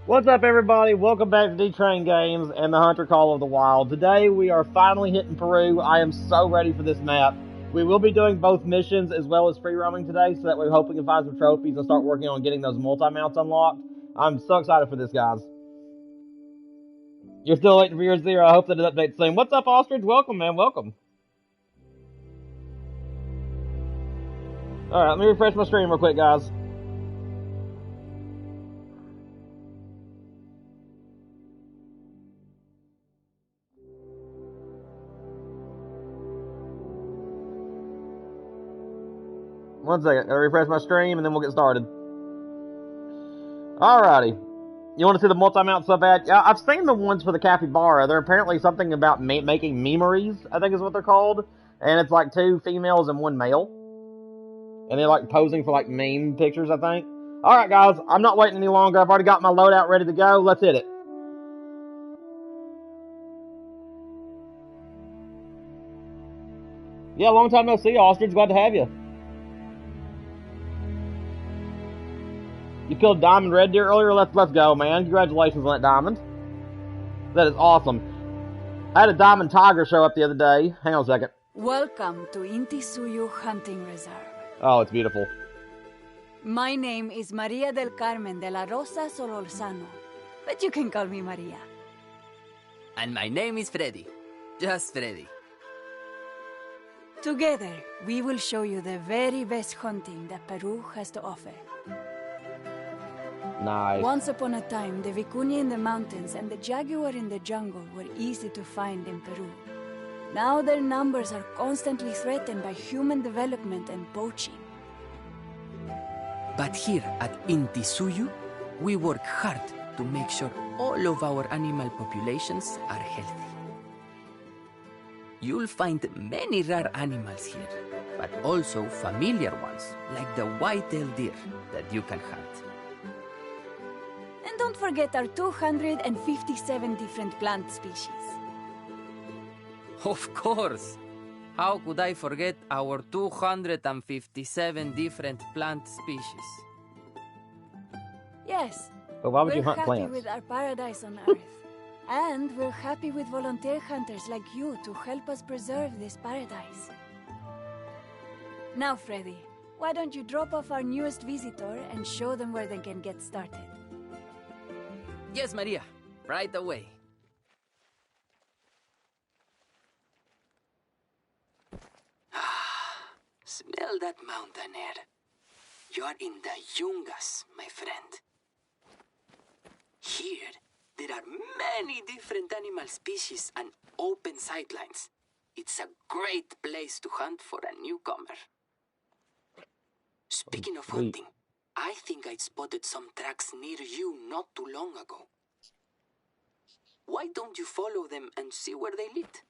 What's up, everybody? Welcome back to D-Train Games and the Hunter Call of the Wild. Today, we are finally hitting Peru. I am so ready for this map. We will be doing both missions as well as free roaming today, so that we hope we can find some trophies and start working on getting those multi-mounts unlocked. I'm so excited for this, guys. You're still waiting for your zero. I hope that it updates soon. What's up, Ostrich? Welcome, man. Welcome. Alright, let me refresh my stream real quick, guys. One second. I'll refresh my stream and then we'll get started. Alrighty. You want to see the multi-mount so bad? Yeah, I've seen the ones for the capybara. They're apparently something about making memories, I think is what they're called. And it's like 2 females and 1 male. And they're like posing for like meme pictures, I think. Alright, guys. I'm not waiting any longer. I've already got my loadout ready to go. Let's hit it. Yeah, long time no see, Ostrich. Glad to have you. You killed Diamond Red Deer earlier? Let's go, man. Congratulations on that diamond. That is awesome. I had a Diamond Tiger show up the other day. Hang on a second. Welcome to Intisuyu Hunting Reserve. Oh, it's beautiful. My name is Maria del Carmen de la Rosa Solorzano, but you can call me Maria. And my name is Freddy. Just Freddy. Together, we will show you the very best hunting that Peru has to offer. Nice. Once upon a time, the vicuña in the mountains and the jaguar in the jungle were easy to find in Peru. Now their numbers are constantly threatened by human development and poaching. But here at Intisuyu, we work hard to make sure all of our animal populations are healthy. You'll find many rare animals here, but also familiar ones, like the white-tailed deer that you can hunt. And don't forget our 257 different plant species. Of course! How could I forget our 257 different plant species? Yes, But why would we're you hunt happy plants? with our paradise on Earth. And we're happy with volunteer hunters like you to help us preserve this paradise. Now, Freddy, why don't you drop off our newest visitor and show them where they can get started? Yes, Maria. Right away. Smell that mountain air. You're in the Yungas, my friend. Here, there are many different animal species and open sightlines. It's a great place to hunt for a newcomer. Speaking of hunting, I think I spotted some tracks near you not too long ago. Why don't you follow them and see where they lead?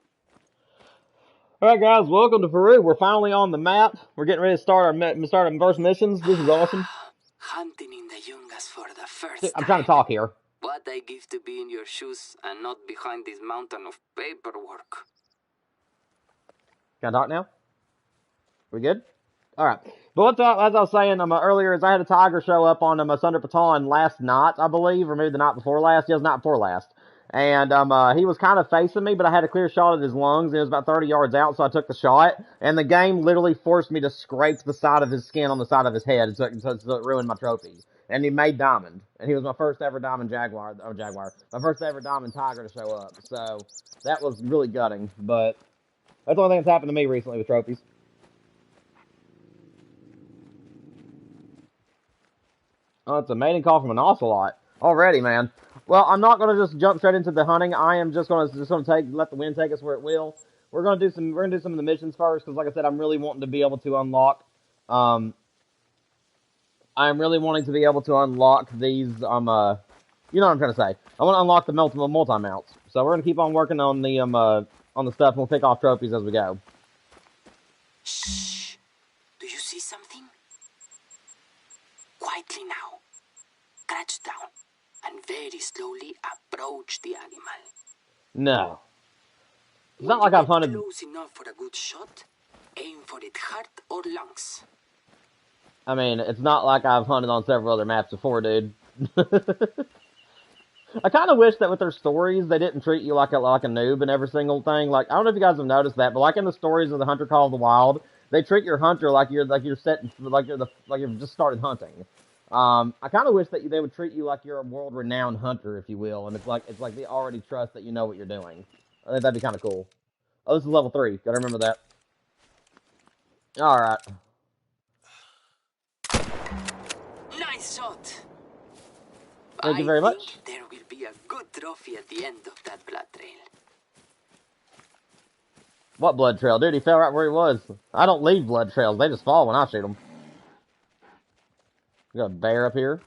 Alright, guys, welcome to Peru. We're finally on the map. We're getting ready to start our first missions. This is awesome. Hunting in the Yungas for the first I'm time. trying to talk here. What I give to be in your shoes and not behind this mountain of paperwork. Can I talk now? We good? Alright. But as I was saying earlier, is I had a tiger show up on Sunder Paton last night, I believe, or maybe the night before last. Yeah, it was the night before last. And he was kind of facing me, but I had a clear shot at his lungs, and it was about 30 yards out, so I took the shot. And the game literally forced me to scrape the side of his skin on the side of his head, so it ruined my trophy. And he made diamond. And he was my first ever diamond my first ever diamond tiger to show up. So that was really gutting, but that's the only thing that's happened to me recently with trophies. Oh, it's a mating call from an ocelot already, man. Well, I'm not gonna just jump straight into the hunting. I am just gonna let the wind take us where it will. We're gonna do some of the missions first, because like I said, I'm really wanting to be able to unlock. I'm really wanting to be able to unlock these. You know what I'm trying to say. I want to unlock the multi mounts. So we're gonna keep on working on the stuff, and we'll pick off trophies as we go. Shh! Do you see something? Quietly now. Crouch down and very slowly approach the animal. No. It's not like I've hunted. Close enough for a good shot. Aim for its heart or lungs. I mean, it's not like I've hunted on several other maps before, dude. I kind of wish that with their stories, they didn't treat you like a noob in every single thing. Like, I don't know if you guys have noticed that, but like in the stories of the Hunter Call of the Wild, they treat your hunter like you're you've just started hunting. I kind of wish that they would treat you like you're a world-renowned hunter, if you will, and it's like they already trust that you know what you're doing. I think that'd be kind of cool. Oh, this is level 3. Gotta remember that. All right. Nice shot. Thank you I very think much. there will be a good trophy at the end of that blood trail. What blood trail? Dude, he fell right where he was. I don't leave blood trails. They just fall when I shoot them. We got a bear up here.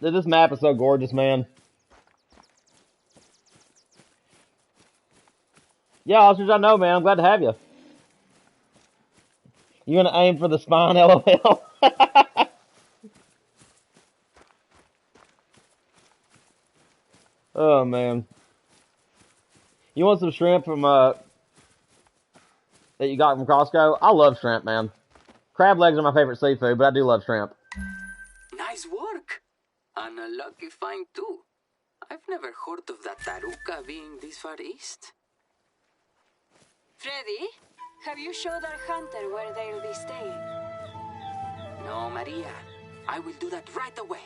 Dude, this map is so gorgeous, man. Yeah, officers, I know, man. I'm glad to have you. You gonna aim for the spine, LOL? Oh, man. You want some shrimp from, that you got from Costco? I love shrimp, man. Crab legs are my favorite seafood, but I do love shrimp. Nice work. And a lucky find, too. I've never heard of that taruca being this far east. Freddy, have you showed our hunter where they'll be staying? No, Maria. I will do that right away.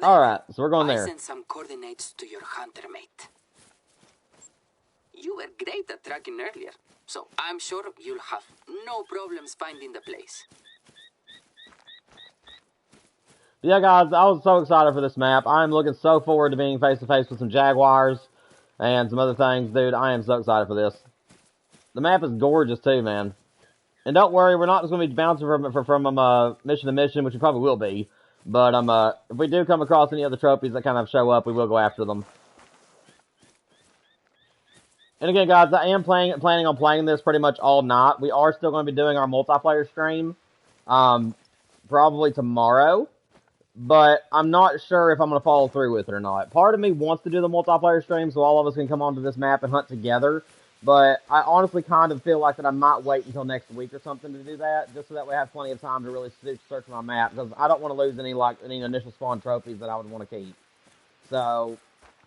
Alright, so we're going I there. sent some coordinates to your hunter mate. You were great at tracking earlier, so I'm sure you'll have no problems finding the place. Yeah, guys, I was so excited for this map. I'm looking so forward to being face-to-face with some jaguars and some other things. Dude, I am so excited for this. The map is gorgeous, too, man. And don't worry, we're not just going to be bouncing from mission to mission, which we probably will be. But if we do come across any other trophies that kind of show up, we will go after them. And again, guys, I am planning on playing this pretty much all night. We are still going to be doing our multiplayer stream, probably tomorrow. But I'm not sure if I'm going to follow through with it or not. Part of me wants to do the multiplayer stream so all of us can come onto this map and hunt together. But I honestly kind of feel like that I might wait until next week or something to do that, just so that we have plenty of time to really search my map, because I don't want to lose any initial spawn trophies that I would want to keep. So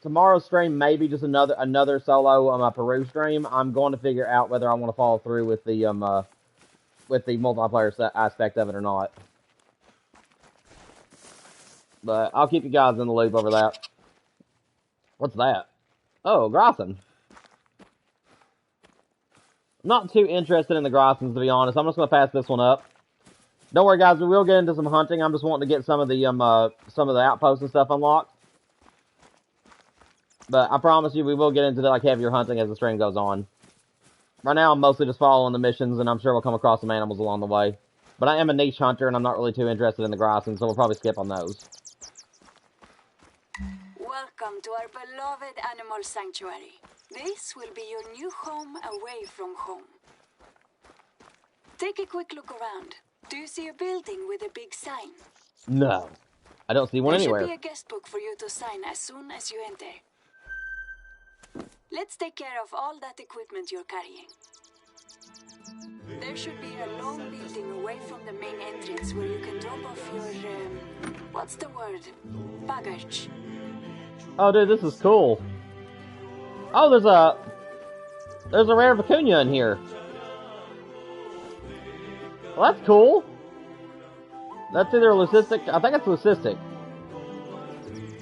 tomorrow's stream may be just another solo Peru stream. I'm going to figure out whether I want to follow through with the multiplayer aspect of it or not. But I'll keep you guys in the loop over that. What's that? Oh, Grosson. I'm not too interested in the Grossons, to be honest. I'm just going to pass this one up. Don't worry, guys. We will get into some hunting. I'm just wanting to get some of the outposts and stuff unlocked. But I promise you, we will get into like heavier hunting as the stream goes on. Right now, I'm mostly just following the missions, and I'm sure we'll come across some animals along the way. But I am a niche hunter, and I'm not really too interested in the Grossons, so we'll probably skip on those. Welcome to our beloved animal sanctuary. This will be your new home away from home. Take a quick look around. Do you see a building with a big sign? No. I don't see one anywhere. There should be a guest book for you to sign as soon as you enter. Let's take care of all that equipment you're carrying. There should be a long building away from the main entrance where you can drop off your, what's the word? Baggage. Oh, dude, this is cool. Oh, there's a rare vicuña in here. Well, that's cool. That's either leucistic. I think it's leucistic.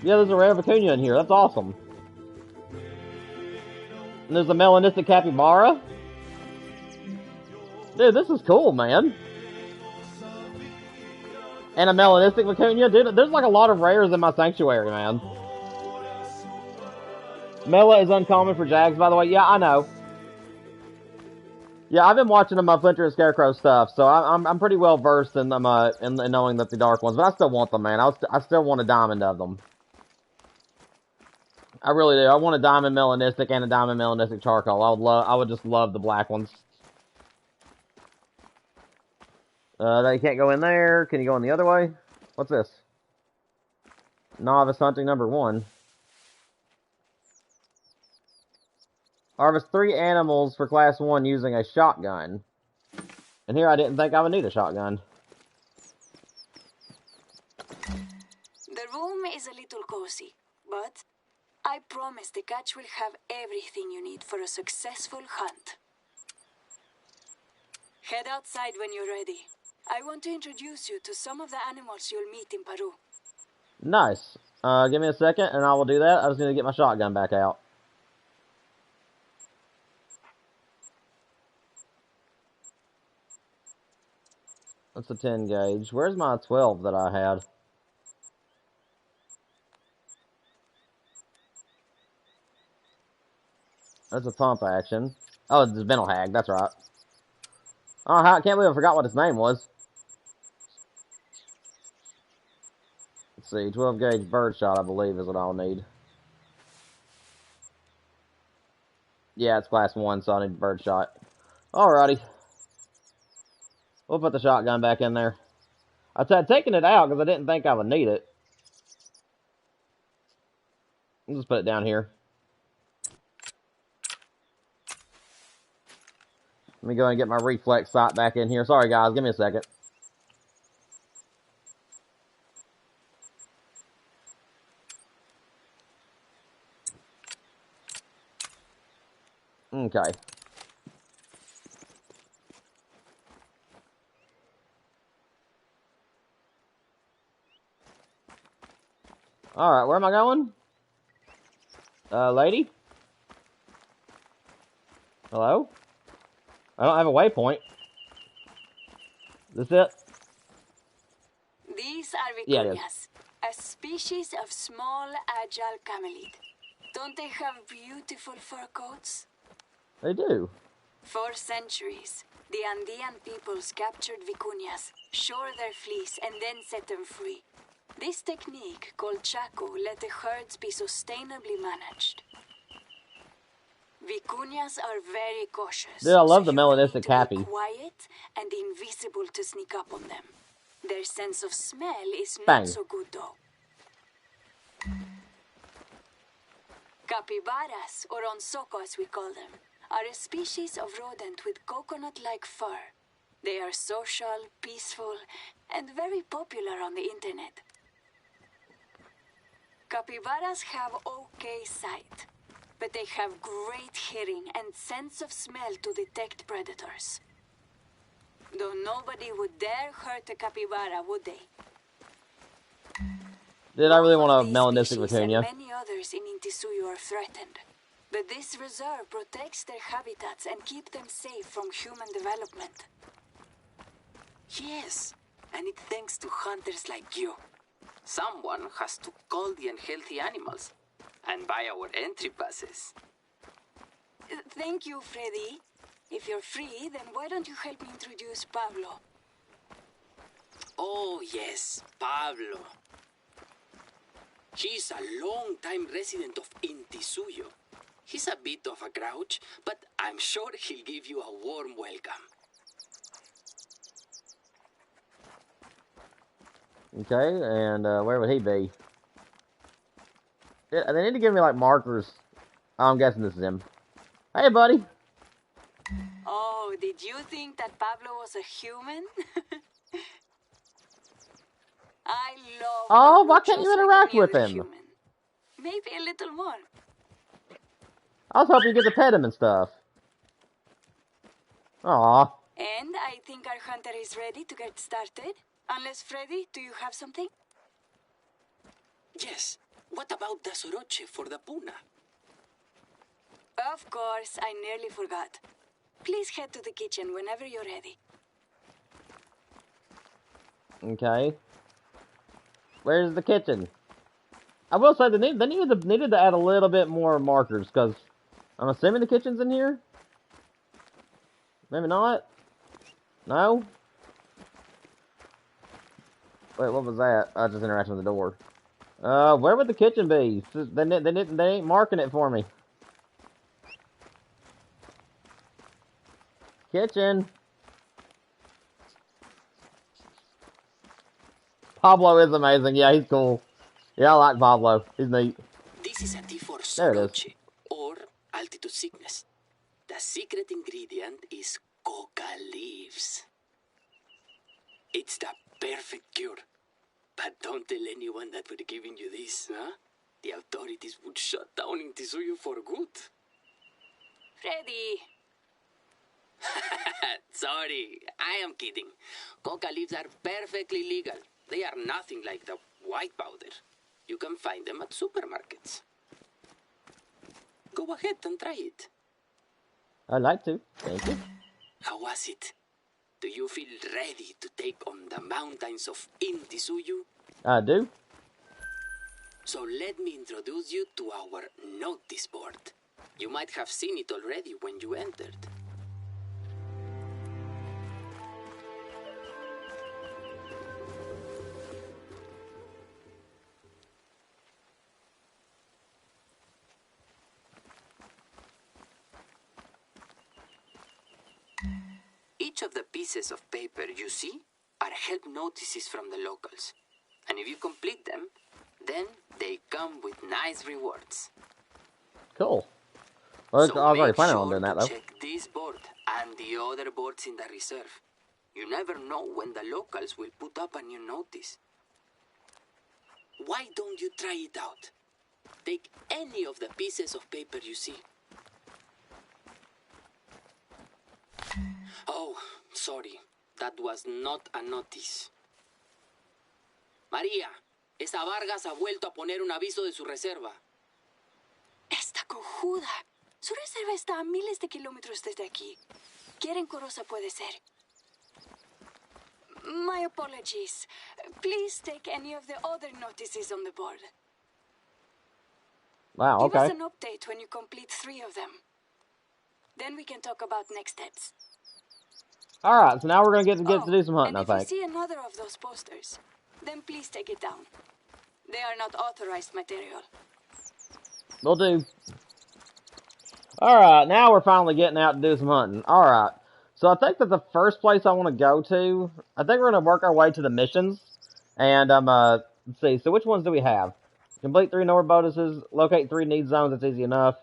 Yeah, there's a rare vicuña in here. That's awesome. And there's a melanistic capybara. Dude, this is cool, man. And a melanistic vicuña. Dude, there's like a lot of rares in my sanctuary, man. Mela is uncommon for Jags, by the way. Yeah, I know. Yeah, I've been watching my Flinter and Scarecrow stuff, so I'm pretty well versed in them in knowing that the dark ones. But I still want them, man. I still want a diamond of them. I really do. I want a diamond melanistic and a diamond melanistic charcoal. I would just love the black ones. You can't go in there. Can you go in the other way? What's this? Novice hunting number 1. Harvest 3 animals for class 1 using a shotgun. And here I didn't think I would need a shotgun. have everything you need for a successful hunt. Head outside when you're ready. I want to introduce you to some of the animals you'll meet in Peru. Nice. Give me a second and I will do that. I just need to get my shotgun back out. That's a 10 gauge. Where's my 12 that I had? That's a pump action. Oh, it's Mental Hag. That's right. Oh, I can't believe I forgot what his name was. Let's see. 12 gauge birdshot, I believe, is what I'll need. Yeah, it's class 1, so I need birdshot. Alrighty. We'll put the shotgun back in there. I had taken it out because I didn't think I would need it. I'll just put it down here. Let me go and get my reflex sight back in here. Sorry, guys. Give me a second. Okay. Alright, where am I going? Lady? Hello? I don't have a waypoint. Is this it? These are Yeah, it is. vicunias, a species of small, agile camelid. Don't they have beautiful fur coats? They do. For centuries, the Andean peoples captured vicunias, shore their fleece, and then set them free. This technique, called chaco, let the herds be sustainably managed. Vicunias are very cautious. Dude, I love the you will melanistic need to happy. be quiet and invisible to sneak up on them. Their sense of smell is Bang. not so good, though. Capybaras, or onsoco as we call them, are a species of rodent with coconut-like fur. They are social, peaceful, and very popular on the internet. Capybaras have okay sight, but they have great hearing and sense of smell to detect predators. Though nobody would dare hurt a capybara, would they? Did I really want a These melanistic species and vicuña? many others in Intisuyo are threatened. But this reserve protects their habitats and keeps them safe from human development. Yes, and it's thanks to hunters like you. Someone has to cull the unhealthy animals and buy our entry passes. Thank you, Freddy. If you're free, then why don't you help me introduce Pablo? Oh, yes, Pablo. He's a long-time resident of Intisuyo. He's a bit of a grouch, but I'm sure he'll give you a warm welcome. Okay, and where would he be? Yeah, they need to give me like markers. Oh, I'm guessing this is him. Hey, buddy. Oh, did you think that Pablo was a human? I love Oh, Pablo why can't you just like interact any with other him? human. Maybe a little more. I was hoping you get to pet him and stuff. Aw. And I think our hunter is ready to get started. Unless, Freddy, do you have something? Yes, what about the soroche for the puna? Of course, I nearly forgot. Please head to the kitchen whenever you're ready. Okay. Where's the kitchen? I will say they needed to add a little bit more markers, because I'm assuming the kitchen's in here? Maybe not? No? Wait, what was that? I just interacted with the door. Where would the kitchen be? They ain't marking it for me. Kitchen. Pablo is amazing. Yeah, he's cool. Yeah, I like Pablo. He's neat. This is a tea for There it is. soroche, or altitude sickness. The secret ingredient is coca leaves. It's the perfect cure. But don't tell anyone that we're giving you this, huh? the authorities would shut down in Tisuyu for good. Freddy. Sorry, I am kidding. Coca leaves are perfectly legal. They are nothing like the white powder. You can find them at supermarkets. Go ahead and try it. I'd like to. Thank you. How was it? Do you feel ready to take on the mountains of Tisuyu? I do. So let me introduce you to our notice board. You might have seen it already when you entered. Each of the pieces of paper you see are help notices from the locals. And if you complete them, then they come with nice rewards. Cool. Well, So I was already make planning sure on doing that, to though. check this board and the other boards in the reserve. You never know when the locals will put up a new notice. Why don't you try it out? Take any of the pieces of paper you see. Oh, sorry. That was not a notice. María, esa Vargas ha vuelto a poner un aviso de su reserva. Esta cojuda. Su reserva está a miles de kilómetros desde aquí. ¿Qué rencorosa puede ser? My apologies. Please take any of the other notices on the board. Wow, Give us okay. an update when you complete 3 of them. Then we can talk about next steps. Alright, so now we're gonna get to do some hunting, and I if you think. see another of those posters, then please take it down. They are not authorized material. Will do. Alright, now we're finally getting out to do some hunting. Alright. So I think that the first place I want to go to, I think we're gonna work our way to the missions. And let's see, so which ones do we have? Complete 3 Nord bonuses, locate 3 need zones, that's easy enough.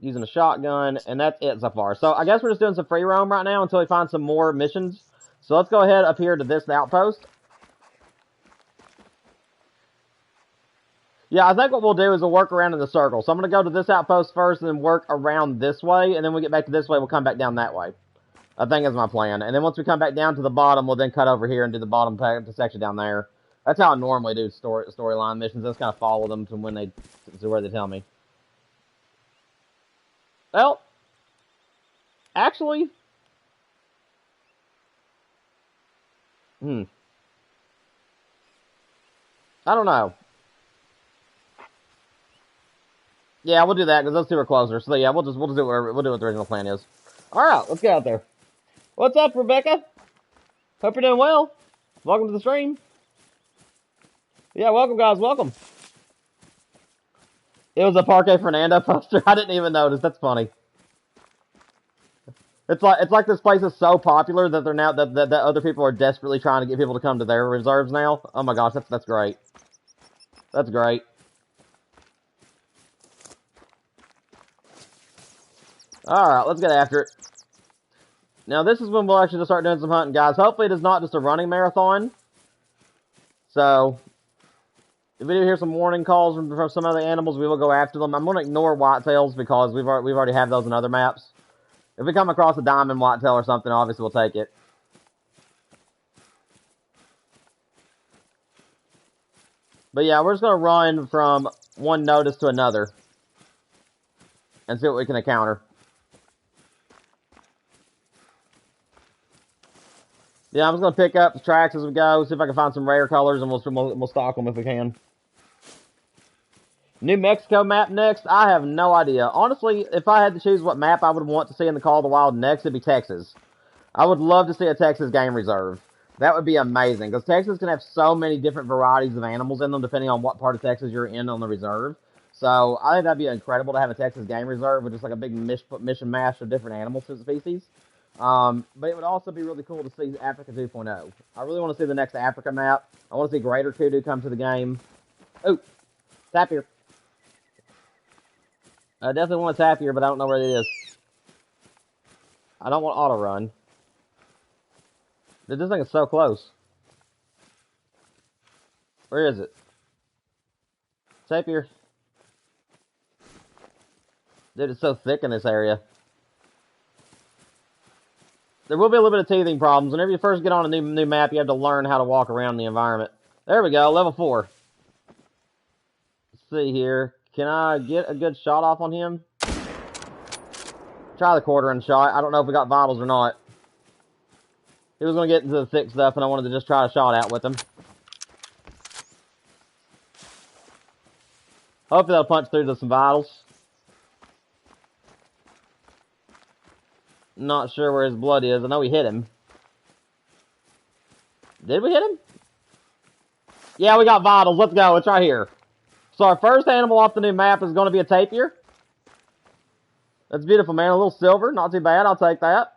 Using a shotgun, and that's it so far. So I guess we're just doing some free roam right now until we find some more missions. So let's go ahead up here to this outpost. Yeah, I think what we'll do is we'll work around in the circle. So I'm going to go to this outpost first and then work around this way, and then when we get back to this way, we'll come back down that way. I think that's my plan. And then once we come back down to the bottom, we'll then cut over here and do the bottom section down there. That's how I normally do storyline missions. I just kind of follow them to where they tell me. Well, actually, I don't know. Yeah, we'll do that because those two are closer. So yeah, we'll do what the original plan is. All right, let's get out there. What's up, Rebecca? Hope you're doing well. Welcome to the stream. Yeah, welcome, guys. Welcome. It was a Parque Fernando poster. I didn't even notice. That's funny. It's like this place is so popular that they're now that other people are desperately trying to get people to come to their reserves now. Oh my gosh, that's great. That's great. Alright, let's get after it. Now, this is when we'll actually start doing some hunting, guys. Hopefully it is not just a running marathon. So, if we do hear some warning calls from some other animals, we will go after them. I'm going to ignore whitetails because we've already have those in other maps. If we come across a diamond whitetail or something, obviously we'll take it. But yeah, we're just going to run from one notice to another and see what we can encounter. Yeah, I'm just going to pick up the tracks as we go, see if I can find some rare colors, and we'll stalk them if we can. New Mexico map next? I have no idea. Honestly, if I had to choose what map I would want to see in the Call of the Wild next, it'd be Texas. I would love to see a Texas game reserve. That would be amazing, because Texas can have so many different varieties of animals in them, depending on what part of Texas you're in on the reserve. So, I think that'd be incredible to have a Texas game reserve with just like a big mission mash of different animal species. But it would also be really cool to see Africa 2.0. I really want to see the next Africa map. I want to see Greater Kudu come to the game. Oh, tap here. I definitely want to tap here, but I don't know where it is. I don't want auto run. This thing is so close. Where is it? Tapir. Dude, it's so thick in this area. There will be a little bit of teething problems. Whenever you first get on a new map, you have to learn how to walk around the environment. There we go, level 4. Let's see here. Can I get a good shot off on him? Try the quartering shot. I don't know if we got vitals or not. He was going to get into the thick stuff, and I wanted to just try a shot out with him. Hopefully that'll punch through to some vitals. Not sure where his blood is. I know we hit him. Did we hit him? Yeah, we got vitals. Let's go. It's right here. So our first animal off the new map is going to be a tapir. That's beautiful, man. A little silver. Not too bad. I'll take that.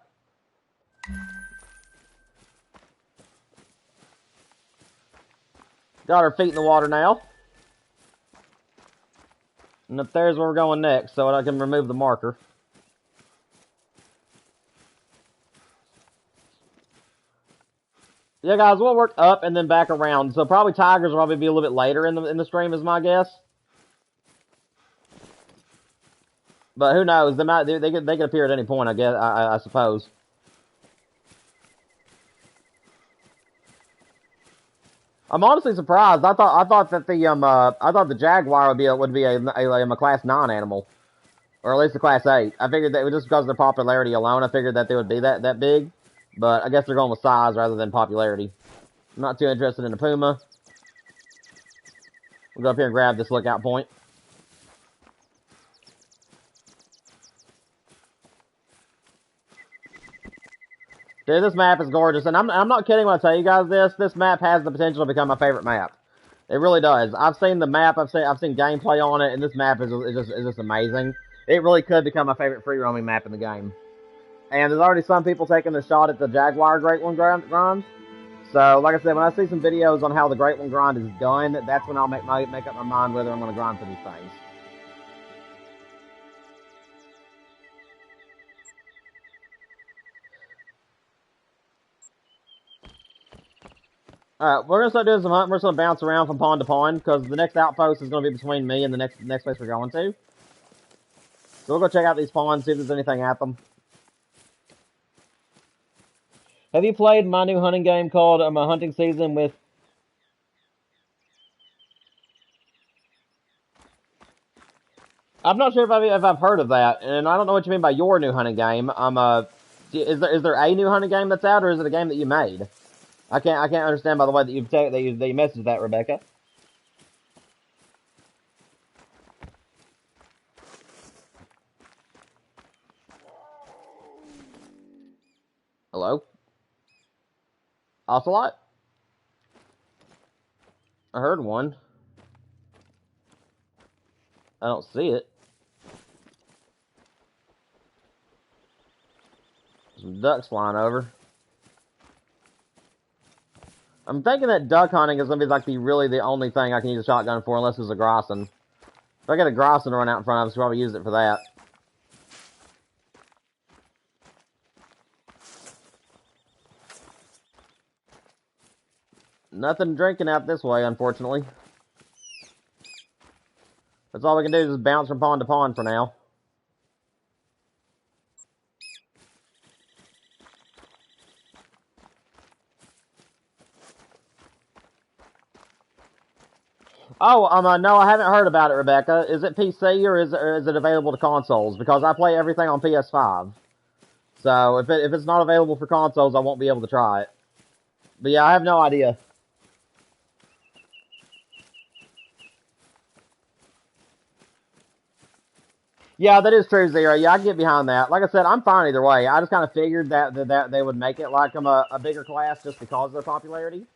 Got our feet in the water now. And up there's where we're going next, so I can remove the marker. Yeah, guys, we'll work up and then back around. So probably tigers will probably be a little bit later in the stream, is my guess. But who knows? They could appear at any point, I guess. I suppose. I'm honestly surprised. I thought that the jaguar would be a class 9 animal, or at least a class 8. I figured that just because of their popularity alone, I figured that they would be that big. But I guess they're going with size rather than popularity. I'm not too interested in the puma. We'll go up here and grab this lookout point. Dude, this map is gorgeous, and I'm not kidding when I tell you guys this. This map has the potential to become my favorite map. It really does. I've seen the map. I've seen gameplay on it, and this map is just amazing. It really could become my favorite free roaming map in the game. And there's already some people taking a shot at the Jaguar Great One grind. So, like I said, when I see some videos on how the Great One grind is done, that's when I'll make up my mind whether I'm going to grind for these things. Alright, we're going to start doing some hunting. We're just going to bounce around from pond to pond, because the next outpost is going to be between me and the next place we're going to. So we'll go check out these ponds, see if there's anything at them. Have you played my new hunting game called my hunting season with... I'm not sure if I've heard of that, and I don't know what you mean by your new hunting game. Is there a new hunting game that's out, or is it a game that you made? I can't understand by the way that you messaged that, Rebecca. Hello? Ocelot? I heard one. I don't see it. Some ducks flying over. I'm thinking that duck hunting is going to be like really the only thing I can use a shotgun for, unless it's a grossin. If I get a grossin to run out in front of us, I'll probably use it for that. Nothing drinking out this way, unfortunately. That's all we can do is just bounce from pond to pond for now. Oh, no, I haven't heard about it, Rebecca. Is it PC or is it available to consoles? Because I play everything on PS5. So if it's not available for consoles, I won't be able to try it. But yeah, I have no idea. Yeah, that is true, Zero. Yeah, I can get behind that. Like I said, I'm fine either way. I just kind of figured that they would make it like a bigger class just because of their popularity.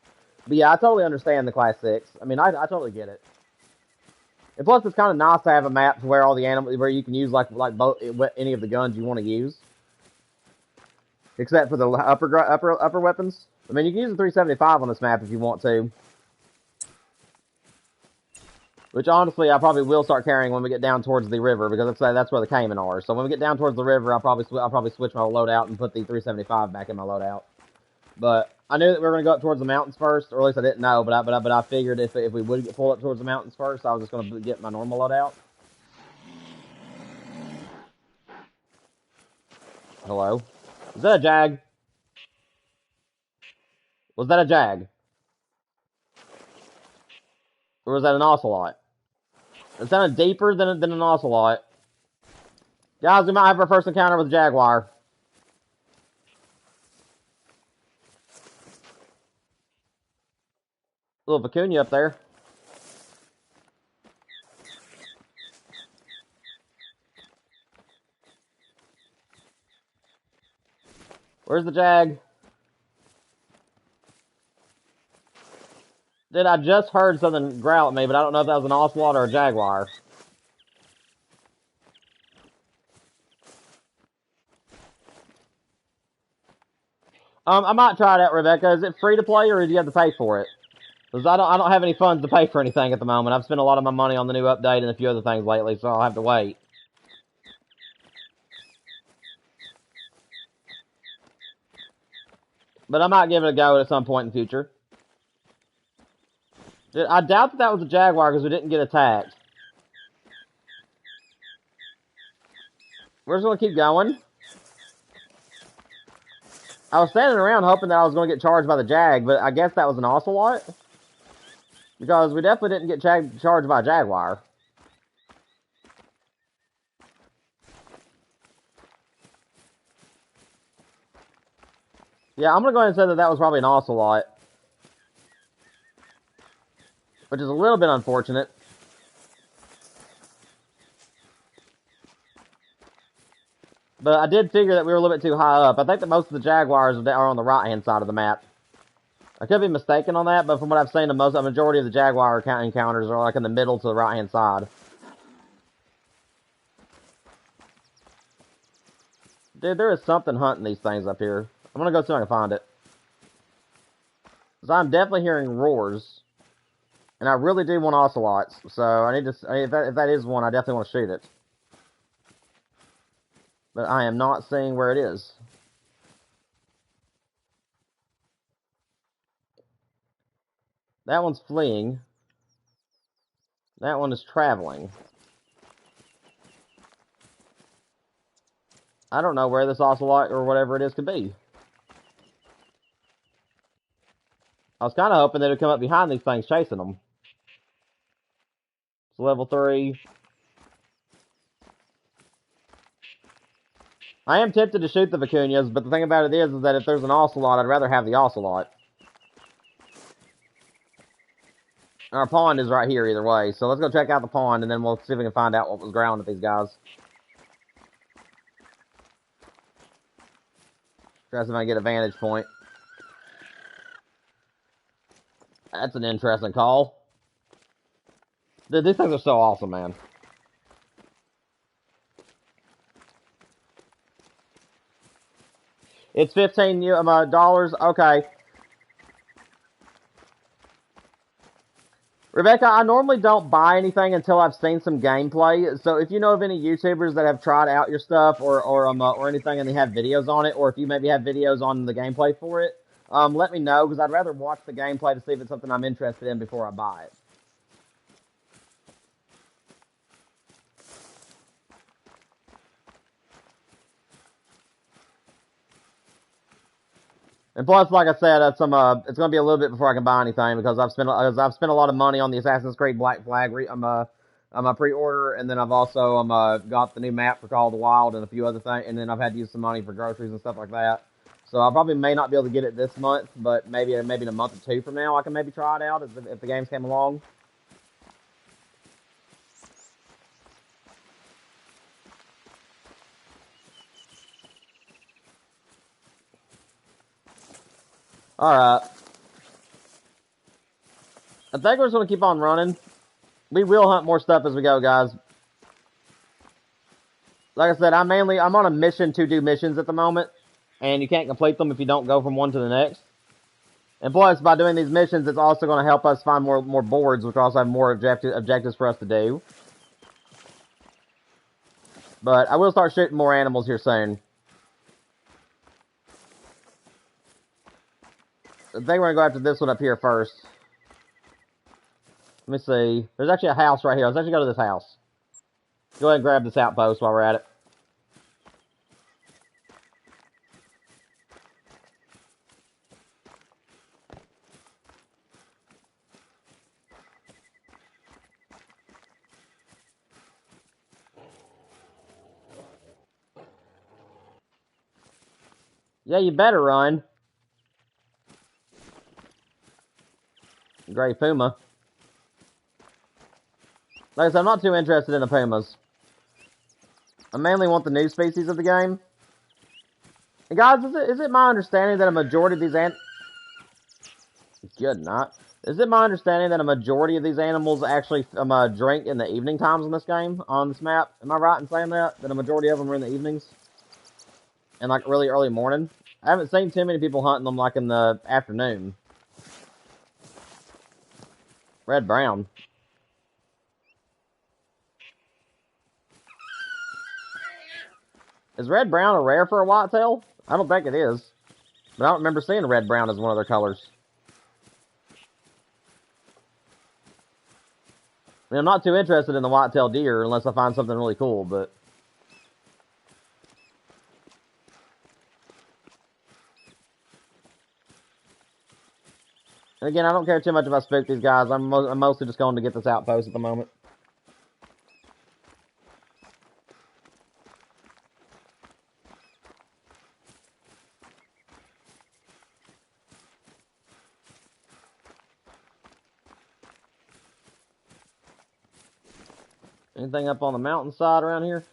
But yeah, I totally understand the Class 6. I mean, I totally get it. And plus, it's kind of nice to have a map where all the animals, where you can use like both any of the guns you want to use, except for the upper weapons. I mean, you can use the 375 on this map if you want to. Which honestly, I probably will start carrying when we get down towards the river, because that's where the Cayman are. So when we get down towards the river, I'll probably switch my loadout and put the 375 back in my loadout. But I knew that we were going to go up towards the mountains first, or at least I didn't know, but I figured if we would get pulled up towards the mountains first, I was just going to get my normal loadout. Hello? Is that a jag? Was that a jag? Or was that an ocelot? It sounded deeper than an ocelot. Guys, we might have our first encounter with a jaguar. Little vicuña up there. Where's the jag? Dude, I just heard something growl at me, but I don't know if that was an ocelot or a jaguar. I might try it out, Rebecca. Is it free to play, or do you have to pay for it? Because I don't have any funds to pay for anything at the moment. I've spent a lot of my money on the new update and a few other things lately, so I'll have to wait. But I might give it a go at some point in the future. Dude, I doubt that was a jaguar because we didn't get attacked. We're just going to keep going. I was standing around hoping that I was going to get charged by the jag, but I guess that was an ocelot. Because we definitely didn't get charged by a jaguar. Yeah, I'm going to go ahead and say that that was probably an ocelot. Which is a little bit unfortunate. But I did figure that we were a little bit too high up. I think that most of the jaguars are on the right-hand side of the map. I could be mistaken on that, but from what I've seen, the majority of the jaguar encounters are like in the middle to the right-hand side. Dude, there is something hunting these things up here. I'm gonna go see if I can find it. Because I'm definitely hearing roars. And I really do want ocelots. So I need to, if that is one, I definitely want to shoot it. But I am not seeing where it is. That one's fleeing. That one is traveling. I don't know where this ocelot or whatever it is could be. I was kind of hoping that it would come up behind these things chasing them. It's level 3. I am tempted to shoot the vicuñas, but the thing about it is that if there's an ocelot, I'd rather have the ocelot. Our pond is right here either way, so let's go check out the pond, and then we'll see if we can find out what was growling at these guys. Try to see if I can get a vantage point. That's an interesting call. Dude, these things are so awesome, man. It's $15. Okay. Rebecca, I normally don't buy anything until I've seen some gameplay. So if you know of any YouTubers that have tried out your stuff or anything and they have videos on it, or if you maybe have videos on the gameplay for it, let me know, because I'd rather watch the gameplay to see if it's something I'm interested in before I buy it. And plus, like I said, it's gonna be a little bit before I can buy anything, because I've spent a lot of money on the Assassin's Creed Black Flag pre-order, and then I've also got the new map for Call of the Wild and a few other things, and then I've had to use some money for groceries and stuff like that. So I probably may not be able to get it this month, but maybe in a month or two from now I can maybe try it out if the games came along. Alright. I think we're just going to keep on running. We will hunt more stuff as we go, guys. Like I said, I'm on a mission to do missions at the moment. And you can't complete them if you don't go from one to the next. And plus, by doing these missions, it's also going to help us find more boards, which also have more objectives for us to do. But I will start shooting more animals here soon. I think we're gonna go after this one up here first. Let me see. There's actually a house right here. Let's actually go to this house. Go ahead and grab this outpost while we're at it. Yeah, you better run. Gray puma. Like I said, I'm not too interested in the pumas. I mainly want the new species of the game. And guys, is it my understanding that a majority of these Good night. Is it my understanding that a majority of these animals actually drink in the evening times in this game, on this map? Am I right in saying that? That a majority of them are in the evenings? And like really early morning? I haven't seen too many people hunting them like in the afternoon. Red brown. Is red brown a rare for a whitetail? I don't think it is. But I don't remember seeing red brown as one of their colors. I mean, I'm not too interested in the whitetail deer unless I find something really cool, but... And again, I don't care too much if I spook these guys. I'm mostly just going to get this outpost at the moment. Anything up on the mountainside around here?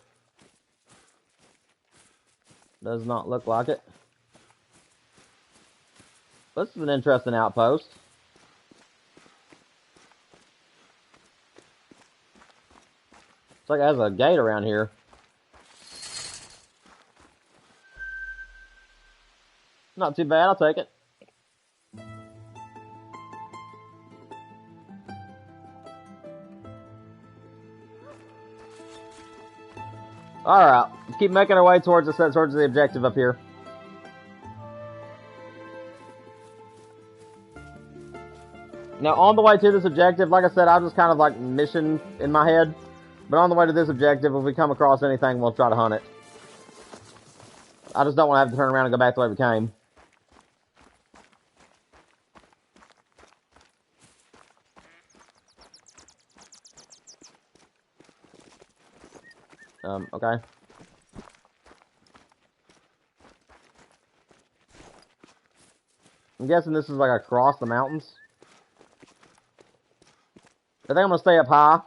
Does not look like it. This is an interesting outpost. Looks like it has a gate around here. Not too bad, I'll take it. Alright, let's keep making our way towards the objective up here. Now, on the way to this objective, like I said, I just kind of like mission in my head. But on the way to this objective, if we come across anything, we'll try to hunt it. I just don't want to have to turn around and go back the way we came. Okay. I'm guessing this is like across the mountains. I think I'm gonna stay up high.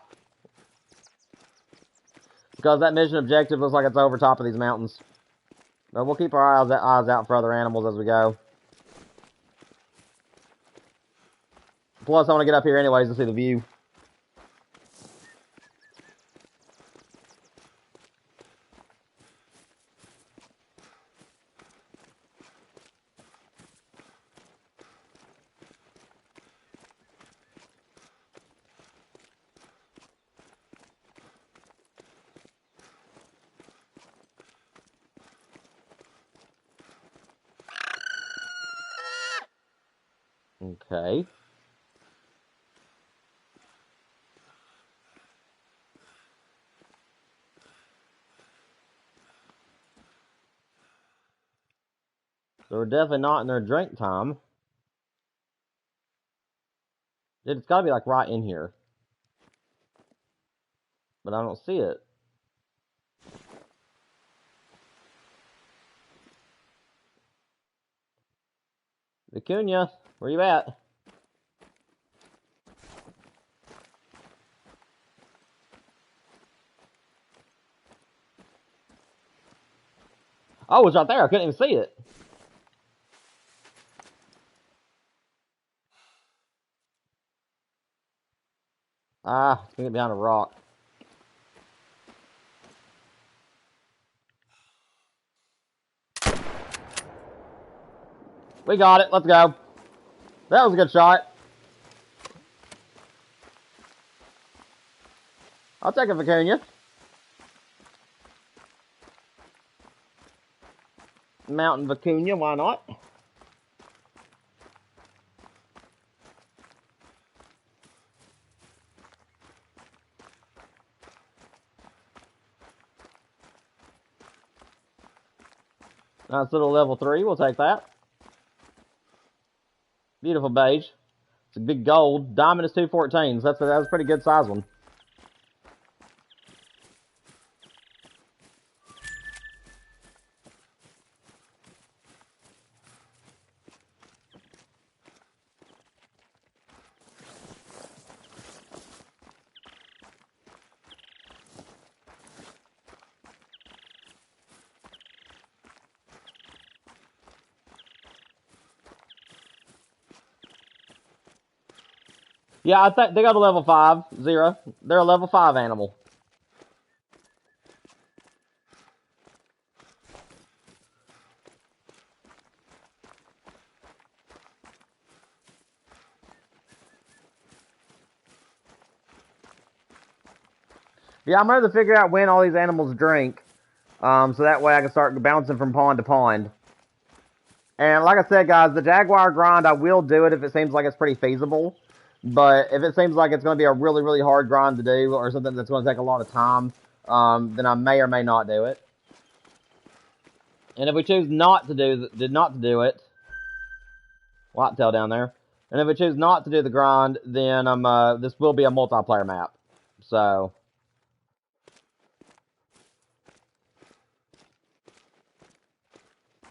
Because that mission objective looks like it's over top of these mountains. But we'll keep our eyes out for other animals as we go. Plus, I want to get up here anyways to see the view. Okay. So we're definitely not in their drink time. It's gotta be like right in here. But I don't see it. Vicuña, where you at? Oh, it's right there. I couldn't even see it. Ah, it's gonna get behind a rock. We got it. Let's go. That was a good shot. I'll take a Vicuña. Mountain Vicuña, why not? Nice little level 3. We'll take that. Beautiful beige. It's a big gold. Diamond is 214. So that's a pretty good size one. Yeah, I think they got a level 5, 0. They're a level 5 animal. Yeah, I'm ready to figure out when all these animals drink, so that way I can start bouncing from pond to pond. And like I said, guys, the Jaguar grind, I will do it if it seems like it's pretty feasible. But if it seems like it's going to be a really, really hard grind to do, or something that's going to take a lot of time, then I may or may not do it. And if we choose not to do it, whitetail down there. And if we choose not to do the grind, then this will be a multiplayer map. So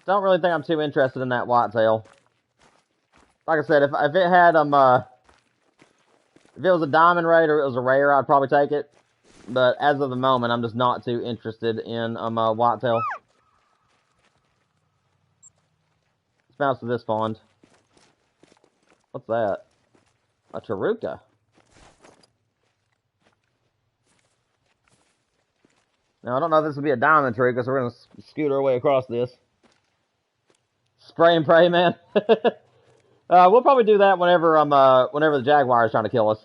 don't really think I'm too interested in that whitetail. Like I said, if it had if it was a diamond raid or it was a rare, I'd probably take it. But as of the moment, I'm just not too interested in whitetail. Let's bounce to this pond. What's that? A taruka. Now, I don't know if this would be a diamond taruka, so we're going to scoot our way across this. Spray and pray, man. We'll probably do that whenever the Jaguar is trying to kill us.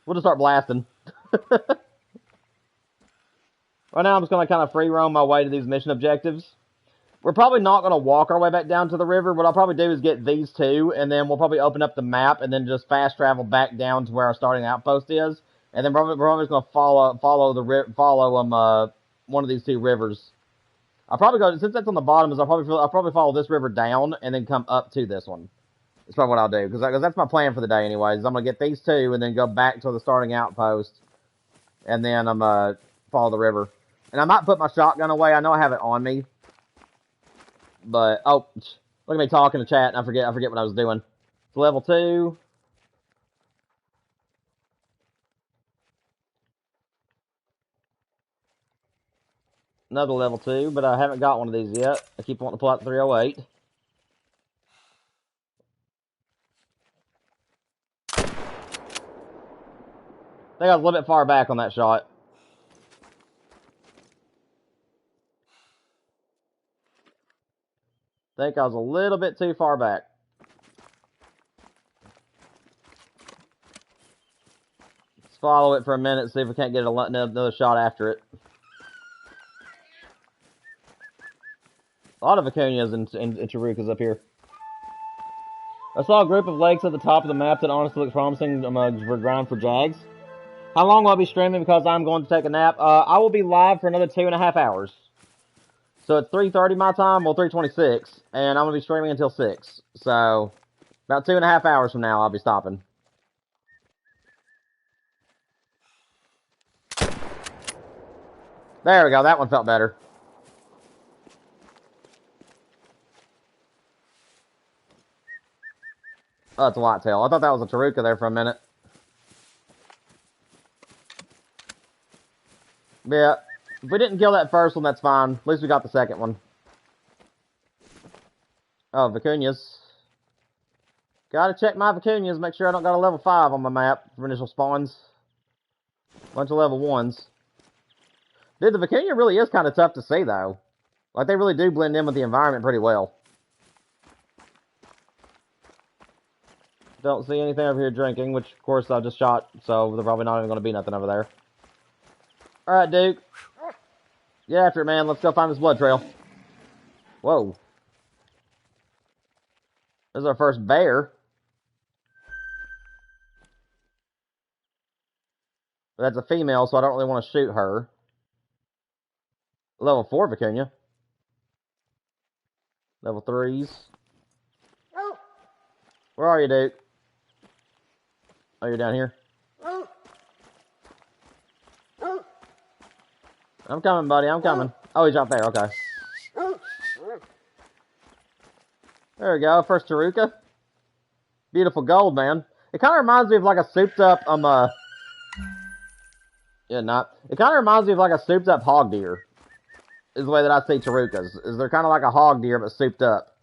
We'll just start blasting. Right now, I'm just going to kind of free roam my way to these mission objectives. We're probably not going to walk our way back down to the river. What I'll probably do is get these two, and then we'll probably open up the map, and then just fast travel back down to where our starting outpost is, and then we're probably just going to follow one of these two rivers. I'll probably go, since that's on the bottom, I'll probably follow this river down and then come up to this one. That's probably what I'll do, because that's my plan for the day, anyways. I'm gonna get these two and then go back to the starting outpost, and then I'm follow the river. And I might put my shotgun away. I know I have it on me, but oh, look at me talking to chat, and I forget what I was doing. It's level 2. Another level 2, but I haven't got one of these yet. I keep wanting to pull out the 308. I think I was a little bit far back on that shot. I think I was a little bit too far back. Let's follow it for a minute, see if we can't get another shot after it. A lot of vicuñas and charucas up here. I saw a group of lakes at the top of the map that honestly looks promising for grind for Jags. How long will I be streaming? Because I'm going to take a nap. I will be live for another 2.5 hours. So it's 3:30 my time, well 3:26, and I'm going to be streaming until 6. So about 2.5 hours from now, I'll be stopping. There we go. That one felt better. Oh, it's a whitetail. I thought that was a taruka there for a minute. Yeah. If we didn't kill that first one, that's fine. At least we got the second one. Oh, vicuñas. Gotta check my vicuñas, make sure I don't got a level 5 on my map for initial spawns. Bunch of level 1s. Dude, the vicuña really is kind of tough to see, though. Like, they really do blend in with the environment pretty well. Don't see anything over here drinking, which, of course, I just shot, so there's probably not even going to be nothing over there. Alright, Duke. Get after it, man. Let's go find this blood trail. Whoa. There's our first bear. But that's a female, so I don't really want to shoot her. Level 4 vicuña. Level 3s. Where are you, dude? Oh, you're down here. I'm coming, buddy. I'm coming. Oh, he's out there. Okay. There we go. First Taruka. Beautiful gold, man. It kind of reminds me of like a souped up, yeah, not. It kind of reminds me of like a souped up hog deer. Is the way that I see Tarukas. Is they're kind of like a hog deer, but souped up.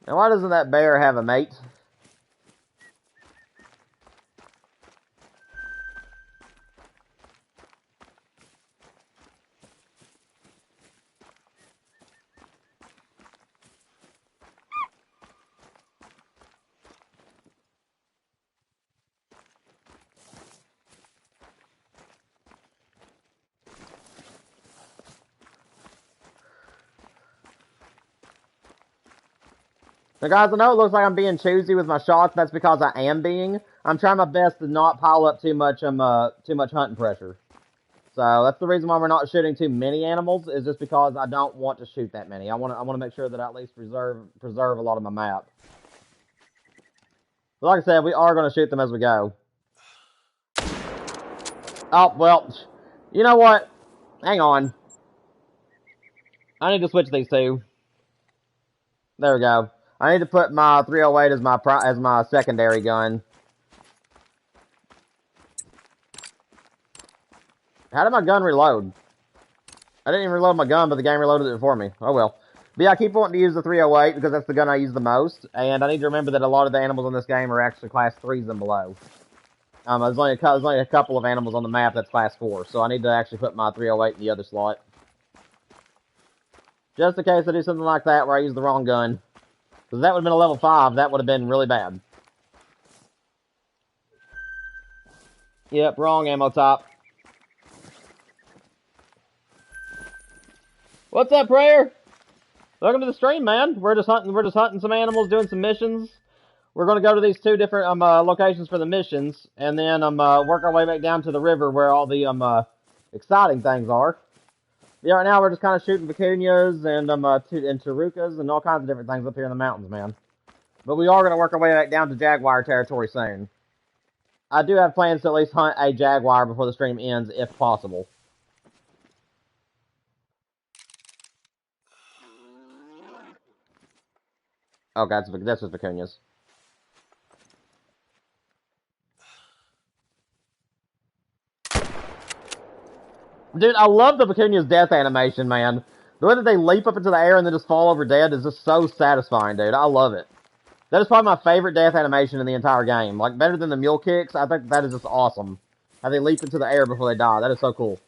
And why doesn't that bear have a mate? Now, guys, I know it looks like I'm being choosy with my shots. That's because I am being. I'm trying my best to not pile up too much hunting pressure. So that's the reason why we're not shooting too many animals. Is just because I don't want to shoot that many. I want to make sure that I at least preserve a lot of my map. But like I said, we are going to shoot them as we go. Oh well, you know what? Hang on. I need to switch these two. There we go. I need to put my 308 as my secondary gun. How did my gun reload? I didn't even reload my gun, but the game reloaded it for me. Oh well. But yeah, I keep wanting to use the 308 because that's the gun I use the most. And I need to remember that a lot of the animals in this game are actually class 3s and below. There's only a couple of animals on the map that's class 4. So I need to actually put my 308 in the other slot. Just in case I do something like that where I use the wrong gun. Because that would have been a level 5. That would have been really bad. Yep, wrong ammo top. What's up, Prayer? Welcome to the stream, man. We're just hunting some animals, doing some missions. We're going to go to these 2 different locations for the missions, and then work our way back down to the river where all the exciting things are. Yeah, right now we're just kind of shooting vicuñas and tarukas and all kinds of different things up here in the mountains, man. But we are going to work our way back down to jaguar territory soon. I do have plans to at least hunt a jaguar before the stream ends, if possible. Oh, that's just vicuñas. Dude, I love the vicuña's death animation, man. The way that they leap up into the air and then just fall over dead is just so satisfying, dude. I love it. That is probably my favorite death animation in the entire game. Like, better than the mule kicks. I think that is just awesome. How they leap into the air before they die. That is so cool.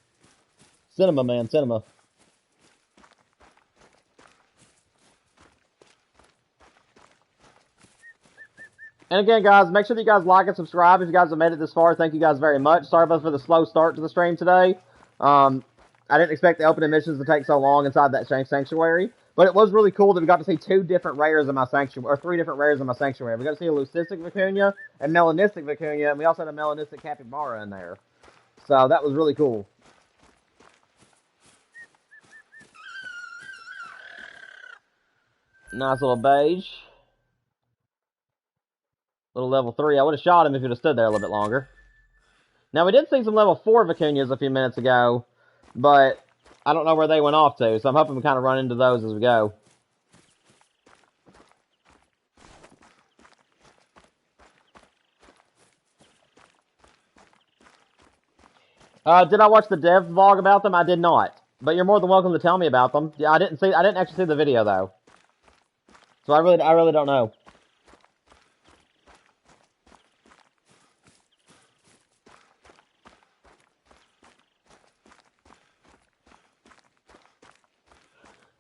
Cinema, man. Cinema. And again, guys, make sure that you guys like and subscribe if you guys have made it this far. Thank you guys very much. Sorry about for the slow start to the stream today. I didn't expect the opening missions to take so long inside that sanctuary. But it was really cool that we got to see 2 different rares in my sanctuary, or 3 different rares in my sanctuary. We got to see a leucistic vicuña and melanistic vicuña, and we also had a melanistic capybara in there. So that was really cool. Nice little beige. Little level 3. I would have shot him if he'd have stood there a little bit longer. Now, we did see some level 4 vicuñas a few minutes ago, but I don't know where they went off to, so I'm hoping we kind of run into those as we go. Did I watch the dev vlog about them? I did not. But you're more than welcome to tell me about them. Yeah, I didn't actually see the video, though. So I really don't know.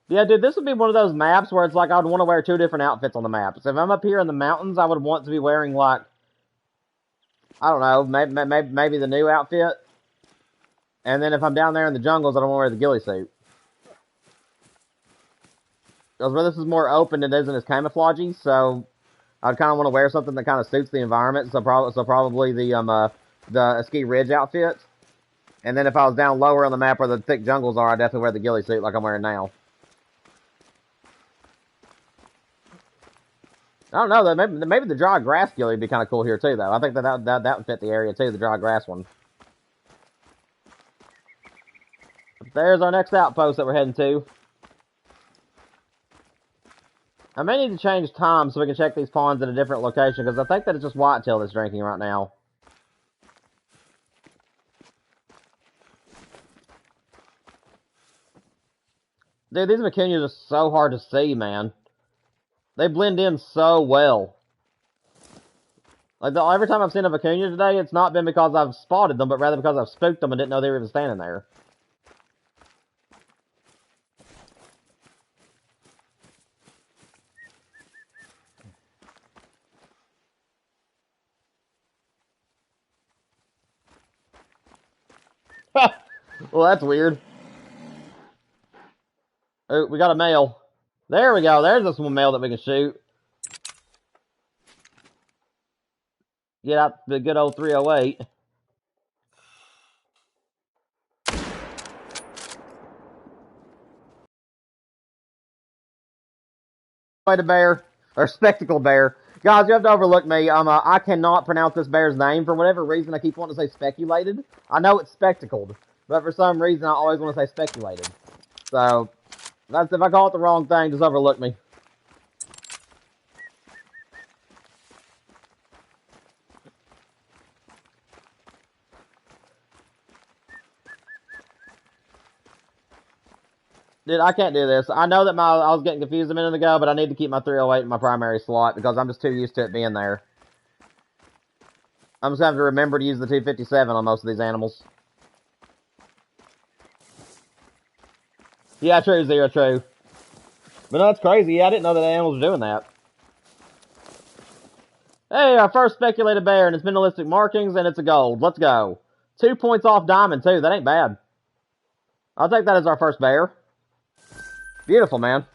Yeah, dude, this would be one of those maps where it's like I would want to wear 2 different outfits on the map. So if I'm up here in the mountains, I would want to be wearing, like, I don't know, maybe the new outfit. And then if I'm down there in the jungles, I don't want to wear the ghillie suit. Because where this is more open, it isn't as camouflagey, so I'd kind of want to wear something that kind of suits the environment. So probably the ski ridge outfit. And then if I was down lower on the map where the thick jungles are, I'd definitely wear the ghillie suit like I'm wearing now. I don't know. Maybe the dry grass ghillie would be kind of cool here too, though. I think that would fit the area too, the dry grass one. There's our next outpost that we're heading to. I may need to change time so we can check these ponds at a different location, because I think that it's just whitetail that's drinking right now. Dude, these vicuñas are so hard to see, man. They blend in so well. Like, every time I've seen a vicuña today, it's not been because I've spotted them, but rather because I've spooked them and didn't know they were even standing there. Well, that's weird. Oh, we got a male. There we go. There's this one male that we can shoot. Get out the good old 308. The bear, or spectacle bear. Guys, you have to overlook me. I cannot pronounce this bear's name. For whatever reason, I keep wanting to say speculated. I know it's spectacled, but for some reason, I always want to say speculated. So, if I call it the wrong thing, just overlook me. Dude, I can't do this. I know that I was getting confused a minute ago, but I need to keep my 308 in my primary slot because I'm just too used to it being there. I'm just having to remember to use the 257 on most of these animals. Yeah, true, Zero, true. But no, that's crazy. Yeah, I didn't know that animals were doing that. Hey, our first speculated bear, and it's mineralistic markings, and it's a gold. Let's go. 2 points off diamond, too. That ain't bad. I'll take that as our first bear. Beautiful, man.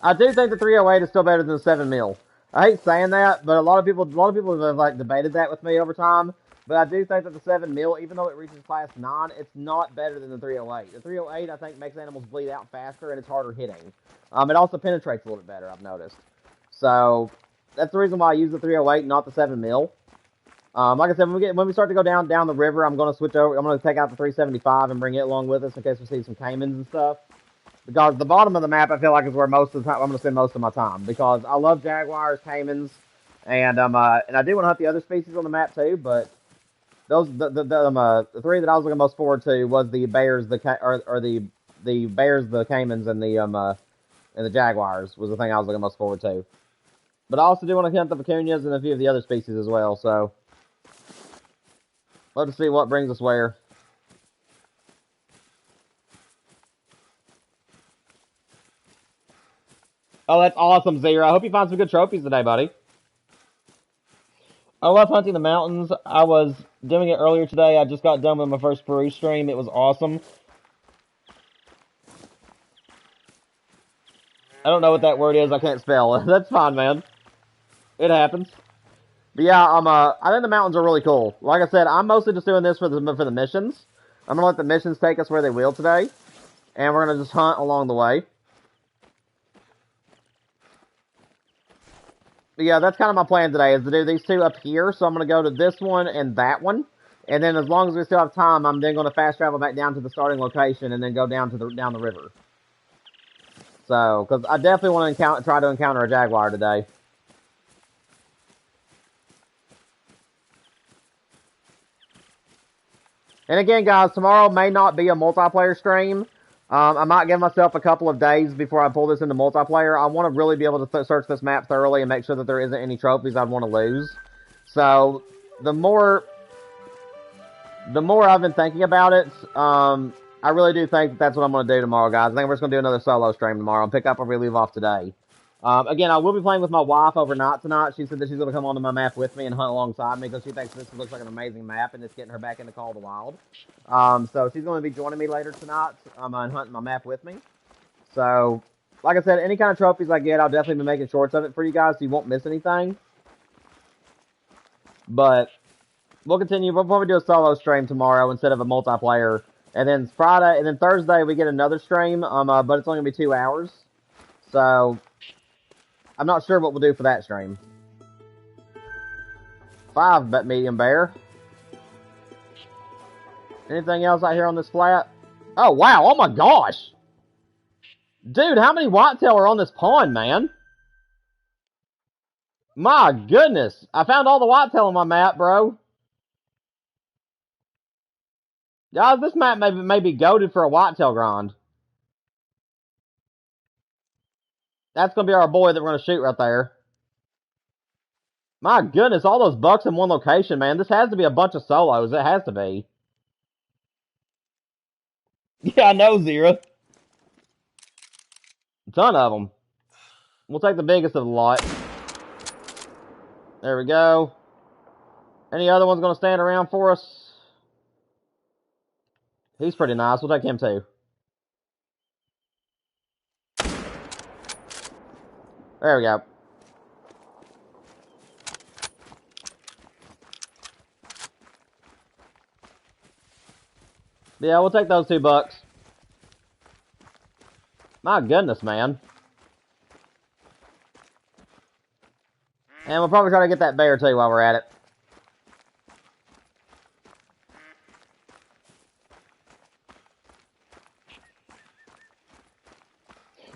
I do think the 308 is still better than the 7 mil. I hate saying that, but a lot of people have like debated that with me over time. But I do think that the 7 mil, even though it reaches class 9, it's not better than the 308. The 308, I think, makes animals bleed out faster and it's harder hitting. It also penetrates a little bit better, I've noticed. So that's the reason why I use the 308, not the 7 mil. Like I said, when we start to go down the river, I'm going to switch over. I'm going to take out the 375 and bring it along with us in case we see some caimans and stuff. Because the bottom of the map, I feel like, is where most of the time I'm going to spend most of my time. Because I love jaguars, caimans, and I do want to hunt the other species on the map too. But the three that I was looking most forward to was the bears, the bears, the caimans, and the jaguars was the thing I was looking most forward to. But I also do want to hunt the vicuñas and a few of the other species as well. So let's see what brings us where. Oh, that's awesome, Zero. I hope you find some good trophies today, buddy. I love hunting the mountains. I was doing it earlier today. I just got done with my first Peru stream. It was awesome. I don't know what that word is. I can't spell it. That's fine, man. It happens. But yeah, I think the mountains are really cool. Like I said, I'm mostly just doing this for the missions. I'm gonna let the missions take us where they will today, and we're gonna just hunt along the way. But yeah, that's kind of my plan today, is to do these two up here. So I'm gonna go to this one and that one, and then as long as we still have time, I'm then gonna fast travel back down to the starting location and then go down to down the river. So, because I definitely want to try to encounter a jaguar today. And again, guys, tomorrow may not be a multiplayer stream. I might give myself a couple of days before I pull this into multiplayer. I want to really be able to search this map thoroughly and make sure that there isn't any trophies I'd want to lose. So, the more I've been thinking about it, I really do think that that's what I'm going to do tomorrow, guys. I think we're just going to do another solo stream tomorrow and pick up where we leave off today. Again, I will be playing with my wife overnight tonight. She said that she's going to come onto my map with me and hunt alongside me because she thinks this looks like an amazing map and it's getting her back into Call of the Wild. So she's going to be joining me later tonight and hunting my map with me. So like I said, any kind of trophies I get, I'll definitely be making shorts of it for you guys, so you won't miss anything. But we'll continue. We'll probably do a solo stream tomorrow instead of a multiplayer. And then Friday, and then Thursday we get another stream. But it's only gonna be 2 hours, so I'm not sure what we'll do for that stream. 5 bet medium bear. Anything else out here on this flat? Oh wow! Oh my gosh, dude, how many whitetail are on this pond, man? My goodness, I found all the whitetail on my map, bro. Guys, this map may be goated for a whitetail grind. That's gonna be our boy that we're gonna shoot right there. My goodness, all those bucks in one location, man. This has to be a bunch of solos. It has to be. Yeah, I know, Zero. A ton of them. We'll take the biggest of the lot. There we go. Any other ones gonna stand around for us? He's pretty nice. We'll take him too. There we go. Yeah, we'll take those 2 bucks. My goodness, man. And we'll probably try to get that bear too while we're at it.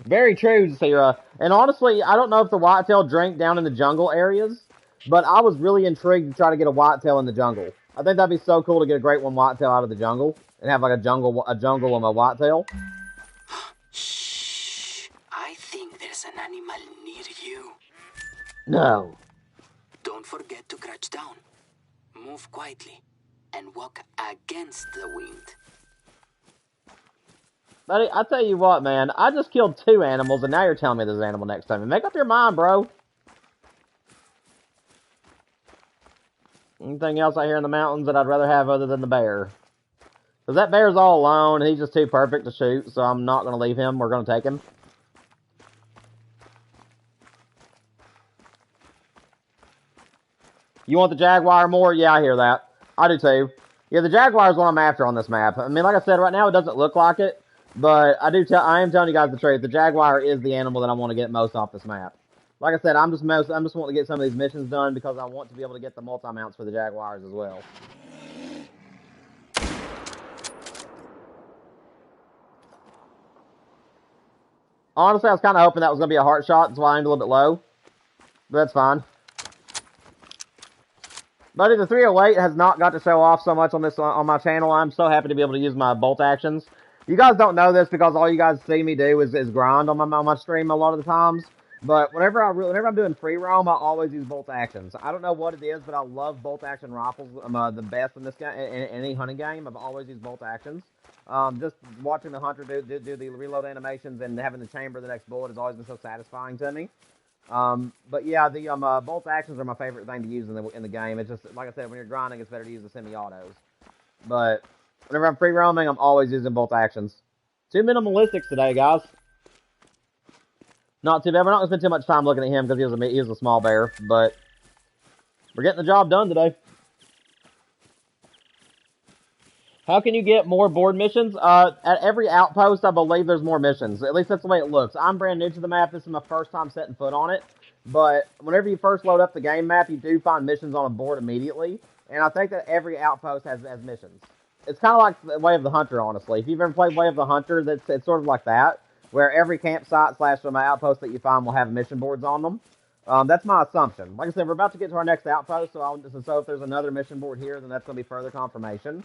Very true, Sarah. And honestly, I don't know if the whitetail drink down in the jungle areas, but I was really intrigued to try to get a whitetail in the jungle. I think that'd be so cool to get a great one whitetail out of the jungle and have like a jungle and a whitetail. Shh. I think there's an animal near you. No. Don't forget to crouch down. Move quietly and walk against the wind. Buddy, I tell you what, man. I just killed 2 animals, and now you're telling me there's an animal next time. Make up your mind, bro. Anything else out here in the mountains that I'd rather have other than the bear? Because that bear's all alone. He's just too perfect to shoot, so I'm not going to leave him. We're going to take him. You want the jaguar more? Yeah, I hear that. I do too. Yeah, the jaguar is what I'm after on this map. I mean, like I said, right now it doesn't look like it. But I am telling you guys the truth. The jaguar is the animal that I want to get most off this map. Like I said, I'm just wanting to get some of these missions done because I want to be able to get the multi-mounts for the jaguars as well. Honestly, I was kind of hoping that was going to be a heart shot. That's why I aimed a little bit low. But that's fine. Buddy, the 308 has not got to show off so much on my channel. I'm so happy to be able to use my bolt actions. You guys don't know this because all you guys see me do is grind on my stream a lot of the times. But whenever I'm doing free roam, I always use bolt actions. I don't know what it is, but I love bolt action rifles. The best in this game, in any hunting game. I've always used bolt actions. Just watching the hunter do the reload animations and having the chamber of the next bullet has always been so satisfying to me. But yeah, the bolt actions are my favorite thing to use in the game. It's just, like I said, when you're grinding, it's better to use the semi-autos. But whenever I'm free roaming, I'm always using bolt actions. 2 minimalistics today, guys. Not too bad. We're not going to spend too much time looking at him because he was a small bear, but we're getting the job done today. How can you get more board missions? At every outpost, I believe there's more missions. At least that's the way it looks. I'm brand new to the map. This is my first time setting foot on it. But whenever you first load up the game map, you do find missions on a board immediately. And I think that every outpost has missions. It's kind of like the Way of the Hunter, honestly. If you've ever played Way of the Hunter, it's sort of like that, where every campsite / outpost that you find will have mission boards on them. That's my assumption. Like I said, we're about to get to our next outpost, so if there's another mission board here, then that's going to be further confirmation.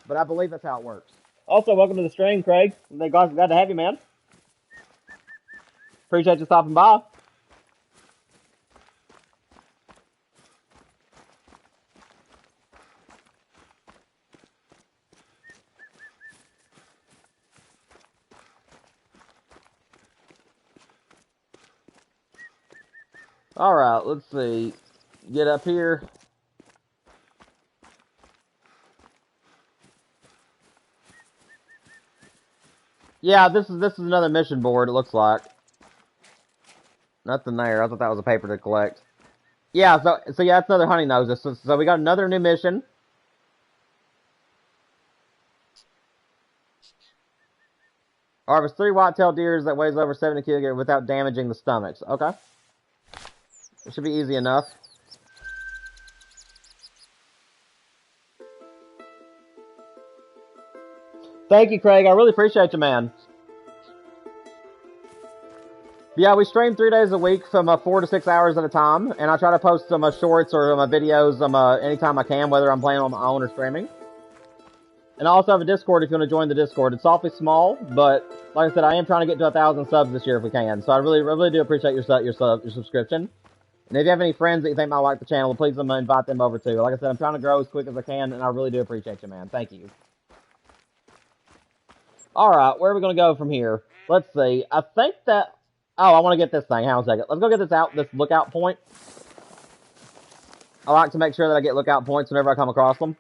But I believe that's how it works. Also, welcome to the stream, Craig. Glad to have you, man. Appreciate you stopping by. Alright, let's see. Get up here. Yeah, this is another mission board, it looks like. Nothing there. I thought that was a paper to collect. Yeah, so yeah, that's another hunting noses. So we got another new mission. Harvest 3 white-tailed deers that weighs over 70 kilograms without damaging the stomachs. Okay. It should be easy enough. Thank you, Craig. I really appreciate you, man. Yeah, we stream 3 days a week from 4 to 6 hours at a time, and I try to post some shorts or videos anytime I can, whether I'm playing on my own or streaming. And I also have a Discord if you want to join the Discord. It's awfully small, but like I said, I am trying to get to 1,000 subs this year if we can. So I really do appreciate your subscription. And if you have any friends that you think might like the channel, please invite them over too. Like I said, I'm trying to grow as quick as I can, and I really do appreciate you, man. Thank you. Alright, where are we going to go from here? Let's see. I think that... Oh, I want to get this thing. Hang on a second. Let's go get this lookout point. I like to make sure that I get lookout points whenever I come across them.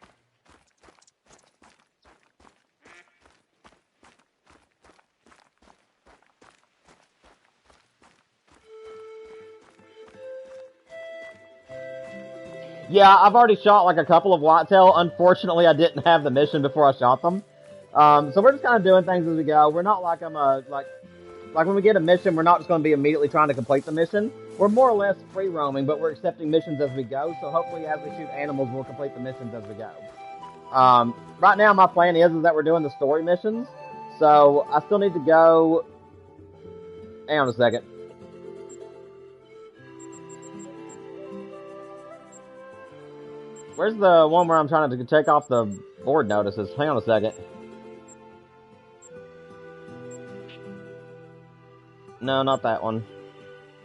Yeah, I've already shot like a couple of whitetail. Unfortunately, I didn't have the mission before I shot them. So we're just kind of doing things as we go. We're not like like when we get a mission, we're not just going to be immediately trying to complete the mission. We're more or less free roaming, but we're accepting missions as we go. So hopefully, as we shoot animals, we'll complete the missions as we go. Right now, my plan is that we're doing the story missions. So I still need to go. Hang on a second. Where's the one where I'm trying to take off the board notices? Hang on a second. No, not that one.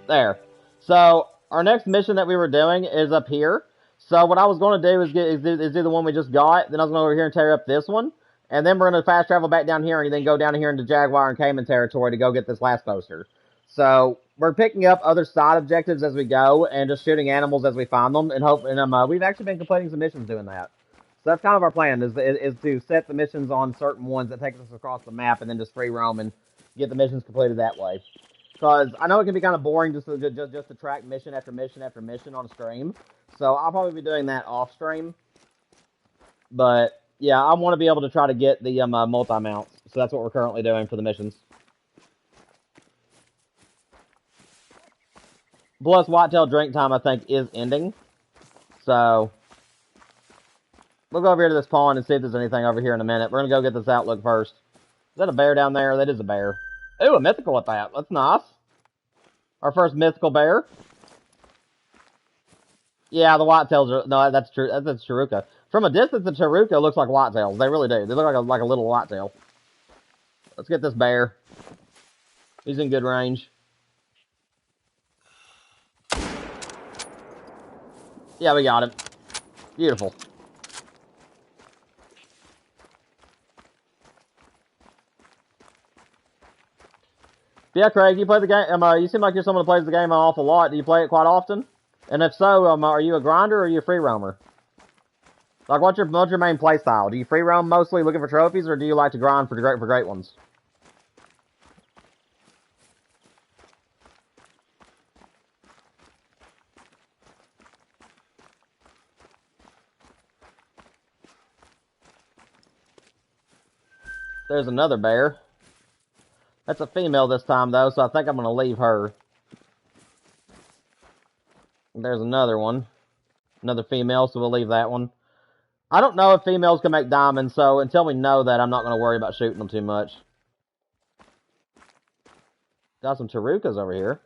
There. So, our next mission that we were doing is up here. So, what I was going to do is do the one we just got. Then I was going to go over here and tear up this one. And then we're going to fast travel back down here and then go down here into Jaguar and Cayman territory to go get this last poster. So, we're picking up other side objectives as we go and just shooting animals as we find them. And we've actually been completing some missions doing that. So that's kind of our plan, is to set the missions on certain ones that take us across the map and then just free roam and get the missions completed that way. Because I know it can be kind of boring just to track mission after mission after mission on a stream. So I'll probably be doing that off stream. But yeah, I want to be able to try to get the multi-mounts. So that's what we're currently doing for the missions. Plus, whitetail drink time, I think, is ending. So we'll go over here to this pond and see if there's anything over here in a minute. We're going to go get this outlook first. Is that a bear down there? That is a bear. Ooh, a mythical at that. That's nice. Our first mythical bear. Yeah, the whitetails are... No, that's true. That's Chiruka. From a distance, the Chiruka looks like whitetails. They really do. They look like a little whitetail. Let's get this bear. He's in good range. Yeah, we got him. Beautiful. Yeah, Craig, you play the game. You seem like you're someone who plays the game an awful lot. Do you play it quite often? And if so, are you a grinder or are you a free roamer? Like, what's your main play style? Do you free roam mostly looking for trophies, or do you like to grind for great ones? There's another bear. That's a female this time, though, so I think I'm going to leave her. There's another one. Another female, so we'll leave that one. I don't know if females can make diamonds, so until we know that, I'm not going to worry about shooting them too much. Got some Chirukas over here.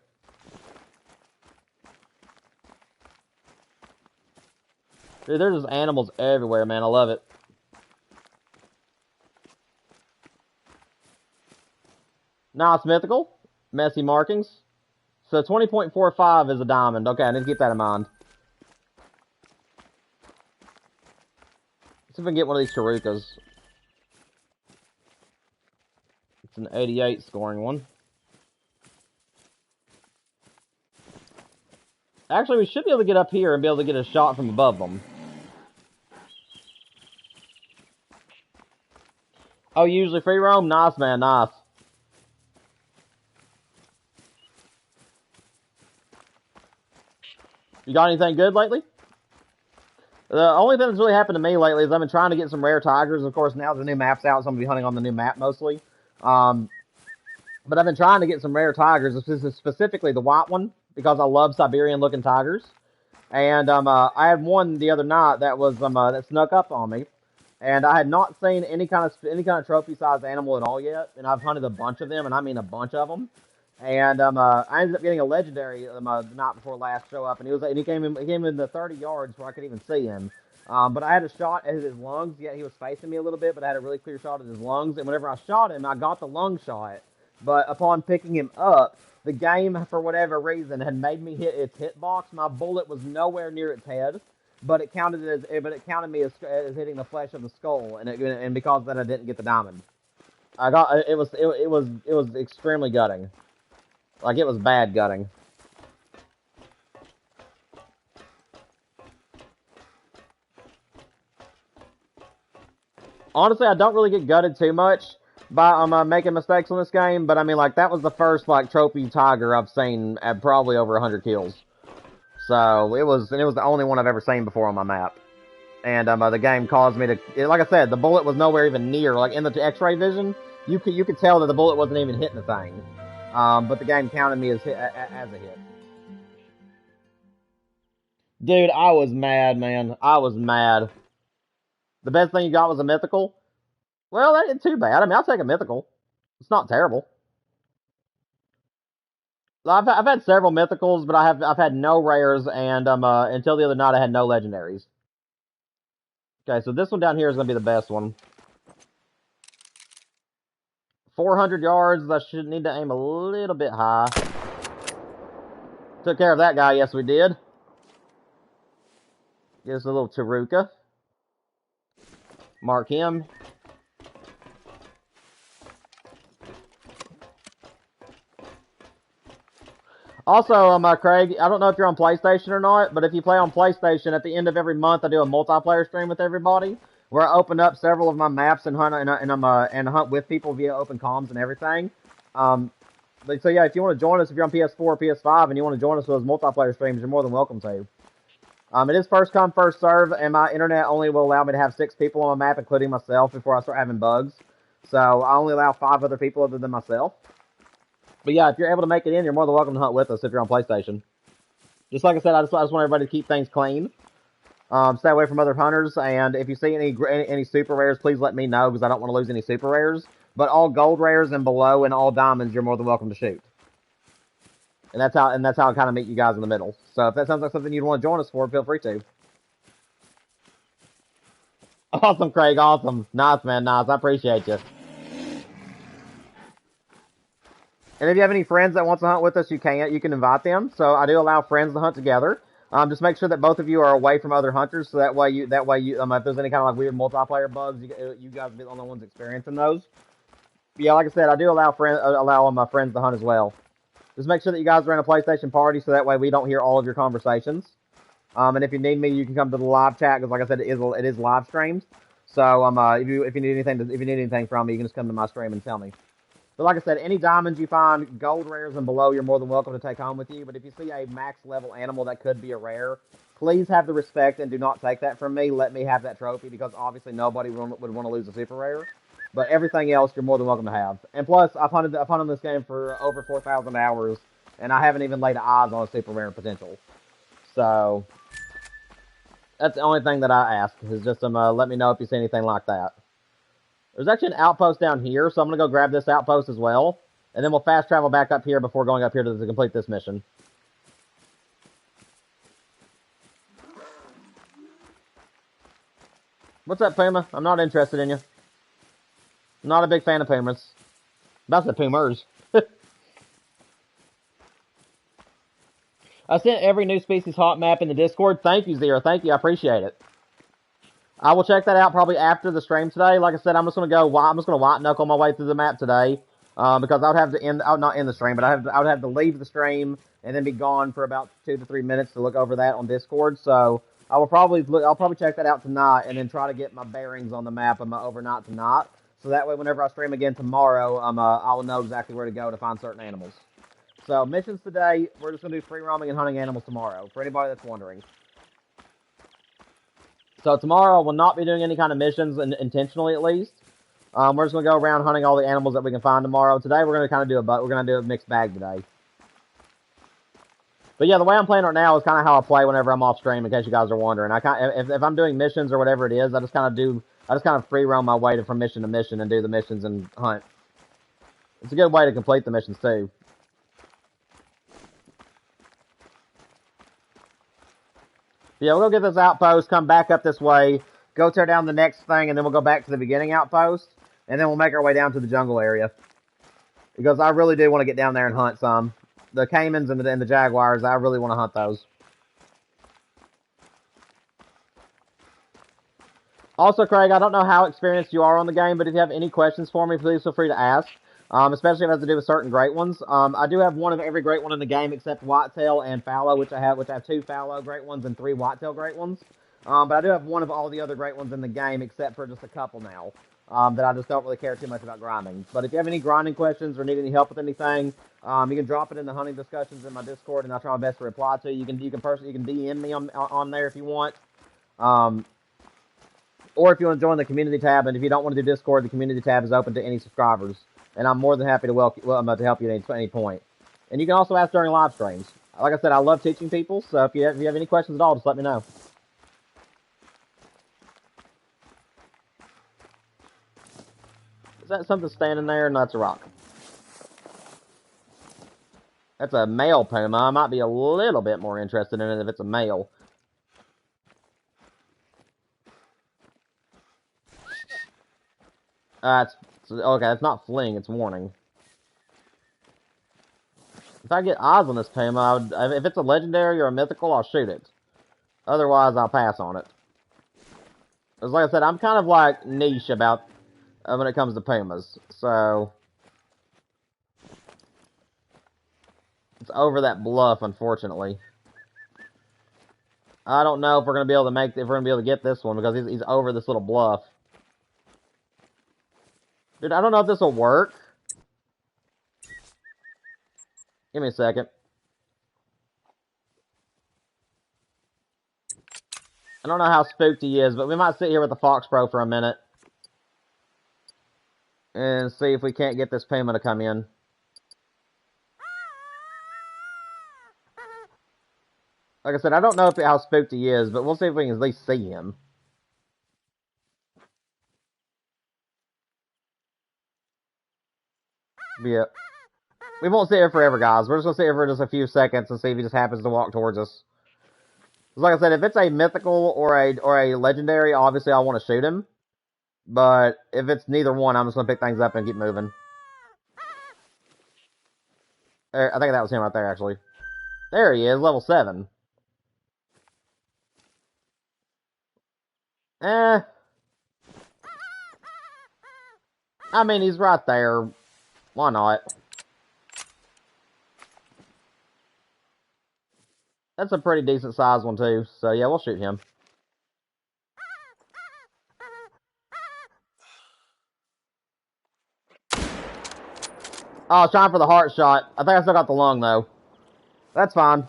Dude, there's just animals everywhere, man. I love it. Nice mythical. Messy markings. So 20.45 is a diamond. Okay, I need to keep that in mind. Let's see if we can get one of these Chirukas. It's an 88 scoring one. Actually, we should be able to get up here and be able to get a shot from above them. Oh, you usually free roam? Nice, man, nice. You got anything good lately? The only thing that's really happened to me lately is I've been trying to get some rare tigers. Of course, now the new map's out, so I'm going to be hunting on the new map mostly. But I've been trying to get some rare tigers, specifically the white one, because I love Siberian-looking tigers. And I had one the other night that was that snuck up on me, and I had not seen any kind of trophy-sized animal at all yet. And I've hunted a bunch of them, and I mean a bunch of them. And I ended up getting a legendary the night before last show up, and he came in the 30 yards where I could even see him. But I had a shot at his lungs. Yeah, he was facing me a little bit, but I had a really clear shot at his lungs. And whenever I shot him, I got the lung shot. But upon picking him up, the game, for whatever reason, had made me hit its hitbox. My bullet was nowhere near its head, but it counted me as hitting the flesh of the skull, and because of that, I didn't get the diamond. It was extremely gutting. Like, it was bad gutting. Honestly, I don't really get gutted too much by making mistakes on this game, but I mean, like, that was the first, like, trophy tiger I've seen at probably over 100 kills. So, it was the only one I've ever seen before on my map. And the game caused me to, like I said, the bullet was nowhere even near, like, in the x-ray vision, you could tell that the bullet wasn't even hitting the thing. But the game counted me as a hit. Dude, I was mad, man. I was mad. The best thing you got was a mythical? Well, that ain't too bad. I mean, I'll take a mythical. It's not terrible. I've had several mythicals, but I've had no rares, and until the other night I had no legendaries. Okay, so this one down here is gonna be the best one. 400 yards. I should need to aim a little bit high. Took care of that guy. Yes, we did. Get us a little Taruka. Mark him. Also, Craig, I don't know if you're on PlayStation or not, but if you play on PlayStation, at the end of every month, I do a multiplayer stream with everybody, where I open up several of my maps and hunt with people via open comms and everything. So yeah, if you want to join us, if you're on PS4 or PS5 and you want to join us for those multiplayer streams, you're more than welcome to. It is first come, first serve, and my internet only will allow me to have 6 people on my map, including myself, before I start having bugs. So I only allow 5 other people other than myself. But yeah, if you're able to make it in, you're more than welcome to hunt with us if you're on PlayStation. Just like I said, I just want everybody to keep things clean. Stay away from other hunters, and if you see any super rares, please let me know, because I don't want to lose any super rares. But all gold rares and below and all diamonds, you're more than welcome to shoot. And that's how I kind of meet you guys in the middle. So if that sounds like something you'd want to join us for, feel free to. Awesome, Craig. Awesome. Nice, man. Nice. I appreciate you. And if you have any friends that want to hunt with us, you can invite them. So I do allow friends to hunt together. Just make sure that both of you are away from other hunters, so that way you if there's any kind of like weird multiplayer bugs, you guys be the only ones experiencing those. But yeah, like I said, I do allow my friends to hunt as well. Just make sure that you guys are in a PlayStation party, so that way we don't hear all of your conversations. And if you need me, you can come to the live chat, because like I said, it is live streamed. So if you need anything from me, you can just come to my stream and tell me. But like I said, any diamonds you find, gold rares and below, you're more than welcome to take home with you. But if you see a max level animal that could be a rare, please have the respect and do not take that from me. Let me have that trophy, because obviously nobody would want to lose a super rare. But everything else, you're more than welcome to have. And plus, I've hunted this game for over 4,000 hours, and I haven't even laid eyes on a super rare potential. So that's the only thing that I ask, is just let me know if you see anything like that. There's actually an outpost down here, so I'm going to go grab this outpost as well. And then we'll fast travel back up here before going up here to complete this mission. What's up, Puma? I'm not interested in you. I'm not a big fan of Pumas. That's the Pumas. I sent every new species hot map in the Discord. Thank you, Zero. Thank you. I appreciate it. I will check that out probably after the stream today. Like I said, I'm just gonna white knuckle my way through the map today, because I would have to not end the stream, but I would have to leave the stream and then be gone for about 2 to 3 minutes to look over that on Discord. So I'll probably check that out tonight and then try to get my bearings on the map overnight tonight. So that way, whenever I stream again tomorrow, I will know exactly where to go to find certain animals. So, missions today, we're just going to do free roaming and hunting animals tomorrow, for anybody that's wondering. So, tomorrow, we'll not be doing any kind of missions, intentionally at least. We're just going to go around hunting all the animals that we can find tomorrow. Today, we're going to kind of do a mixed bag today. But yeah, the way I'm playing right now is kind of how I play whenever I'm off stream, in case you guys are wondering. If I'm doing missions or whatever it is, I just kind of free roam my way from mission to mission and do the missions and hunt. It's a good way to complete the missions too. Yeah, we'll go get this outpost, come back up this way, go tear down the next thing, and then we'll go back to the beginning outpost, and then we'll make our way down to the jungle area. Because I really do want to get down there and hunt some. The caimans and the jaguars, I really want to hunt those. Also, Craig, I don't know how experienced you are on the game, but if you have any questions for me, please feel free to ask. Especially if it has to do with certain great ones. I do have one of every great one in the game except whitetail and fallow, which I have 2 fallow great ones and 3 whitetail great ones. But I do have one of all the other great ones in the game except for just a couple now. That I just don't really care too much about grinding. But if you have any grinding questions or need any help with anything, you can drop it in the hunting discussions in my Discord, and I'll try my best to reply to you. You can DM me on there if you want. Or if you want to join the community tab, and if you don't want to do Discord, the community tab is open to any subscribers. And I'm more than happy to help you at any point. And you can also ask during live streams. Like I said, I love teaching people, so if you have any questions at all, just let me know. Is that something standing there? No, that's a rock. That's a male puma. I might be a little bit more interested in it if it's a male. Okay, it's not fleeing, it's warning. If I get eyes on this puma, if it's a legendary or a mythical, I'll shoot it. Otherwise, I'll pass on it. Because like I said, I'm kind of like niche about when it comes to pumas. So it's over that bluff, unfortunately. I don't know if we're gonna be able to get this one because he's over this little bluff. Dude, I don't know if this will work. Give me a second. I don't know how spooked he is, but we might sit here with the Fox Pro for a minute. And see if we can't get this puma to come in. Like I said, I don't know how spooked he is, but we'll see if we can at least see him. Yeah. We won't sit here forever, guys. We're just gonna sit here for just a few seconds and see if he just happens to walk towards us. Like I said, if it's a mythical or a legendary, obviously I want to shoot him. But if it's neither one, I'm just gonna pick things up and keep moving. There, I think that was him right there, actually. There he is, level 7. I mean, he's right there. Why not? That's a pretty decent sized one, too. So, yeah, we'll shoot him. Oh, I was trying for the heart shot. I think I still got the lung, though. That's fine.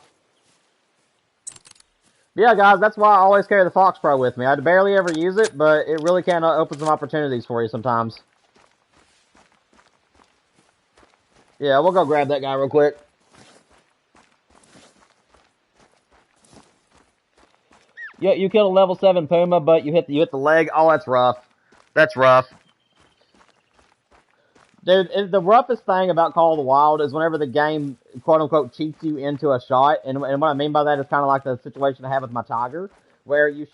Yeah, guys, that's why I always carry the Fox Pro with me. I barely ever use it, but it really can open some opportunities for you sometimes. Yeah, we'll go grab that guy real quick. Yeah, you killed a level 7 puma, but you hit the leg. Oh, that's rough. That's rough. Dude, the roughest thing about Call of the Wild is whenever the game, quote-unquote, cheats you into a shot. And what I mean by that is kind of like the situation I have with my Tiger, where you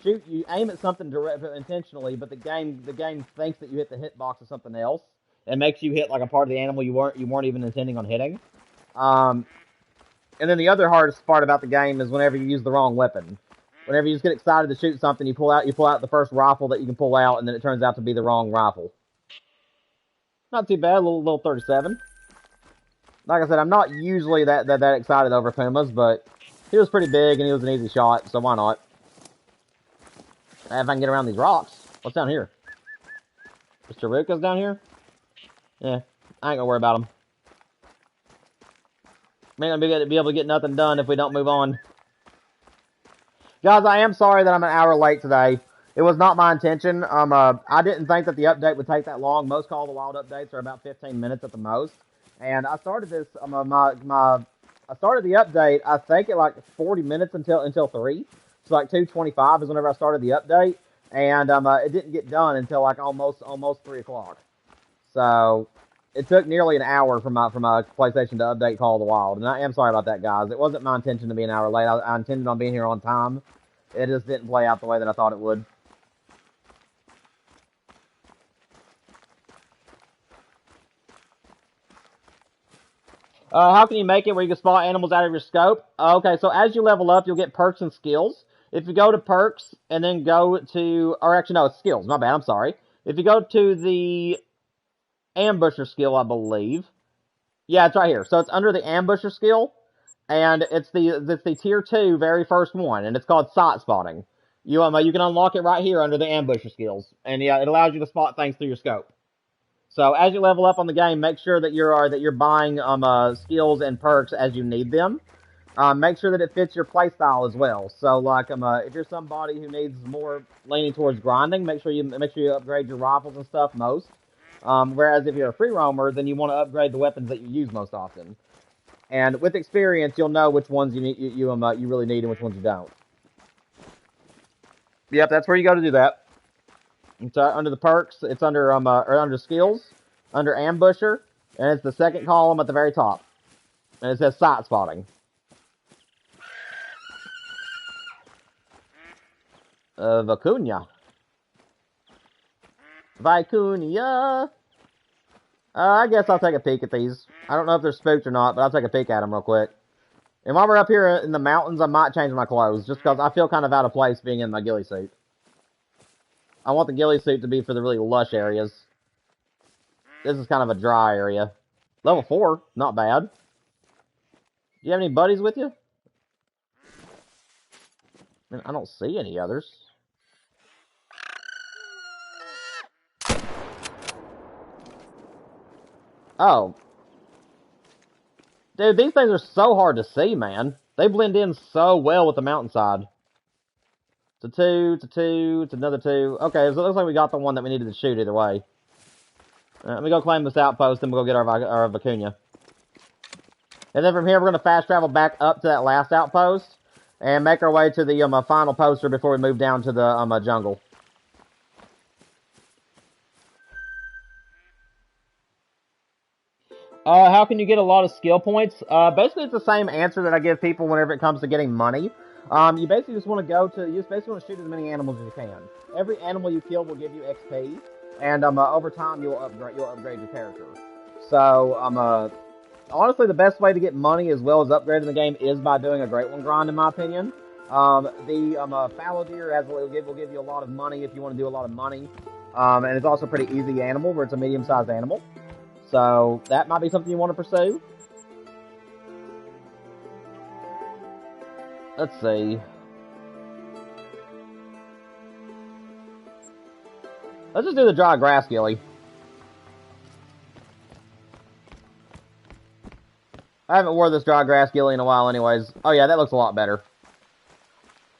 aim at something intentionally, but the game thinks that you hit the hitbox of something else, and makes you hit like a part of the animal you weren't even intending on hitting. And then the other hardest part about the game is whenever you use the wrong weapon. Whenever you just get excited to shoot something, you pull out the first rifle that you can pull out, and then it turns out to be the wrong rifle. Not too bad, a little 37. Like I said, I'm not usually that excited over pumas, but he was pretty big and he was an easy shot, so why not? If I can get around these rocks. What's down here? Mr. Ruka's down here? Yeah, I ain't gonna worry about him. May not be able to get nothing done if we don't move on. Guys, I am sorry that I'm an hour late today. It was not my intention. I didn't think that the update would take that long. Most Call of the Wild updates are about 15 minutes at the most. And I started this, I started the update, I think at like 40 minutes until 3. So like 2:25 is whenever I started the update. And it didn't get done until like almost 3 o'clock. So it took nearly an hour for my PlayStation to update Call of the Wild, and I am sorry about that, guys. It wasn't my intention to be an hour late. I intended on being here on time. It just didn't play out the way that I thought it would. How can you make it where you can spot animals out of your scope? Okay, so as you level up, you'll get perks and skills. If you go to perks and then go to, or actually no, it's skills. My bad. I'm sorry. If you go to the ambusher skill, I believe. Yeah, it's right here. So it's under the ambusher skill, and it's the tier 2 very first one, and it's called sight spotting. You can unlock it right here under the ambusher skills, and yeah, it allows you to spot things through your scope. So as you level up on the game, make sure that you're buying skills and perks as you need them. Make sure that it fits your playstyle as well. So like if you're somebody who needs more leaning towards grinding, make sure you upgrade your rifles and stuff most. Whereas if you're a free roamer, then you want to upgrade the weapons that you use most often. And with experience, you'll know which ones you really need and which ones you don't. Yep, that's where you go to do that. It's under the perks. It's under under skills, under ambusher, and it's the second column at the very top. And it says sight spotting. Vicuña. I guess I'll take a peek at these. I don't know if they're spooked or not, but I'll take a peek at them real quick. And while we're up here in the mountains, I might change my clothes, just because I feel kind of out of place being in my ghillie suit. I want the ghillie suit to be for the really lush areas. This is kind of a dry area. Level 4, not bad. Do you have any buddies with you? I don't see any others. Oh. Dude, these things are so hard to see, man. They blend in so well with the mountainside. It's a 2, it's a 2, it's another 2. Okay, so it looks like we got the one that we needed to shoot either way. Let me go claim this outpost, and we'll go get our Vicuña. And then from here, we're going to fast travel back up to that last outpost, and make our way to the final poster before we move down to the jungle. How can you get a lot of skill points? Basically, it's the same answer that I give people whenever it comes to getting money. You basically just want to shoot as many animals as you can. Every animal you kill will give you XP, and over time you'll upgrade your character. So honestly, the best way to get money as well as upgrading the game is by doing a Great One grind, in my opinion. The fallow deer will give you a lot of money if you want to do a lot of money, and it's also a pretty easy animal, where it's a medium-sized animal. So that might be something you want to pursue. Let's see. Let's just do the dry grass ghillie. I haven't wore this dry grass ghillie in a while anyways. Oh yeah, that looks a lot better.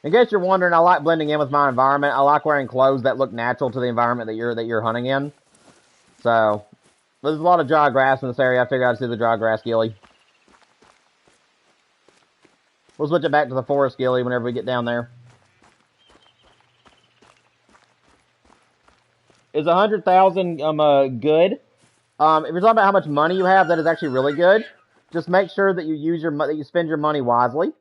In case you're wondering, I like blending in with my environment. I like wearing clothes that look natural to the environment that you're hunting in. So there's a lot of dry grass in this area. I figured I'd do the dry grass ghillie. We'll switch it back to the forest ghillie whenever we get down there. Is 100,000 good? If you're talking about how much money you have, that is actually really good. Just make sure that you spend your money wisely.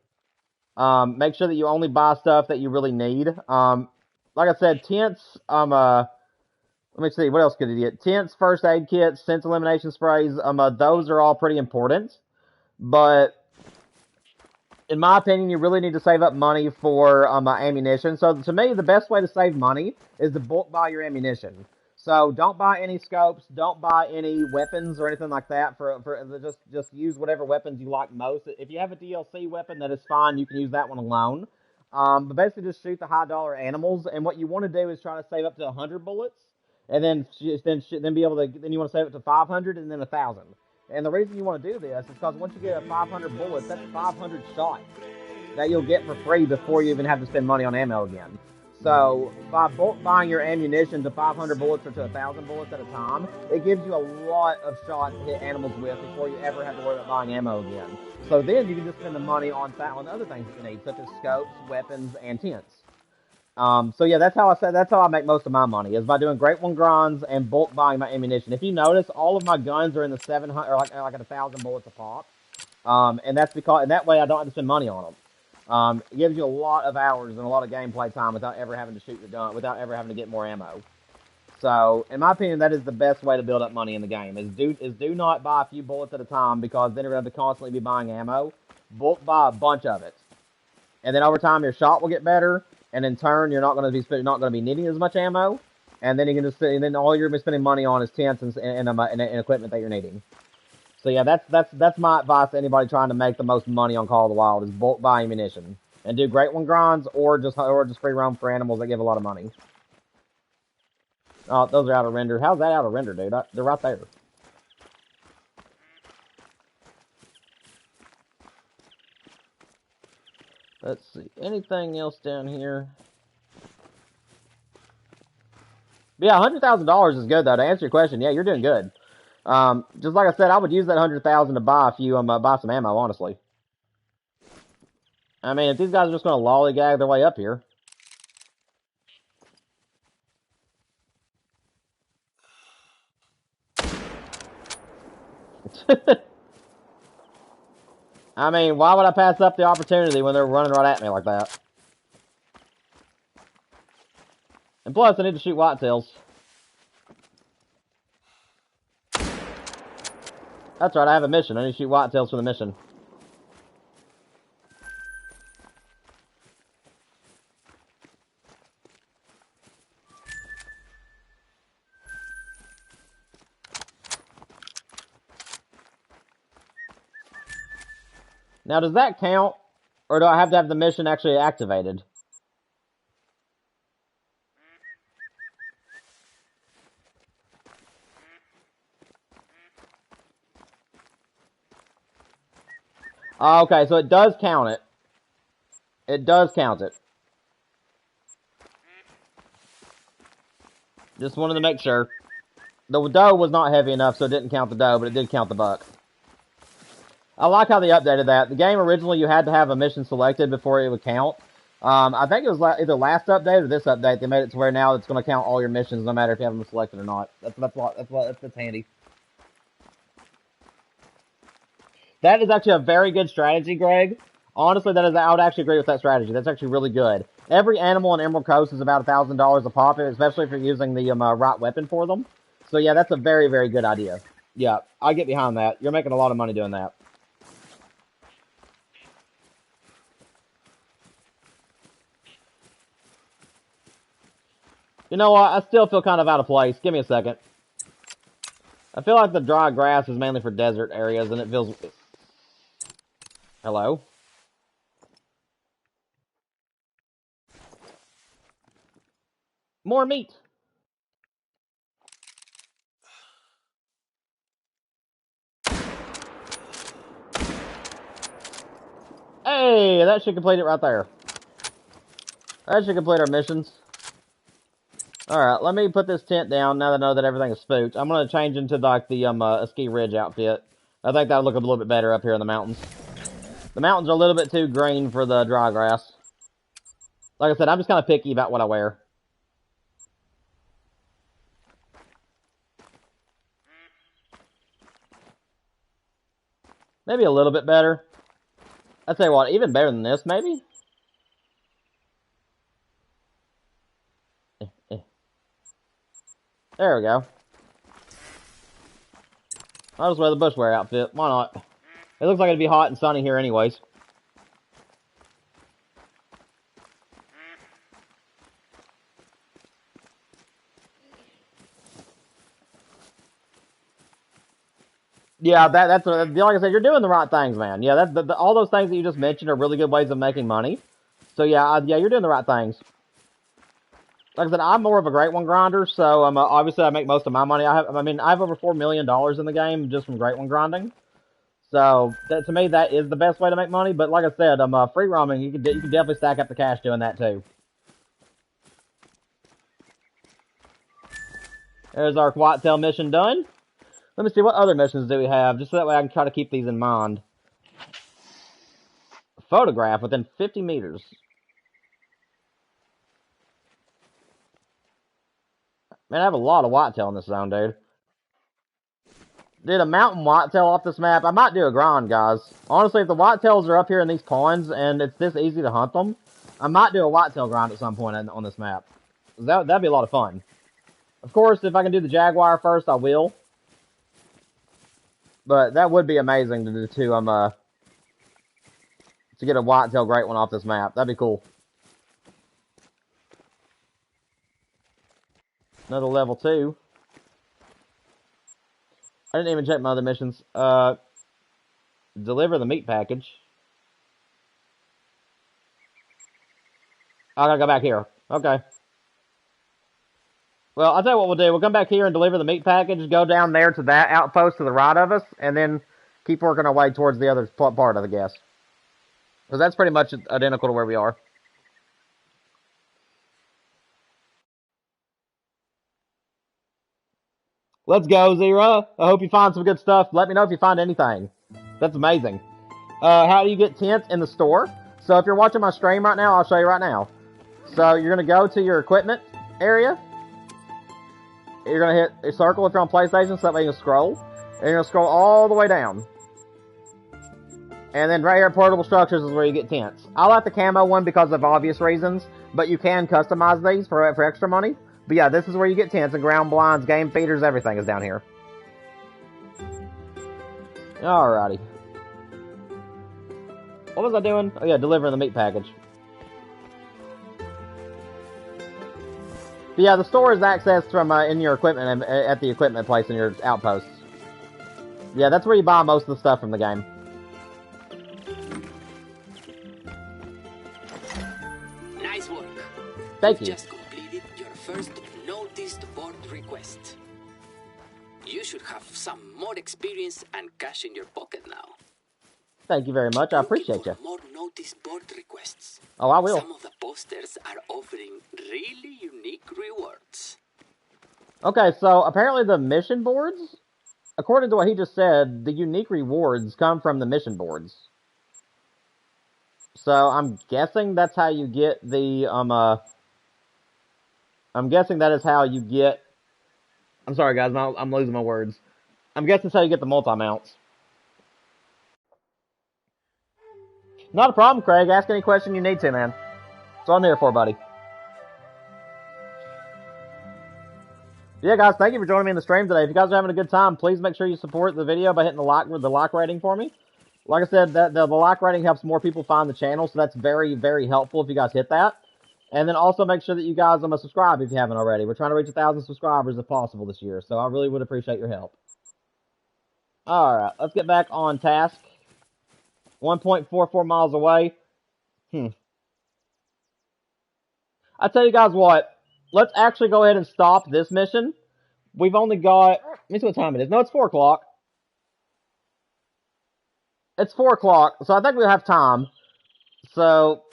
Make sure that you only buy stuff that you really need. Like I said, tents. Let me see, what else could you get? Tents, first aid kits, sense elimination sprays, those are all pretty important. But in my opinion, you really need to save up money for ammunition. So to me, the best way to save money is to bulk buy your ammunition. So don't buy any scopes, don't buy any weapons or anything like that. Just use whatever weapons you like most. If you have a DLC weapon, that is fine. You can use that one alone. But basically, just shoot the high dollar animals. And what you want to do is try to save up to 100 bullets. And then you want to save it to 500 and then 1,000. And the reason you want to do this is because once you get 500 bullets, that's 500 shots that you'll get for free before you even have to spend money on ammo again. So by bulk buying your ammunition to 500 bullets or to 1,000 bullets at a time, it gives you a lot of shots to hit animals with before you ever have to worry about buying ammo again. So then you can just spend the money on other things that you need, such as scopes, weapons, and tents. So yeah, that's how I make most of my money, is by doing Great One grinds and bulk buying my ammunition. If you notice, all of my guns are in the 700 or like at 1,000 bullets a pop. And that's because, and that way I don't have to spend money on them. It gives you a lot of hours and a lot of gameplay time without ever having to shoot your gun, without ever having to get more ammo. So, in my opinion, that is the best way to build up money in the game. Is do not buy a few bullets at a time, because then you're going to constantly be buying ammo. Bulk buy a bunch of it, and then over time your shot will get better, and in turn you're not going to be needing as much ammo, and then you can just and then all you're going to be spending money on is tents and equipment that you're needing. So yeah, that's my advice to anybody trying to make the most money on Call of the Wild, is bulk buy ammunition and do Great One grinds, or just free roam for animals that give a lot of money. Oh, those are out of render. How's that out of render, dude? They're right there. Let's see. Anything else down here? But yeah, $100,000 is good though. To answer your question, yeah, you're doing good. Just like I said, I would use that 100,000 to buy a few buy some ammo, honestly. I mean, if these guys are just going to lollygag their way up here. I mean, why would I pass up the opportunity when they're running right at me like that? And plus, I need to shoot whitetails. That's right, I have a mission. I need to shoot whitetails for the mission. Now, does that count? Or do I have to have the mission actually activated? Okay, so it does count it. It does count it. Just wanted to make sure. The doe was not heavy enough, so it didn't count the doe, but it did count the buck. I like how they updated that. The game originally, you had to have a mission selected before it would count. I think it was either last update or this update. They made it to where now it's going to count all your missions, no matter if you have them selected or not. That's handy. That is actually a very good strategy, Greg. Honestly, I would actually agree with that strategy. That's actually really good. Every animal in Emerald Coast is about $1,000 a pop, especially if you're using the right weapon for them. So yeah, that's a very, very good idea. Yeah, I get behind that. You're making a lot of money doing that. You know what? I still feel kind of out of place. Give me a second. I feel like the dry grass is mainly for desert areas, and it feels... Hello? More meat! Hey, that should complete it right there. That should complete our missions. Alright, let me put this tent down now that I know that everything is spooked. I'm going to change into like the a ski ridge outfit. I think that'll look a little bit better up here in the mountains. The mountains are a little bit too green for the dry grass. Like I said, I'm just kind of picky about what I wear. Maybe a little bit better. I'd say what, even better than this, maybe? There we go. I'll just wear the bushwear outfit. Why not? It looks like it'd be hot and sunny here anyways. Yeah, that's like I said, you're doing the right things, man. Yeah, all those things that you just mentioned are really good ways of making money. So yeah, yeah, you're doing the right things. like I said, I'm more of a Great One grinder, so obviously I make most of my money. I have over $4 million in the game just from Great One grinding. So to me, that is the best way to make money. But like I said, free roaming, you can definitely stack up the cash doing that too. There's our whitetail mission done. Let me see, what other missions do we have, just so that way I can try to keep these in mind. Photograph within 50 meters. Man, I have a lot of whitetail in this zone, dude. Dude, a mountain whitetail off this map, I might do a grind, guys. Honestly, if the whitetails are up here in these ponds and it's this easy to hunt them, I might do a whitetail grind at some point on this map. That'd be a lot of fun. Of course, if I can do the jaguar first, I will. But that would be amazing to get a whitetail great one off this map. That'd be cool. Another level 2. I didn't even check my other missions. Deliver the meat package. I gotta go back here. Okay. Well, I'll tell you what we'll do. We'll come back here and deliver the meat package, go down there to that outpost to the right of us, and then keep working our way towards the other part of the guess. Because that's pretty much identical to where we are. Let's go, Zero. I hope you find some good stuff. Let me know if you find anything. That's amazing. How do you get tents in the store? So if you're watching my stream right now, I'll show you right now. So you're going to go to your equipment area. You're going to hit a circle if you're on PlayStation, so that way you can scroll. And you're going to scroll all the way down. And then right here at Portable Structures is where you get tents. I like the camo one because of obvious reasons, but you can customize these for extra money. But yeah, this is where you get tents and ground blinds, game feeders, everything is down here. Alrighty. What was I doing? Oh yeah, delivering the meat package. But yeah, the store is accessed from in your equipment, at the equipment place in your outposts. Yeah, that's where you buy most of the stuff from the game. Nice work. Thank you. Just completed your first noticed board request. You should have some more experience and cash in your pocket now. Thank you very much. I appreciate you. More notice board requests. Oh, I will. Some of the posters are offering really unique rewards. Okay, so apparently the mission boards, according to what he just said, the unique rewards come from the mission boards. So I'm guessing that's how you get the I'm guessing that is how you get. I'm sorry, guys. I'm losing my words. I'm guessing that's how you get the multi-mounts. Not a problem, Craig. Ask any question you need to, man. That's what I'm here for, buddy. Yeah, guys, thank you for joining me in the stream today. If you guys are having a good time, please make sure you support the video by hitting the like rating for me. Like I said, the like rating helps more people find the channel, so that's very, very helpful if you guys hit that. And then also make sure that you guys subscribe if you haven't already. We're trying to reach 1,000 subscribers if possible this year, so I really would appreciate your help. Alright, let's get back on task. 1.44 miles away. I tell you guys what, let's actually go ahead and stop this mission. We've only got, let me see what time it is. No, it's 4 o'clock. It's 4 o'clock, so I think we'll have time. So,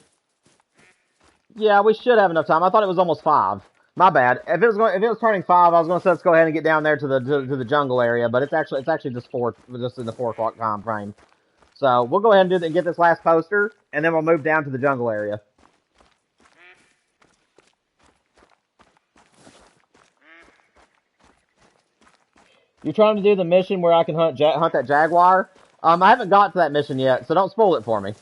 yeah, we should have enough time. I thought it was almost 5. My bad. If it was turning 5, I was going to say let's go ahead and get down there to the jungle area, but it's actually just 4, just in the 4 o'clock time frame. So we'll go ahead and get this last poster, and then we'll move down to the jungle area. You're trying to do the mission where I can hunt that jaguar? I haven't got to that mission yet, so don't spoil it for me.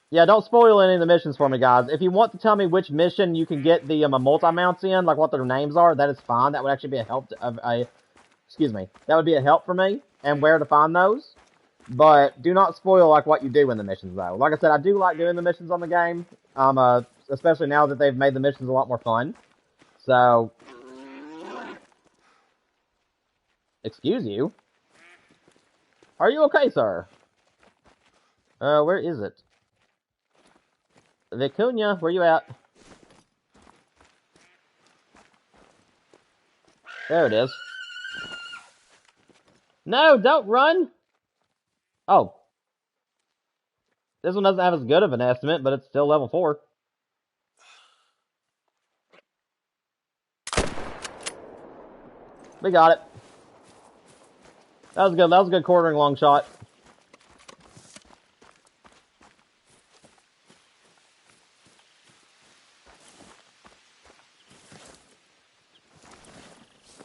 Yeah, don't spoil any of the missions for me, guys. If you want to tell me which mission you can get the multi-mounts in, like what their names are, that is fine. That would actually be a help. Excuse me. That would be a help for me, and where to find those. But do not spoil like what you do in the missions, though. Like I said, I do like doing the missions on the game, especially now that they've made the missions a lot more fun. So, excuse you. Are you okay, sir? Where is it? Vicuña, where you at? There it is. No, don't run! Oh. This one doesn't have as good of an estimate, but it's still level 4. We got it. That was good. That was a good quartering long shot.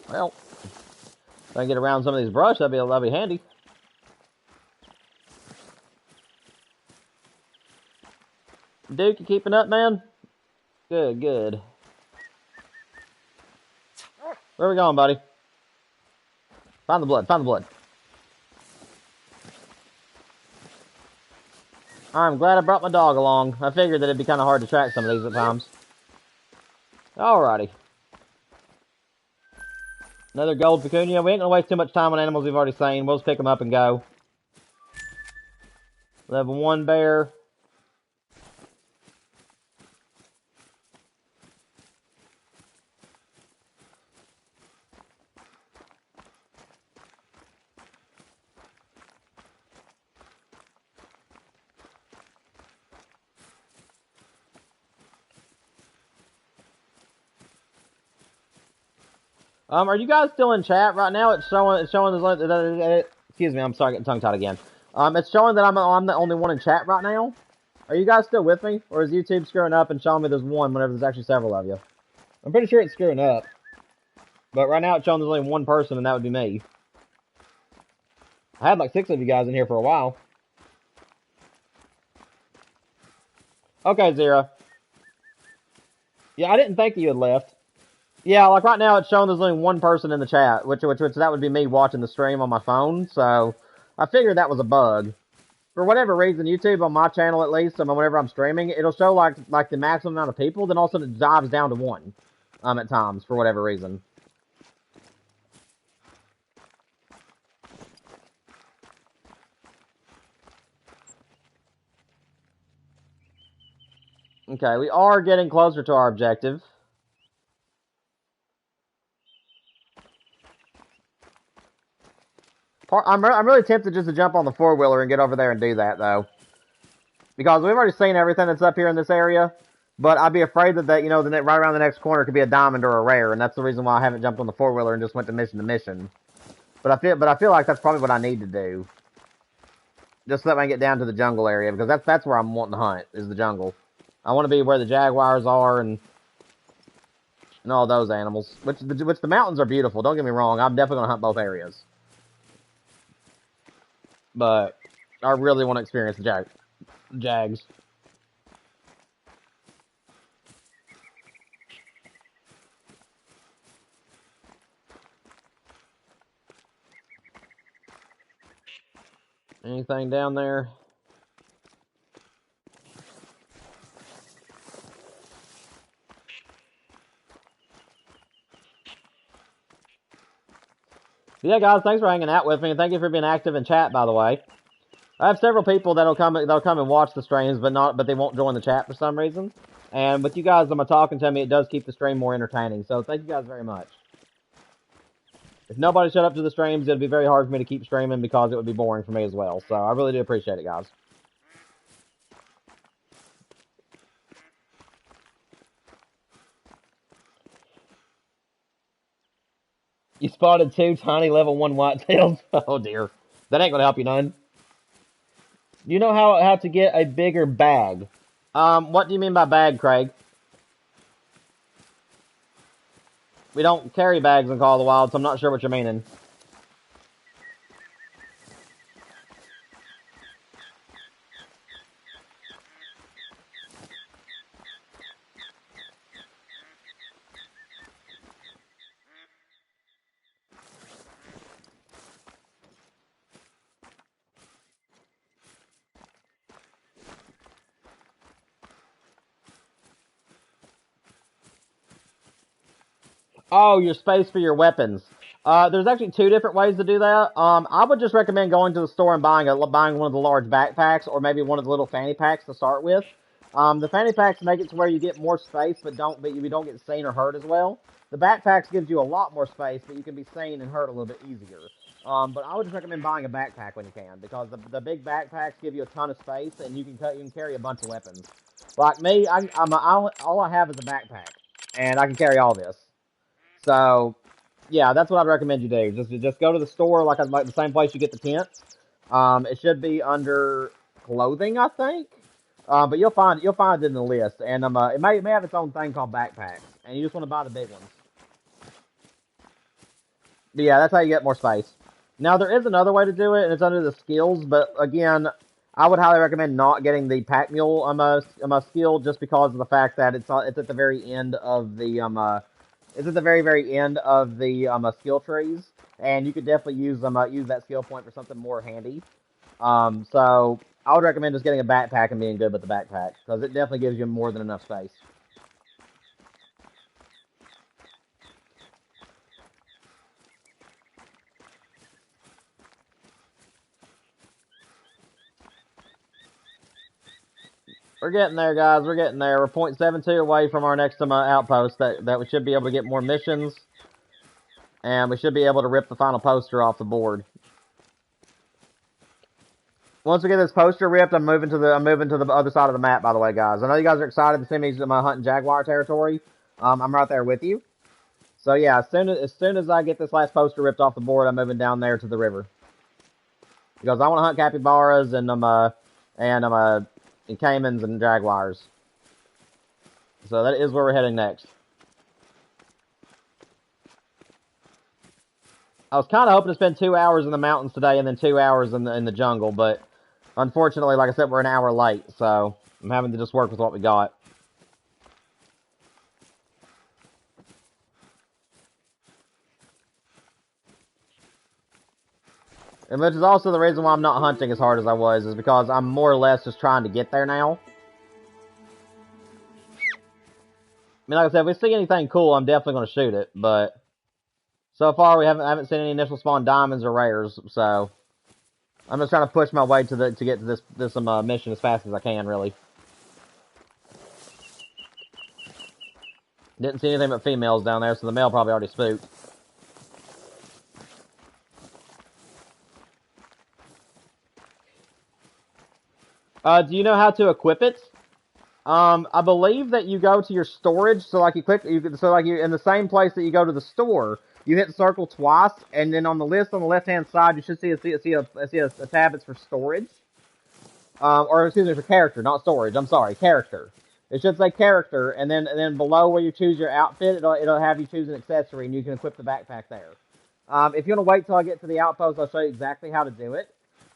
Well, if I can get around some of these brush, that'd be handy. Duke, you keeping up, man? Good, good. Where are we going, buddy? Find the blood, find the blood. I'm glad I brought my dog along. I figured that it'd be kind of hard to track some of these at times. Alrighty. Another gold pecunia. We ain't gonna waste too much time on animals we've already seen. We'll just pick them up and go. Level 1 bear. Are you guys still in chat right now? It's showing excuse me, I'm sorry, getting tongue-tied again. It's showing that I'm the only one in chat right now. Are you guys still with me? Or is YouTube screwing up and showing me there's one whenever there's actually several of you? I'm pretty sure it's screwing up. But right now it's showing there's only one person, and that would be me. I had like 6 of you guys in here for a while. Okay, Zero. Yeah, I didn't think you had left. Yeah, like right now it's showing there's only one person in the chat, which that would be me watching the stream on my phone, so I figured that was a bug. For whatever reason, YouTube, on my channel at least, whenever I'm streaming, it'll show like the maximum amount of people, then all of a sudden it dives down to 1, at times, for whatever reason. Okay, we are getting closer to our objective. I'm really tempted just to jump on the 4-wheeler and get over there and do that, though. Because we've already seen everything that's up here in this area, but I'd be afraid that you know, right around the next corner could be a diamond or a rare, and that's the reason why I haven't jumped on the 4-wheeler and just went to mission. But I feel like that's probably what I need to do. Just so that I can get down to the jungle area, because that's where I'm wanting to hunt, is the jungle. I want to be where the jaguars are and all those animals. Which the mountains are beautiful, don't get me wrong, I'm definitely going to hunt both areas. But I really want to experience the jags. Anything down there? Yeah, guys, thanks for hanging out with me, and thank you for being active in chat, by the way. I have several people that'll come and watch the streams, but they won't join the chat for some reason. And with you guys talking to me, it does keep the stream more entertaining. So thank you guys very much. If nobody showed up to the streams, it'd be very hard for me to keep streaming because it would be boring for me as well. So I really do appreciate it, guys. You spotted 2 tiny level 1 whitetails. Oh dear, that ain't gonna help you none. You know how to get a bigger bag. What do you mean by bag, Craig? We don't carry bags in Call of the Wild, so I'm not sure what you're meaning. Oh, your space for your weapons. There's actually 2 different ways to do that. I would just recommend going to the store and buying one of the large backpacks, or maybe one of the little fanny packs to start with. The fanny packs make it to where you get more space, but you don't get seen or hurt as well. The backpacks gives you a lot more space, but you can be seen and hurt a little bit easier. But I would just recommend buying a backpack when you can, because the big backpacks give you a ton of space, and you can carry a bunch of weapons. Like me, all I have is a backpack, and I can carry all this. So, yeah, that's what I'd recommend you do. Just go to the store, like the same place you get the tent. It should be under clothing, I think. But you'll find it in the list, and it may have its own thing called backpacks, and you just want to buy the big ones. But yeah, that's how you get more space. Now there is another way to do it, and it's under the skills. But again, I would highly recommend not getting the pack mule skill, just because of the fact that it's at the very end of the it's at the very end of the skill trees, and you could definitely use that skill point for something more handy. So I would recommend just getting a backpack and being good with the backpack, because it definitely gives you more than enough space. We're getting there, guys. We're getting there. We're 0.72 away from our next outpost that we should be able to get more missions, and we should be able to rip the final poster off the board. Once we get this poster ripped, I'm moving to the other side of the map. By the way, guys, I know you guys are excited to see me hunting jaguar territory. I'm right there with you. So yeah, as soon as I get this last poster ripped off the board, I'm moving down there to the river, because I want to hunt capybaras and caimans and jaguars. So that is where we're heading next. I was kind of hoping to spend 2 hours in the mountains today and then 2 hours in the jungle, but unfortunately, like I said, we're an hour late, so I'm having to just work with what we got. And which is also the reason why I'm not hunting as hard as I was, is because I'm more or less just trying to get there now. I mean, like I said, if we see anything cool, I'm definitely going to shoot it, but so far we haven't seen any initial spawn diamonds or rares, so I'm just trying to push my way to get to this mission as fast as I can, really. Didn't see anything but females down there, so the male probably already spooked. Do you know how to equip it? I believe that you go to your storage, so like you in the same place that you go to the store, you hit circle twice, and then on the list on the left hand side, you should see a tab that's for storage. Or excuse me, for character, not storage. I'm sorry, character. It should say character, and then below where you choose your outfit, it'll have you choose an accessory, and you can equip the backpack there. If you want to wait till I get to the outpost, I'll show you exactly how to do it.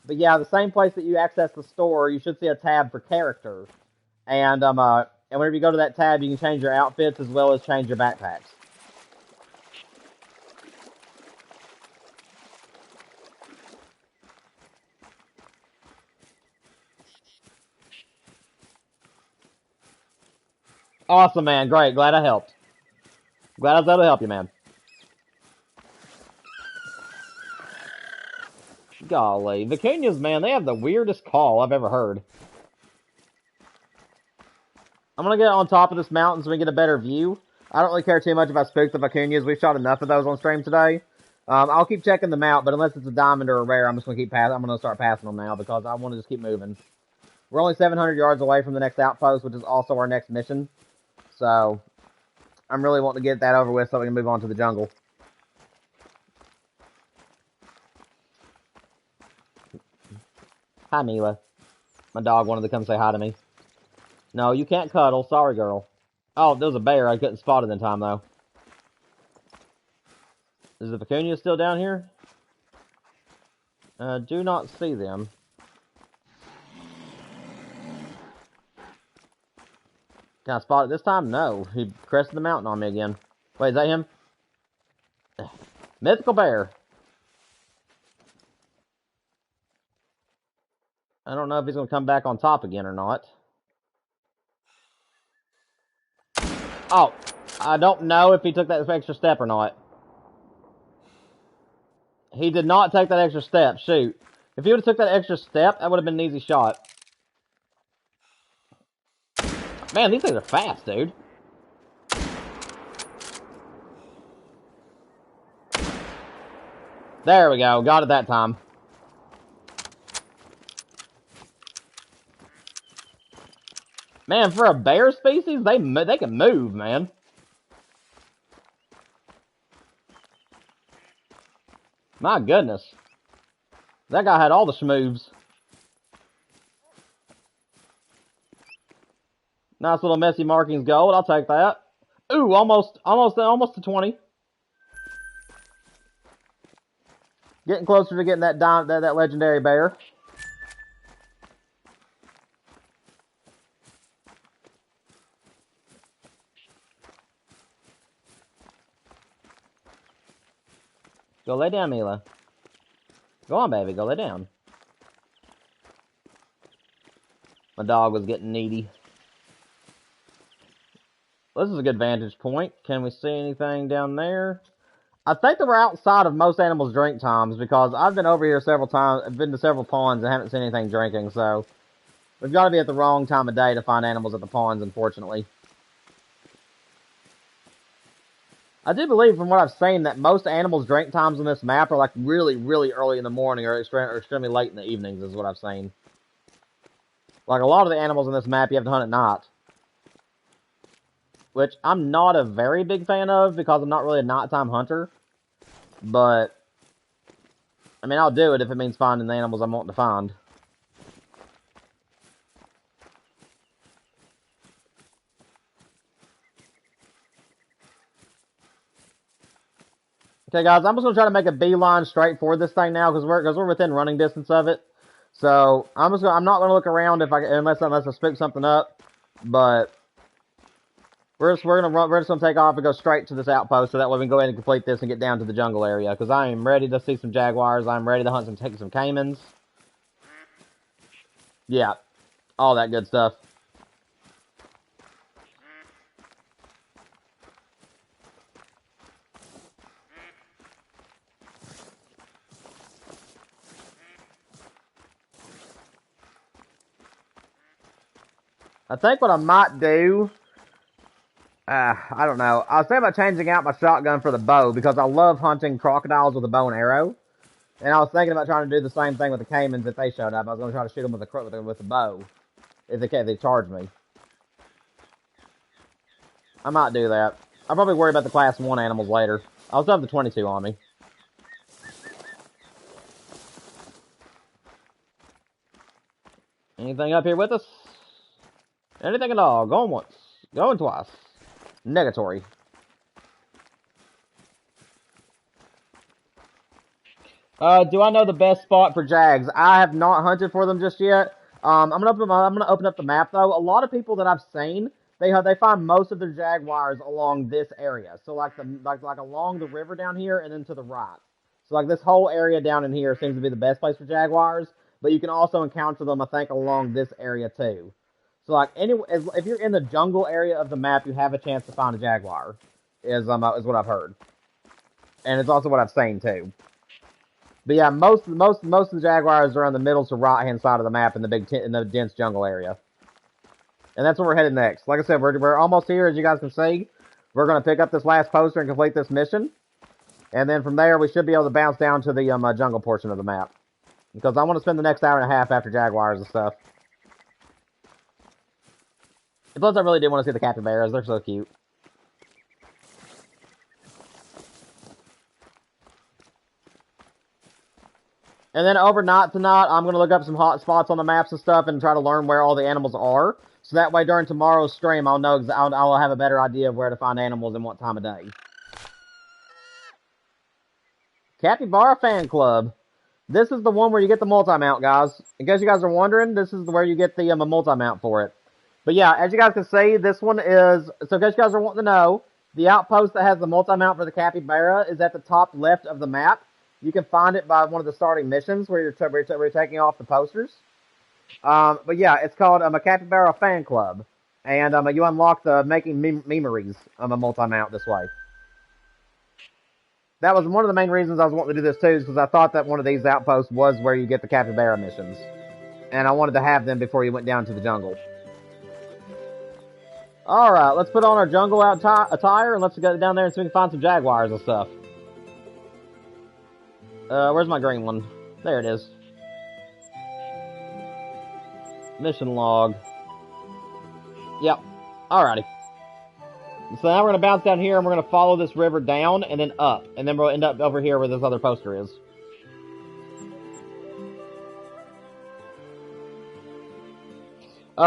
But yeah, the same place that you access the store, you should see a tab for character. And whenever you go to that tab, you can change your outfits as well as change your backpacks. Awesome, man. Great. Glad I helped. Glad I was able to help you, man. Golly. Vicuñas, man, they have the weirdest call I've ever heard. I'm going to get on top of this mountain so we get a better view. I don't really care too much about spook the Vicuñas. We've shot enough of those on stream today. I'll keep checking them out, but unless it's a diamond or a rare, I'm just going to I'm going to start passing them now, because I want to just keep moving. We're only 700 yards away from the next outpost, which is also our next mission. So, I'm really wanting to get that over with so we can move on to the jungle. Hi, Mila. My dog wanted to come say hi to me. No, you can't cuddle. Sorry, girl. Oh, there was a bear. I couldn't spot it in time, though. Is the Vicuña still down here? Do not see them. Can I spot it this time? No. He crested the mountain on me again. Wait, is that him? Mythical bear. I don't know if he's going to come back on top again or not. Oh, I don't know if he took that extra step or not. He did not take that extra step. Shoot. If he would have took that extra step, that would have been an easy shot. Man, these things are fast, dude. There we go. Got it that time. Man, for a bear species, they can move, man. My goodness. That guy had all the schmoves. Nice little messy markings gold. I'll take that. Ooh, almost to 20. Getting closer to getting that legendary bear. Go lay down, Mila. Go on, baby. Go lay down. My dog was getting needy. This is a good vantage point. Can we see anything down there? I think that we're outside of most animals' drink times because I've been over here several times. I've been to several ponds and haven't seen anything drinking, so we've got to be at the wrong time of day to find animals at the ponds, unfortunately. I do believe, from what I've seen, that most animals' drink times on this map are like really, really early in the morning or extremely late in the evenings, is what I've seen. Like a lot of the animals on this map, you have to hunt at night. Which I'm not a very big fan of because I'm not really a nighttime hunter. But, I mean, I'll do it if it means finding the animals I'm wanting to find. Okay, guys, I'm just going to try to make a beeline straight for this thing now because we're within running distance of it. So, I'm not going to look around unless I spook something up. But we're just gonna take off and go straight to this outpost so that way we can go ahead and complete this and get down to the jungle area. Because I am ready to see some jaguars. I'm ready to take some caimans. Yeah, all that good stuff. I think what I might do, I don't know. I was thinking about changing out my shotgun for the bow because I love hunting crocodiles with a bow and arrow. And I was thinking about trying to do the same thing with the caimans if they showed up. I was going to try to shoot them with the bow if they charge me. I might do that. I'll probably worry about the class 1 animals later. I'll still have the 22 on me. Anything up here with us? Anything at all? Going once. Going twice. Negatory. Do I know the best spot for jags? I have not hunted for them just yet. I'm gonna open up the map though. A lot of people that I've seen, they find most of their jaguars along this area. So like along the river down here and then to the right. So like this whole area down in here seems to be the best place for jaguars. But you can also encounter them, I think, along this area too. So like if you're in the jungle area of the map, you have a chance to find a jaguar. Is what I've heard, and it's also what I've seen too. But yeah, most of the jaguars are on the middle to right hand side of the map in the dense jungle area, and that's where we're headed next. Like I said, we're almost here, as you guys can see. We're gonna pick up this last poster and complete this mission, and then from there we should be able to bounce down to the jungle portion of the map because I want to spend the next hour and a half after jaguars and stuff. Plus, I really did want to see the capybaras. They're so cute. And then overnight tonight, I'm going to look up some hot spots on the maps and stuff and try to learn where all the animals are. So that way, during tomorrow's stream, I'll have a better idea of where to find animals and what time of day. Capybara Fan Club. This is the one where you get the multi-mount, guys. In case you guys are wondering, this is where you get the multi-mount for it. But yeah, as you guys can see, this one is... So in case you guys are wanting to know, the outpost that has the multi-mount for the capybara is at the top left of the map. You can find it by one of the starting missions where you're taking off the posters. But yeah, it's called a Capybara Fan Club. And you unlock the making memories of a multi-mount this way. That was one of the main reasons I was wanting to do this too, is because I thought that one of these outposts was where you get the capybara missions. And I wanted to have them before you went down to the jungle. Alright, let's put on our jungle attire and let's go down there and see if we can find some jaguars and stuff. Where's my green one? There it is. Mission log. Yep. Alrighty. So now we're going to bounce down here and we're going to follow this river down and then up. And then we'll end up over here where this other poster is.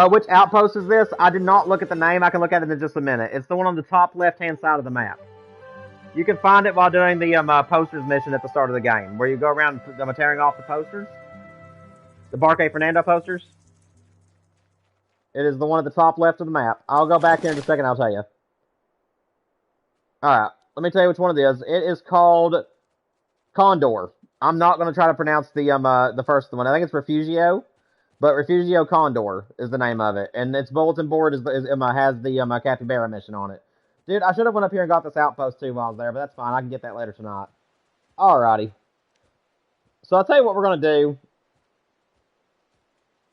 Which outpost is this? I did not look at the name. I can look at it in just a minute. It's the one on the top left-hand side of the map. You can find it while doing the posters mission at the start of the game, where you go around tearing off the posters. The Parque Fernando posters. It is the one at the top left of the map. I'll go back here in a second, I'll tell you. Alright, let me tell you which one it is. It is called Condor. I'm not going to try to pronounce the first one. I think it's Refugio. But Refugio Condor is the name of it. And its bulletin board has the Capybara mission on it. Dude, I should have went up here and got this outpost too while I was there, but that's fine. I can get that later tonight. Alrighty. So I'll tell you what we're going to do.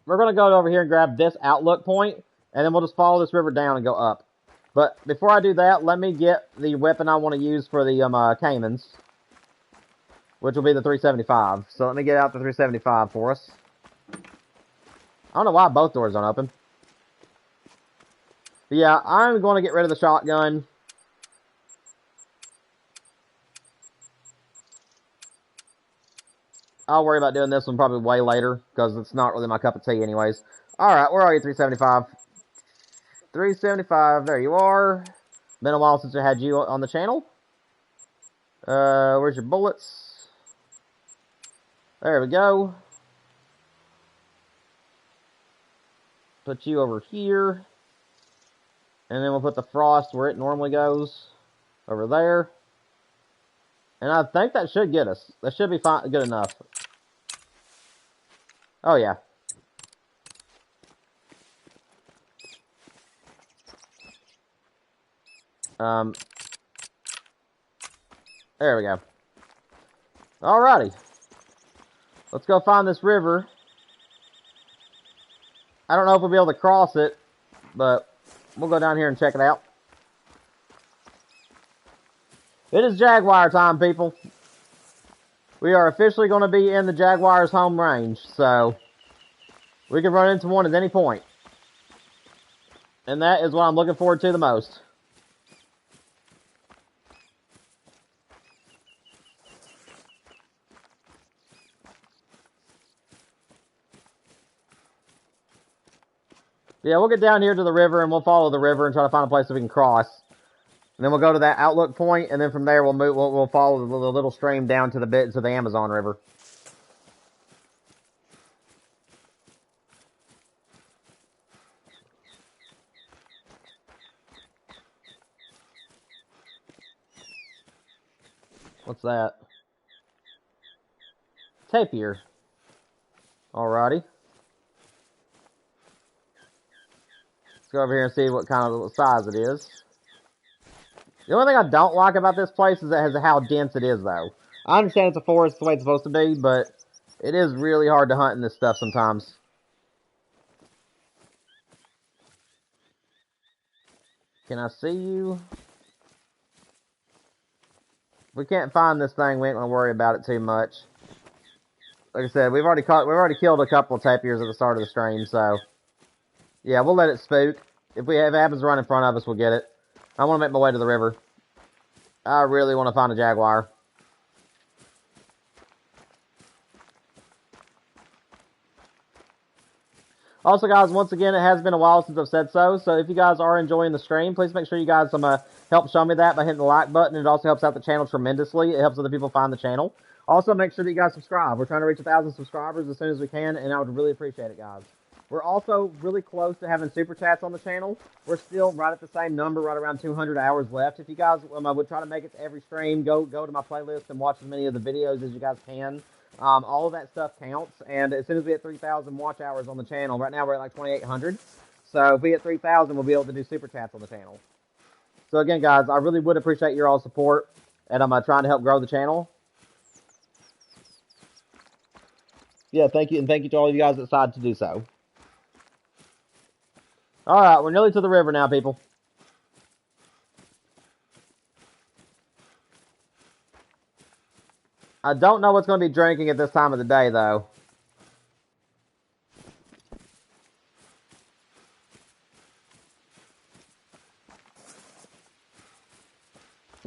We're going to go over here and grab this outlook point, and then we'll just follow this river down and go up. But before I do that, let me get the weapon I want to use for the caimans, which will be the 375. So let me get out the 375 for us. I don't know why both doors aren't open. But yeah, I'm going to get rid of the shotgun. I'll worry about doing this one probably way later, because it's not really my cup of tea anyways. Alright, where are you, 375? 375, there you are. Been a while since I had you on the channel. Where's your bullets? There we go. Put you over here. And then we'll put the frost where it normally goes. Over there. And I think that should get us. That should be fine, good enough. Oh, yeah. There we go. Alrighty. Let's go find this river. I don't know if we'll be able to cross it, but we'll go down here and check it out. It is Jaguar time, people. We are officially going to be in the Jaguars' home range, so we can run into one at any point. And that is what I'm looking forward to the most. Yeah, we'll get down here to the river and we'll follow the river and try to find a place that we can cross. And then we'll go to that outlook point, and then from there we'll follow the little stream down to the Amazon River. What's that? Tapir. Alrighty. Let's go over here and see what kind of size it is. The only thing I don't like about this place is how dense it is, though. I understand it's a forest the way it's supposed to be, but it is really hard to hunt in this stuff sometimes. Can I see you? If we can't find this thing, we ain't gonna worry about it too much. Like I said, we've already killed a couple of tapirs at the start of the stream, so yeah, we'll let it spook. If it happens to run in front of us, we'll get it. I want to make my way to the river. I really want to find a jaguar. Also, guys, once again, it has been a while since I've said so. So if you guys are enjoying the stream, please make sure you guys help show me that by hitting the like button. It also helps out the channel tremendously. It helps other people find the channel. Also, make sure that you guys subscribe. We're trying to reach 1,000 subscribers as soon as we can, and I would really appreciate it, guys. We're also really close to having super chats on the channel. We're still right at the same number, right around 200 hours left. If you guys would try to make it to every stream, go to my playlist and watch as many of the videos as you guys can. All of that stuff counts, and as soon as we hit 3,000 watch hours on the channel, right now we're at like 2,800. So if we hit 3,000, we'll be able to do super chats on the channel. So again, guys, I really would appreciate your all support, and I'm trying to help grow the channel. Yeah, thank you, and thank you to all of you guys that decided to do so. Alright, we're nearly to the river now, people. I don't know what's going to be drinking at this time of the day, though.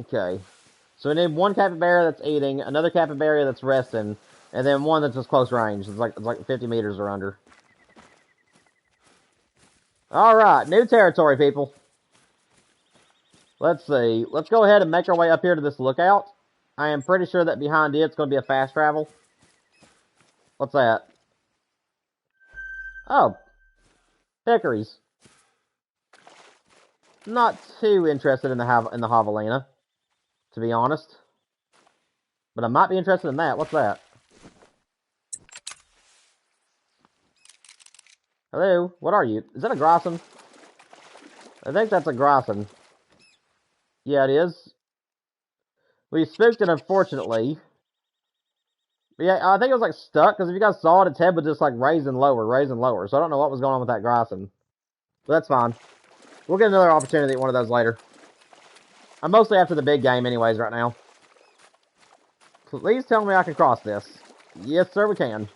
Okay. So we need one capybara that's eating, another capybara that's resting, and then one that's just close range. It's like 50 meters or under. Alright, new territory, people. Let's see. Let's go ahead and make our way up here to this lookout. I am pretty sure that behind it's going to be a fast travel. What's that? Oh. Hickories. Not too interested in the javelina, to be honest. But I might be interested in that. What's that? Hello? What are you? Is that a Grosson? I think that's a Grosson. Yeah, it is. We spooked it, unfortunately. But yeah, I think it was like stuck, because if you guys saw it, its head was just like raising lower. So I don't know what was going on with that Grosson. But that's fine. We'll get another opportunity at one of those later. I'm mostly after the big game anyways right now. Please tell me I can cross this. Yes, sir, we can.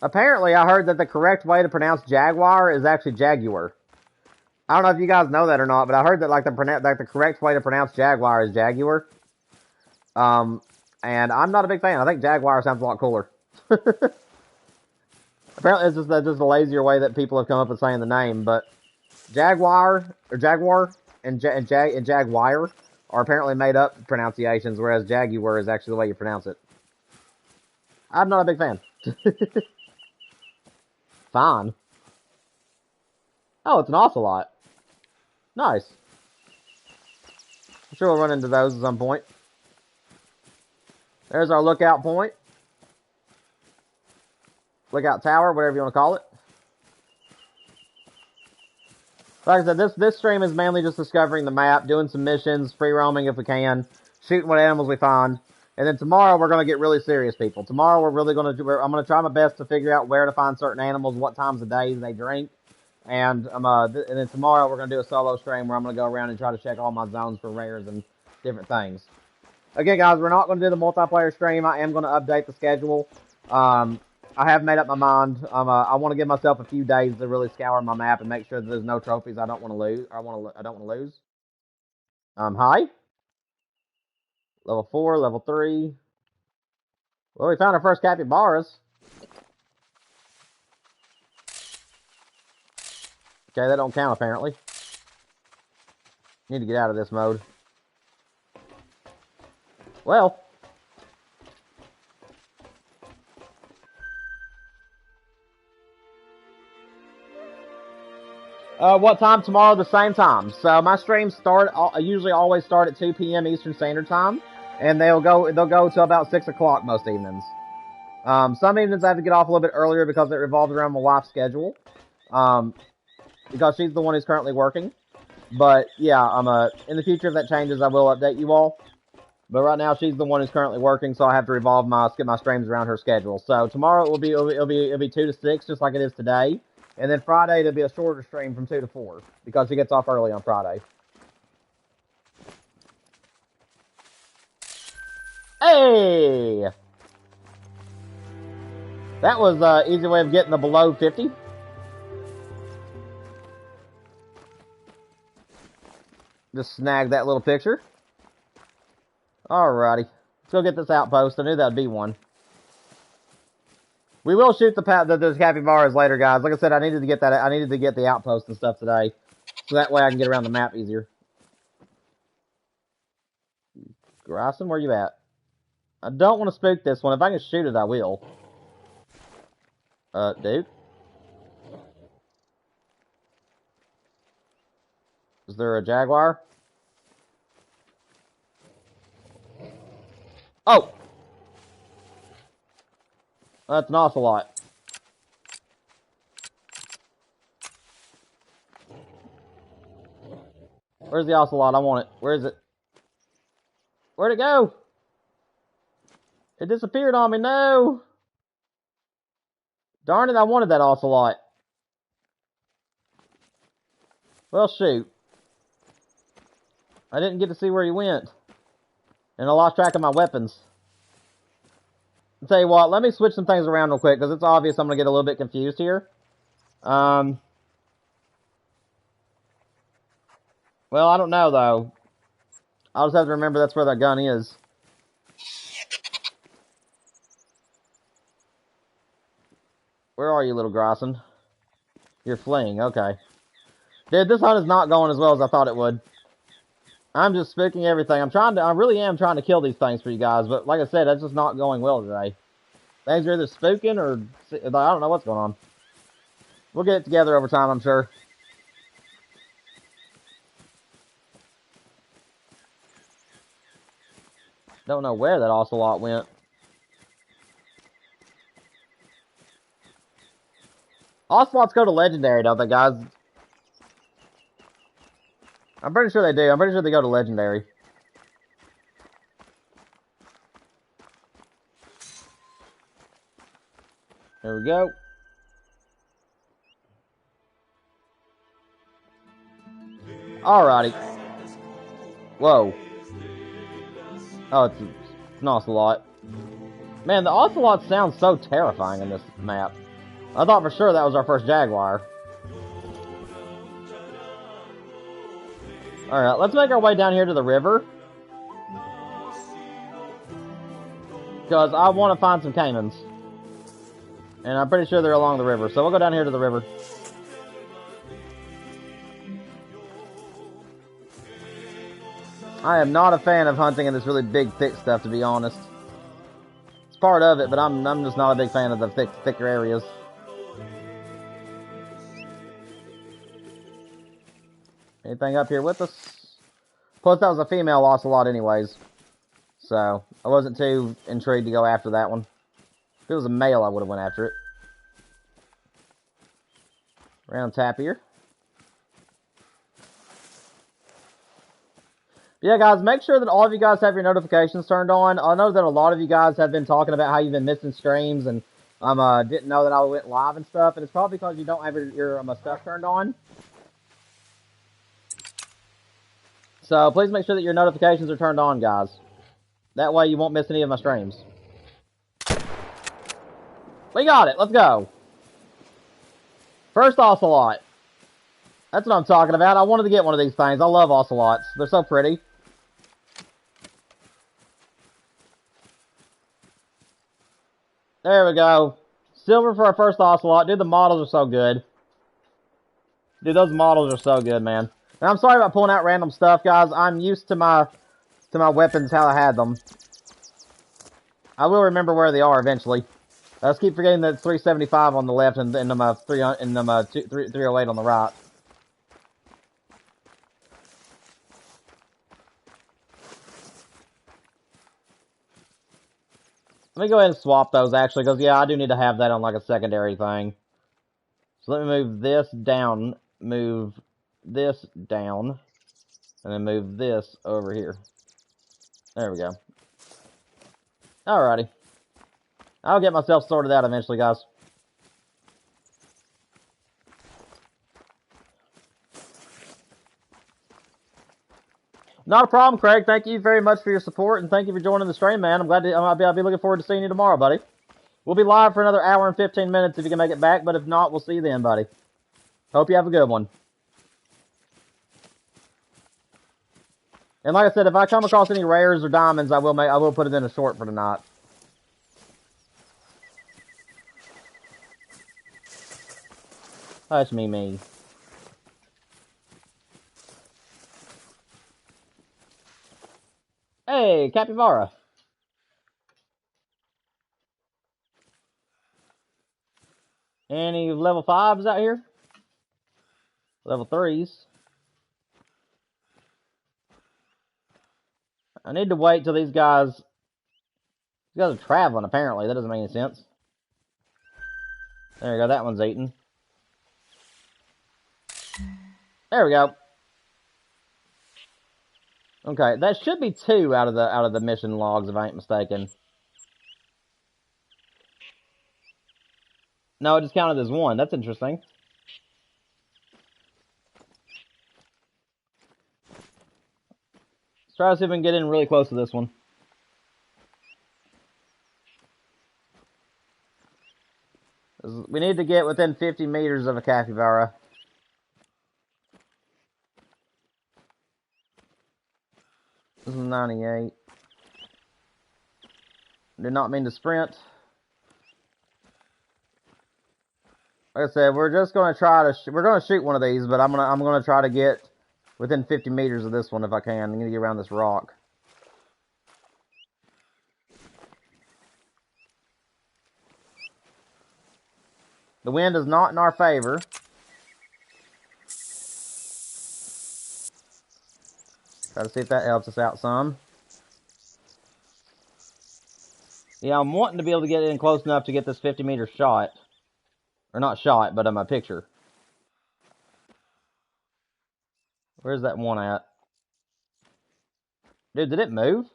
Apparently, I heard that the correct way to pronounce jaguar is actually jaguar. I don't know if you guys know that or not, but I heard that like the correct way to pronounce jaguar is jaguar. And I'm not a big fan. I think jaguar sounds a lot cooler. Apparently, it's just a lazier way that people have come up with saying the name. But jaguar and jaguar are apparently made up pronunciations, whereas jaguar is actually the way you pronounce it. I'm not a big fan. Fine. Oh, it's an ocelot. Nice. I'm sure we'll run into those at some point. There's our lookout point. Lookout tower, whatever you want to call it. Like I said, this stream is mainly just discovering the map, doing some missions, free roaming if we can, shooting what animals we find. And then tomorrow we're going to get really serious, people. Tomorrow we're really going to I'm going to try my best to figure out where to find certain animals, what times of day they drink. And then tomorrow we're going to do a solo stream where I'm going to go around and try to check all my zones for rares and different things. Again, guys, we're not going to do the multiplayer stream. I am going to update the schedule. I have made up my mind. I want to give myself a few days to really scour my map and make sure that there's no trophies I don't want to lose. I don't want to lose. Hi. Level 4, level 3. Well, we found our first capybaras. Okay, that don't count apparently. Need to get out of this mode. Well. What time tomorrow? The same time. So my streams usually always start at 2 p.m. Eastern Standard Time, and they'll go till about 6 o'clock most evenings. Some evenings I have to get off a little bit earlier because it revolves around my wife's schedule. Because she's the one who's currently working. But yeah, in the future if that changes, I will update you all. But right now she's the one who's currently working, so I have to get my streams around her schedule. So tomorrow it'll be 2 to 6, just like it is today. And then Friday it'll be a shorter stream from 2 to 4 because she gets off early on Friday. Hey! That was an easy way of getting the below 50. Just snag that little picture. Alrighty. Let's go get this outpost. I knew that'd be one. We will shoot the capybaras later, guys. Like I said, I needed to get the outpost and stuff today. So that way I can get around the map easier. Grayson, where you at? I don't want to spook this one. If I can shoot it, I will. Dude? Is there a jaguar? Oh! That's an ocelot. Where's the ocelot? I want it. Where is it? Where'd it go? It disappeared on me. No! Darn it, I wanted that ocelot. Well, shoot. I didn't get to see where he went. And I lost track of my weapons. I'll tell you what, let me switch some things around real quick, because it's obvious I'm going to get a little bit confused here. Well, I don't know, though. I'll just have to remember that's where that gun is. Where are you, little Grosson? You're fleeing, okay. Dude, this hunt is not going as well as I thought it would. I'm just spooking everything. I really am trying to kill these things for you guys, but like I said, that's just not going well today. Things are either spooking or I don't know what's going on. We'll get it together over time, I'm sure. Don't know where that ocelot went. Ocelots go to legendary, don't they, guys? I'm pretty sure they do. I'm pretty sure they go to legendary. There we go. Alrighty. Whoa. Oh, it's an ocelot. Man, the ocelot sounds so terrifying in this map. I thought for sure that was our first jaguar. Alright, let's make our way down here to the river. Because I want to find some caimans. And I'm pretty sure they're along the river. So we'll go down here to the river. I am not a fan of hunting in this really big, thick stuff, to be honest. It's part of it, but I'm just not a big fan of the thicker areas. Anything up here with us? Plus, that was a female ocelot anyways. So, I wasn't too intrigued to go after that one. If it was a male, I would have went after it. Round tap here. Yeah, guys, make sure that all of you guys have your notifications turned on. I know that a lot of you guys have been talking about how you've been missing streams and didn't know that I went live and stuff, and it's probably because you don't have your stuff turned on. So please make sure that your notifications are turned on, guys. That way you won't miss any of my streams. We got it. Let's go. First ocelot. That's what I'm talking about. I wanted to get one of these things. I love ocelots. They're so pretty. There we go. Silver for our first ocelot. Dude, the models are so good. Dude, those models are so good, man. And I'm sorry about pulling out random stuff, guys. I'm used to my weapons, how I had them. I will remember where they are eventually. I just keep forgetting that it's 375 on the left and 308 on the right. Let me go ahead and swap those, actually, because, yeah, I do need to have that on, like, a secondary thing. So let me move this down, move this down, and then move this over here. There we go. Alrighty. I'll get myself sorted out eventually, guys. Not a problem, Craig. Thank you very much for your support, and thank you for joining the stream, man. I'll be looking forward to seeing you tomorrow, buddy. We'll be live for another hour and 15 minutes if you can make it back, but if not, we'll see you then, buddy. Hope you have a good one. And like I said, if I come across any rares or diamonds, I will put it in a short for tonight. Hush me. Hey, Capybara. Any level 5s out here? Level 3s. I need to wait till these guys are traveling, apparently. That doesn't make any sense. There we go, that one's eaten. There we go. Okay, that should be 2 out of the mission logs, if I ain't mistaken. No, it just counted as 1. That's interesting. Let's try to see if we can get in really close to this one. We need to get within 50 meters of a capybara. This is 98. Did not mean to sprint. Like I said, we're just gonna try to we're gonna shoot one of these, but I'm gonna try to get within 50 meters of this one if I can. I'm gonna get around this rock. The wind is not in our favor. Try to see if that helps us out some. Yeah, I'm wanting to be able to get in close enough to get this 50-meter shot. Or not shot, but my picture. Where's that one at? Dude, did it move?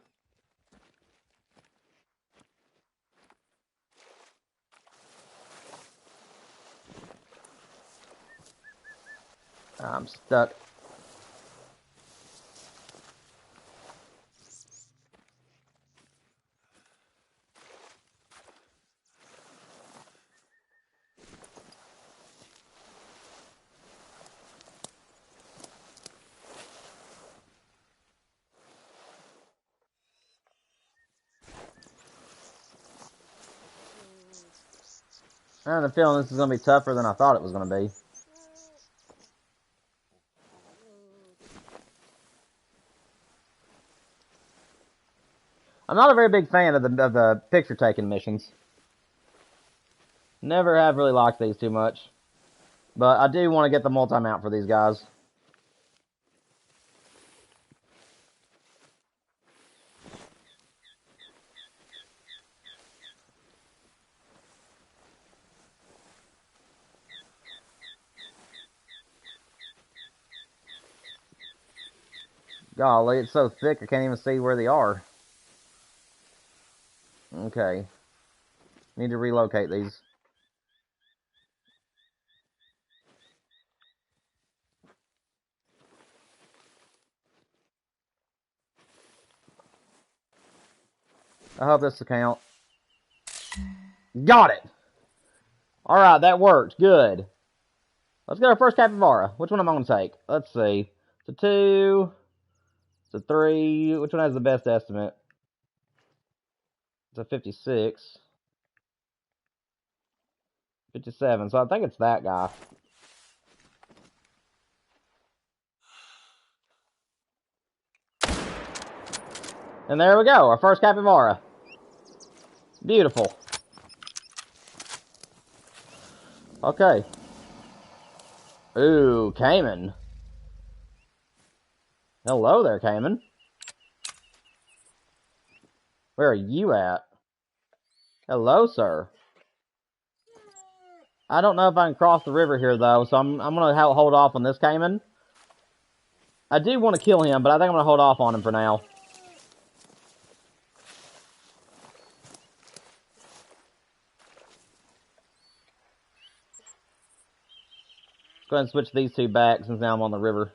I'm stuck. I have a feeling this is going to be tougher than I thought it was going to be. I'm not a very big fan of the picture taking missions. Never have really liked these too much. But I do want to get the multi-mount for these guys. Golly, it's so thick I can't even see where they are. Okay. Need to relocate these. I hope this will count. Got it! Alright, that worked. Good. Let's get our first capybara. Which one am I going to take? Let's see. It's a 2. It's a 3. Which one has the best estimate? It's a 56. 57. So I think it's that guy. And there we go. Our first capybara. Beautiful. Okay. Ooh, Cayman. Hello there, Cayman. Where are you at? Hello, sir. I don't know if I can cross the river here, though, so I'm going to hold off on this Cayman. I do want to kill him, but I think I'm going to hold off on him for now. Let's go ahead and switch these 2 back since now I'm on the river.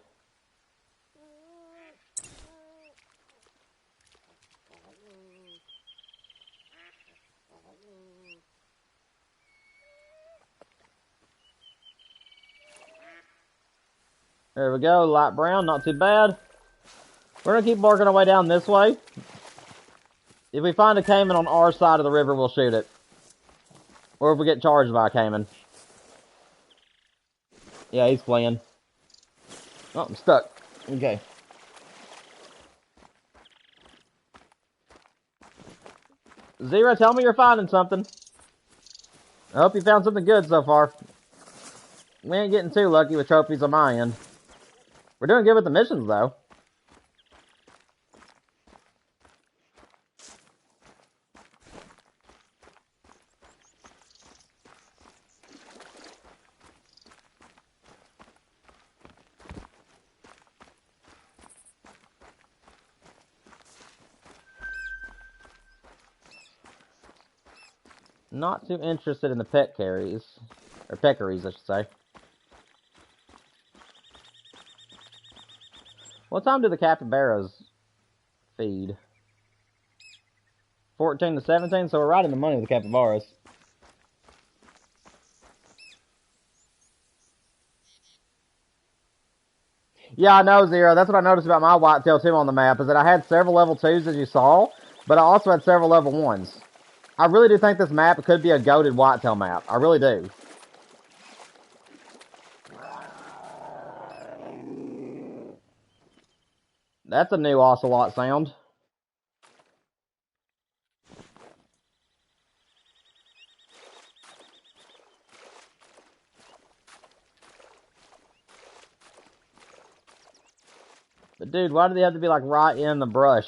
There we go, light brown, not too bad. We're going to keep working our way down this way. If we find a Cayman on our side of the river, we'll shoot it. Or if we get charged by a Cayman. Yeah, he's fleeing. Oh, I'm stuck. Okay. Zero, tell me you're finding something. I hope you found something good so far. We ain't getting too lucky with trophies on my end. We're doing good with the missions, though. Not too interested in the peccaries. Or peccaries, I should say. What time do the capybaras feed? 14 to 17, so we're right in the money with the capybaras. Yeah, I know, Zero. That's what I noticed about my whitetail, too, on the map, is that I had several level 2s, as you saw, but I also had several level 1s. I really do think this map could be a goated whitetail map. I really do. That's a new ocelot sound. But dude, why do they have to be like right in the brush?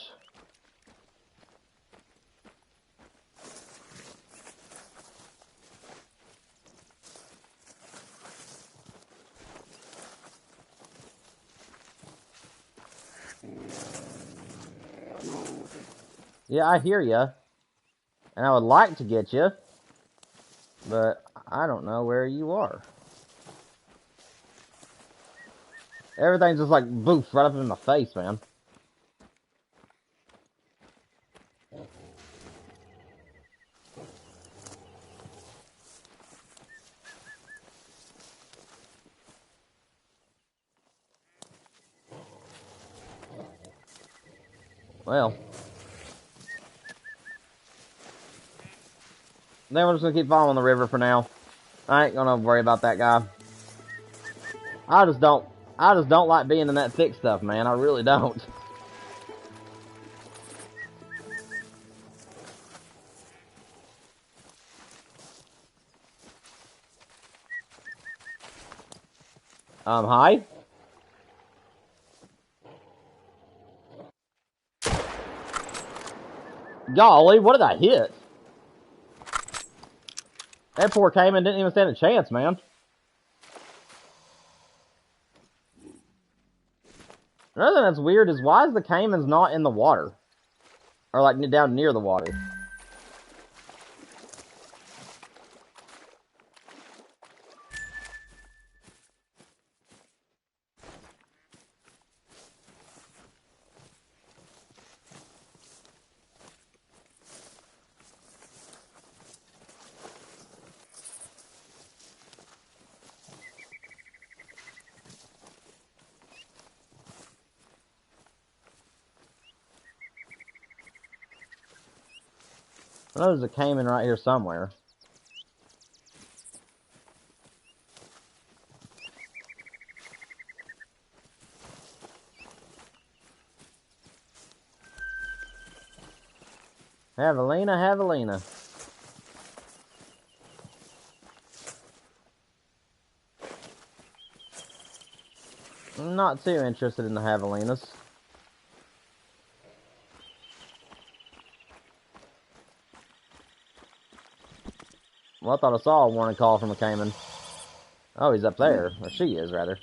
Yeah, I hear ya. And I would like to get you, but I don't know where you are. Everything's just like boof right up in my face, man. Well, then we're just gonna keep following the river for now. I ain't gonna worry about that guy. I just don't like being in that thick stuff, man. I really don't. Hi? Golly, what did I hit? That poor Cayman didn't even stand a chance, man. Another thing that's weird is, why is the Cayman's not in the water? Or like down near the water? I know there's a Cayman right here somewhere. Javelina, Javelina. I'm not too interested in the Javelinas. Well, I thought I saw a warning call from a Cayman. Oh, he's up there. Or she is, rather.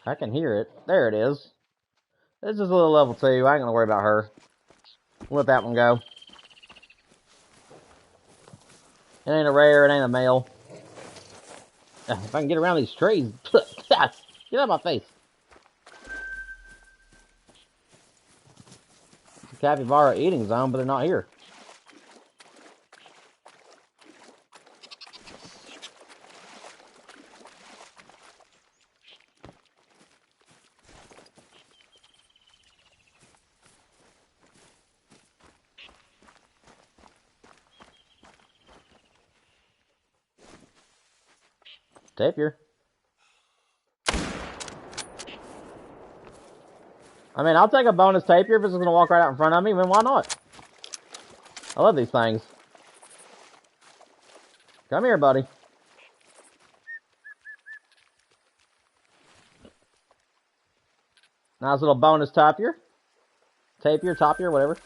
I can hear it. There it is. This is a little level 2. I ain't gonna worry about her. Let that one go. It ain't a rare, it ain't a male. If I can get around these trees. Get out of my face. It's a capybara eating zone, but they're not here. Tapir. I mean, I'll take a bonus tapir if it's gonna walk right out in front of me. I mean, why not? I love these things. Come here, buddy. Nice little bonus tapir, whatever.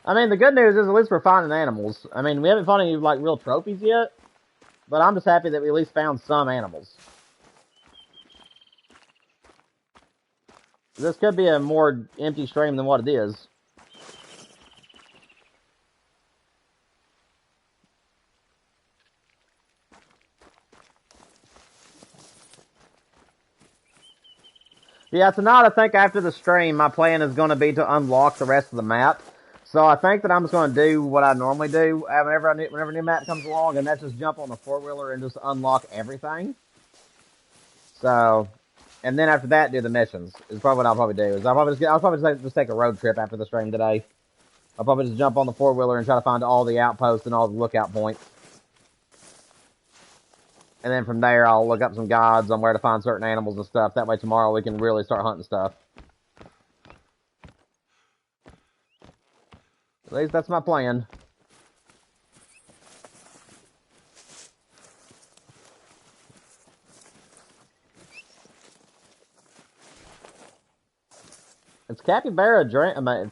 I mean, the good news is at least we're finding animals. I mean, we haven't found any, like, real trophies yet, but I'm just happy that we at least found some animals. This could be a more empty stream than what it is. Yeah, tonight I think after the stream, my plan is going to be to unlock the rest of the map. So I think that I'm just going to do what I normally do whenever a new map comes along, and that's just jump on the four-wheeler and just unlock everything. So, and then after that, do the missions. Is probably what I'll probably do. I'll probably just take a road trip after the stream today. I'll probably just jump on the four-wheeler and try to find all the outposts and all the lookout points. And then from there, I'll look up some guides on where to find certain animals and stuff. That way tomorrow we can really start hunting stuff. At least that's my plan. It's capybara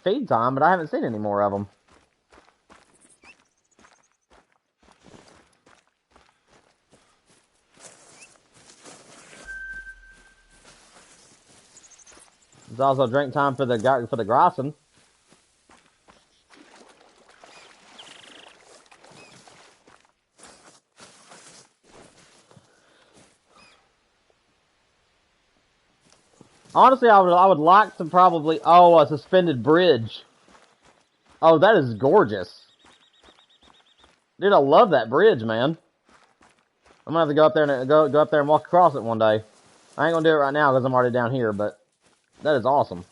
feed time, but I haven't seen any more of them. It's also drink time for the Grosson. Honestly, I would like to probably... Oh, a suspended bridge. Oh, that is gorgeous. Dude, I love that bridge, man. I'm gonna have to go up there and go up there and walk across it one day. I ain't gonna do it right now because I'm already down here, but that is awesome.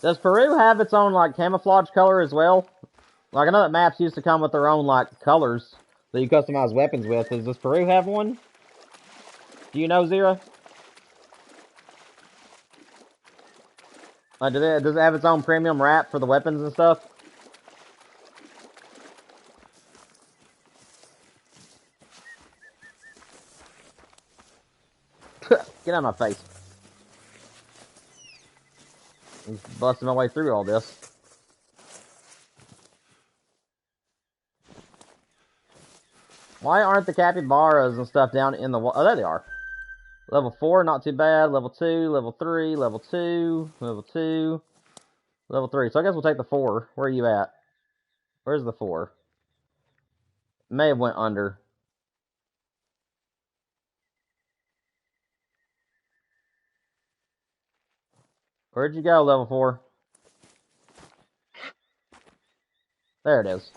Does Peru have its own, like, camouflage color as well? Like, I know that maps used to come with their own, like, colors that you customize weapons with. Does Peru have one? Do you know, Zero? Like, does it have its own premium wrap for the weapons and stuff? Get out of my face. I'm just busting my way through all this. Why aren't the capybaras and stuff down in the... Oh, there they are. Level 4, not too bad. Level 2, level 3, level 2, level 2, level 3. So I guess we'll take the 4. Where are you at? Where's the 4? May have went under. Where'd you go, level 4? There it is.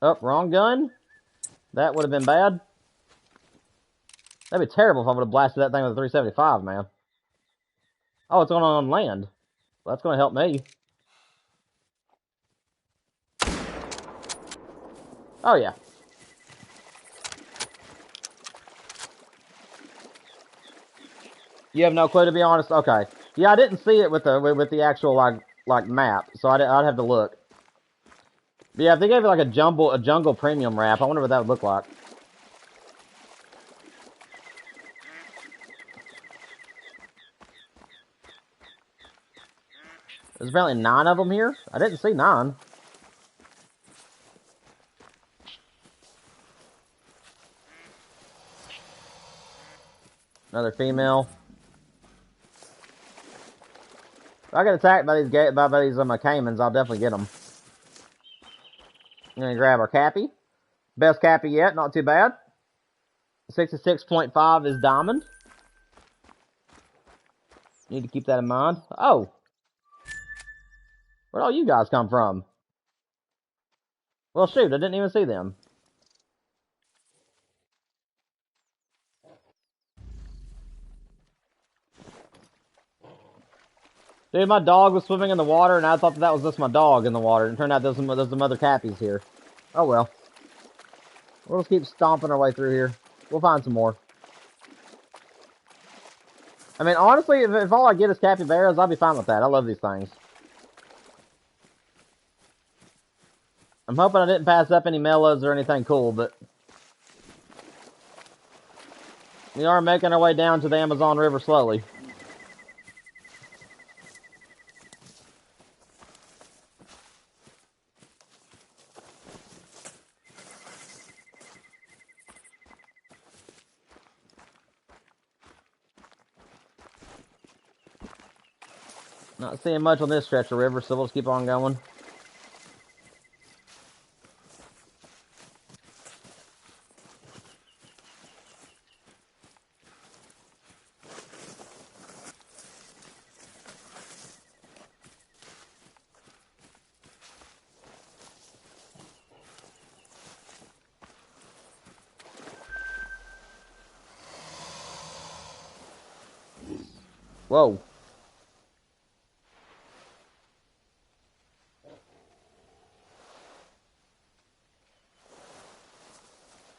Oh, wrong gun? That would have been bad. That'd be terrible if I would have blasted that thing with a 375, man. Oh, it's going on land. Well, that's going to help me. Oh, yeah. You have no clue, to be honest? Okay. Yeah, I didn't see it with the actual, like map, so I'd have to look. But yeah, if they gave it like a jungle premium wrap, I wonder what that would look like. There's apparently 9 of them here. I didn't see 9. Another female. If I get attacked by these caimans, I'll definitely get them. I'm gonna grab our cappy. Best cappy yet, not too bad. 66.5 is diamond. Need to keep that in mind. Oh! Where'd all you guys come from? Well, shoot, I didn't even see them. Dude, my dog was swimming in the water, and I thought that was just my dog in the water. And it turned out there's some other cappies here. Oh, well. We'll just keep stomping our way through here. We'll find some more. I mean, honestly, if all I get is capybaras, I'll be fine with that. I love these things. I'm hoping I didn't pass up any mellows or anything cool, but we are making our way down to the Amazon River slowly. Not seeing much on this stretch of river, so we'll just keep on going. Whoa.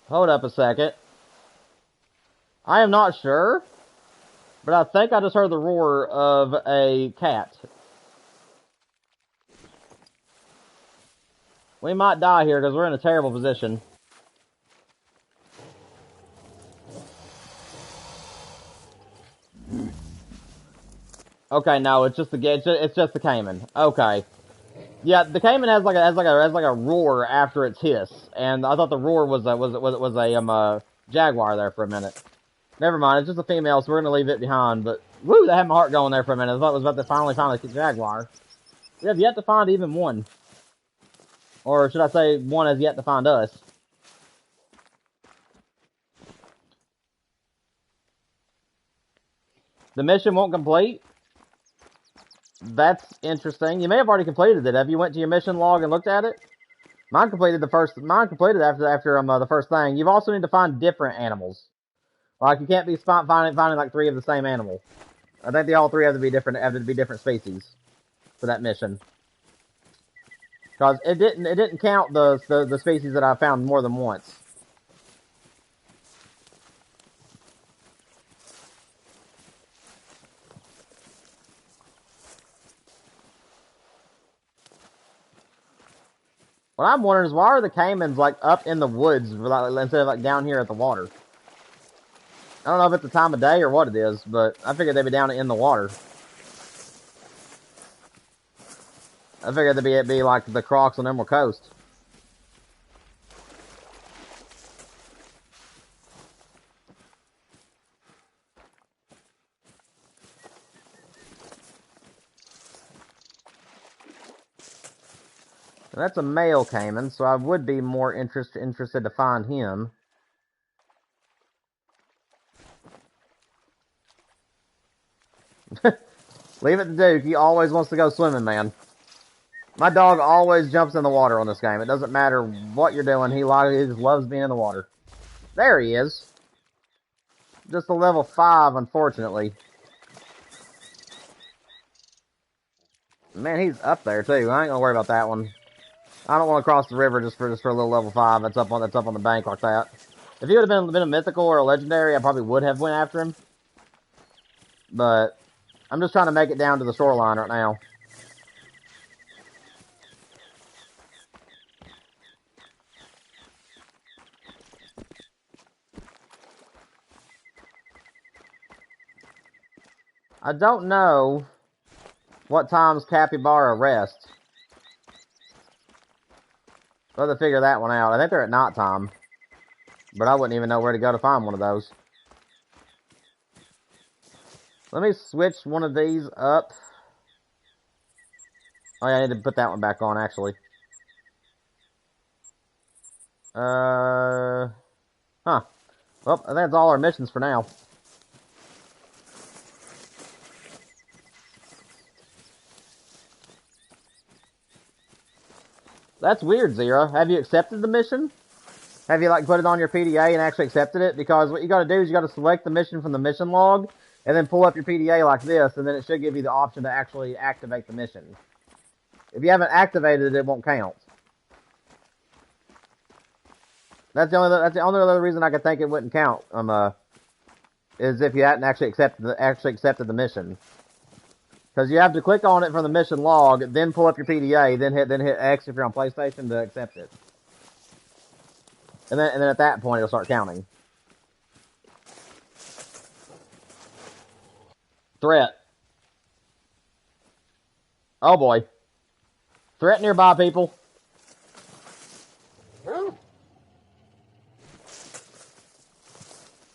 Hold up a second. I am not sure, but I think I just heard the roar of a cat. We might die here because we're in a terrible position. Okay, no, it's just the caiman. Okay, yeah, the caiman has like a roar after its hiss, and I thought the roar was a jaguar there for a minute. Never mind, it's just a female, so we're gonna leave it behind. But woo, that had my heart going there for a minute. I thought it was about to finally find a jaguar. We have yet to find even one, or should I say, one has yet to find us. The mission won't complete. That's interesting. You may have already completed it. Have you went to your mission log and looked at it? Mine completed after the first thing. You also need to find different animals. Like you can't be finding like 3 of the same animal. I think they all 3 have to be different species for that mission. Because it didn't count the species that I found more than once. What I'm wondering is why are the caimans like up in the woods instead of like down here at the water? I don't know if it's the time of day or what it is, but I figured they'd be down in the water. I figured it'd be like the crocs on Emerald Coast. Now, that's a male caiman, so I would be more interested to find him. Leave it to Duke. He always wants to go swimming, man. My dog always jumps in the water on this game. It doesn't matter what you're doing. He just loves being in the water. There he is. Just a level 5, unfortunately. Man, he's up there, too. I ain't gonna worry about that one. I don't want to cross the river just for a little level 5 that's up on the bank like that. If he would have been a mythical or a legendary, I probably would have went after him. But I'm just trying to make it down to the shoreline right now. I don't know what times capybara rest. I'll have to figure that one out. I think they're at night time. But I wouldn't even know where to go to find one of those. Let me switch one of these up. Oh yeah, I need to put that one back on, actually. Huh. Well, I think that's all our missions for now. That's weird, Zero. Have you accepted the mission? Have you, like, put it on your PDA and actually accepted it? Because what you gotta do is you gotta select the mission from the mission log, and then pull up your PDA like this, and then it should give you the option to actually activate the mission. If you haven't activated it, it won't count. That's the only other reason I could think it wouldn't count. is if you hadn't actually accepted the mission. Because you have to click on it from the mission log, then pull up your PDA, then hit X if you're on PlayStation to accept it. And then at that point it'll start counting. Threat. Oh boy. Threat nearby, people.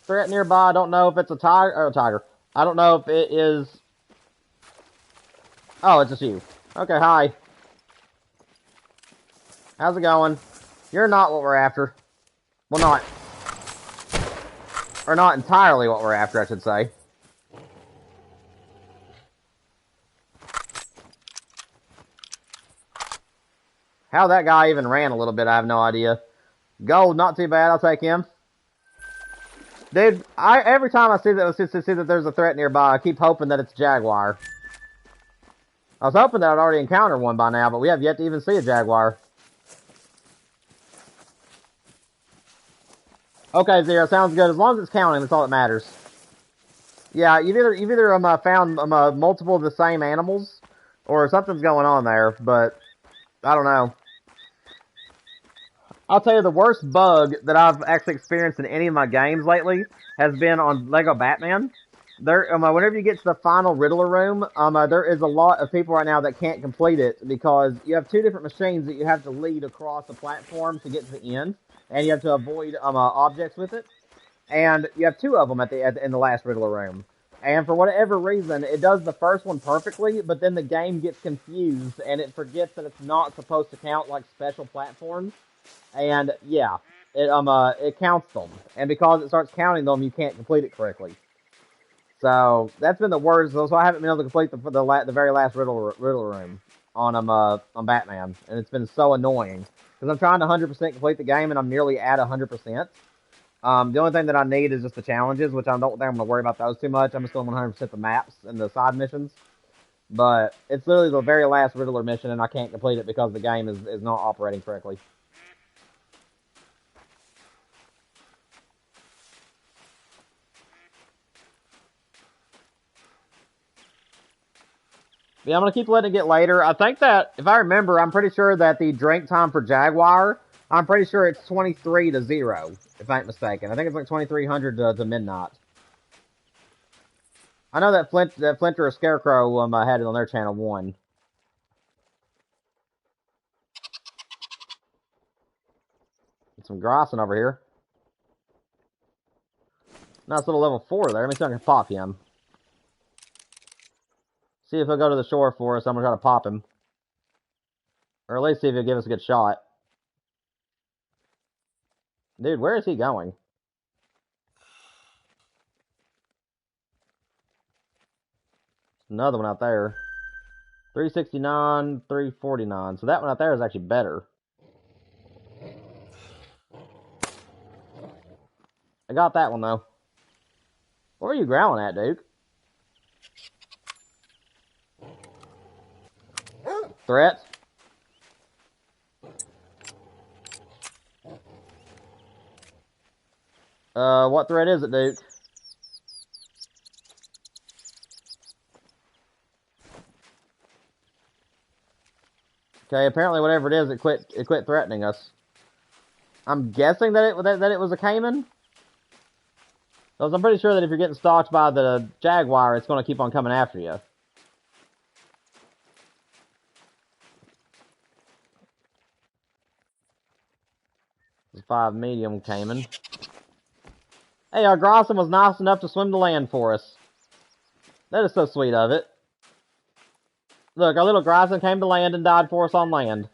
Threat nearby. I don't know if it's a tiger. I don't know if it is. Oh, it's just you. Okay, hi. How's it going? You're not what we're after. Well, not. Or not entirely what we're after, I should say. How that guy even ran a little bit, I have no idea. Gold, not too bad. I'll take him. Dude, every time I see that there's a threat nearby, I keep hoping that it's Jaguar. I was hoping that I'd already encountered one by now, but we have yet to even see a Jaguar. Okay, Zero, sounds good. As long as it's counting, that's all that matters. Yeah, you've either found multiple of the same animals, or something's going on there, but I don't know. I'll tell you, the worst bug that I've actually experienced in any of my games lately has been on Lego Batman. Whenever you get to the final Riddler room, there is a lot of people right now that can't complete it because you have two different machines that you have to lead across the platform to get to the end, and you have to avoid objects with it. And you have two of them in the last Riddler room. And for whatever reason, it does the first one perfectly, but then the game gets confused and it forgets that it's not supposed to count like special platforms. And yeah, it counts them, and because it starts counting them, you can't complete it correctly. So that's been the worst. So I haven't been able to complete the very last Riddler room on Batman, and it's been so annoying because I'm trying to 100% complete the game, and I'm nearly at 100%. The only thing that I need is just the challenges, which I don't think I'm gonna worry about those too much. I'm just going 100% the maps and the side missions. But it's literally the very last Riddler mission, and I can't complete it because the game is not operating correctly. Yeah, I'm going to keep letting it get later. I think that, if I remember, I'm pretty sure that the drink time for Jaguar, I'm pretty sure it's 23 to 0, if I ain't mistaken. I think it's like 2300 to midnight. I know that Flinter or Scarecrow had it on their channel 1. Some Grosson over here. Nice little level 4 there. Let me see if I can pop him. See if he'll go to the shore for us. I'm going to try to pop him. Or at least see if he'll give us a good shot. Dude, where is he going? Another one out there. 369, 349. So that one out there is actually better. I got that one, though. What are you growling at, Duke? Threats? What threat is it, Duke? Okay, apparently whatever it is, it quit threatening us. I'm guessing that it was a Cayman. Because I'm pretty sure that if you're getting stalked by the Jaguar, it's going to keep on coming after you. It's a 5 medium Cayman. Hey, our Grosson was nice enough to swim to land for us. That is so sweet of it. Look, our little Grosson came to land and died for us on land.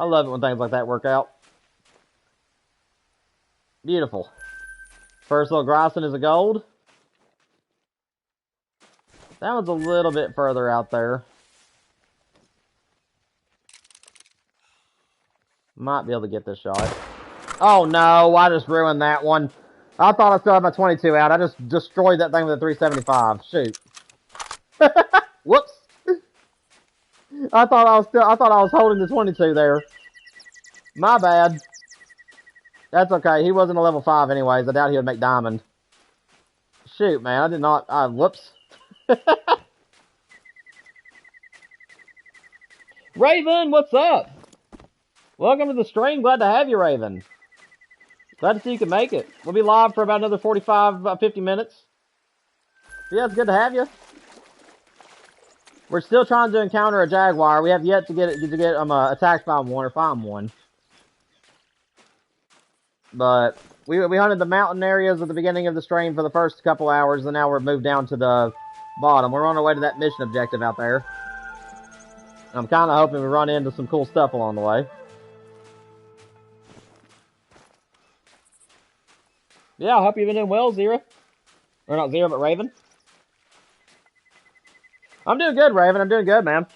I love it when things like that work out. Beautiful. First little Grosson is a gold. That one's a little bit further out there. Might be able to get this shot. Oh no, I just ruined that one. I thought I still had my 22 out. I just destroyed that thing with a 375. Shoot. Whoops. I thought I was holding the 22 there. My bad. That's okay. He wasn't a level 5 anyways. I doubt he would make diamond. Shoot, man. I did not... whoops. Raven, what's up? Welcome to the stream. Glad to have you, Raven. Glad to see you can make it. We'll be live for about another 45, 50 minutes. Yeah, it's good to have you. We're still trying to encounter a jaguar. We have yet to get attacked by one or find one. But we hunted the mountain areas at the beginning of the stream for the first couple hours, and now we're moved down to the bottom. We're on our way to that mission objective out there. I'm kind of hoping we run into some cool stuff along the way. Yeah, I hope you've been doing well, Zero. Or not Zero, but Raven. I'm doing good, Raven. I'm doing good, man.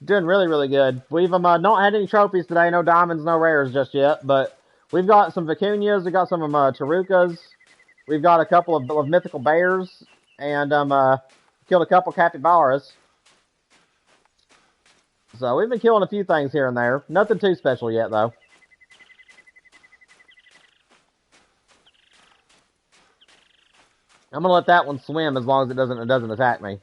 Doing really, really good. We've not had any trophies today. No diamonds, no rares just yet. But we've got some vicunias. We've got some tarukas. We've got a couple of mythical bears. And killed a couple capybaras. So we've been killing a few things here and there. Nothing too special yet, though. I'm gonna let that one swim as long as it doesn't attack me.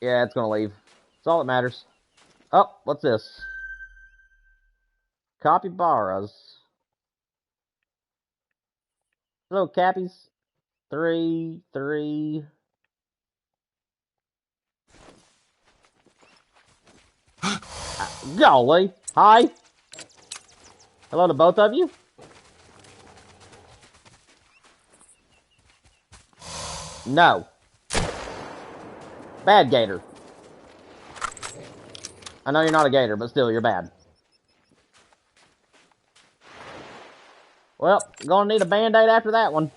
Yeah, it's gonna leave. That's all that matters. Oh, what's this? Capybaras. Hello, Cappies. 3. Golly. Hi. Hello to both of you. No. Bad gator. I know you're not a gator, but still, you're bad. Well, gonna need a band-aid after that one.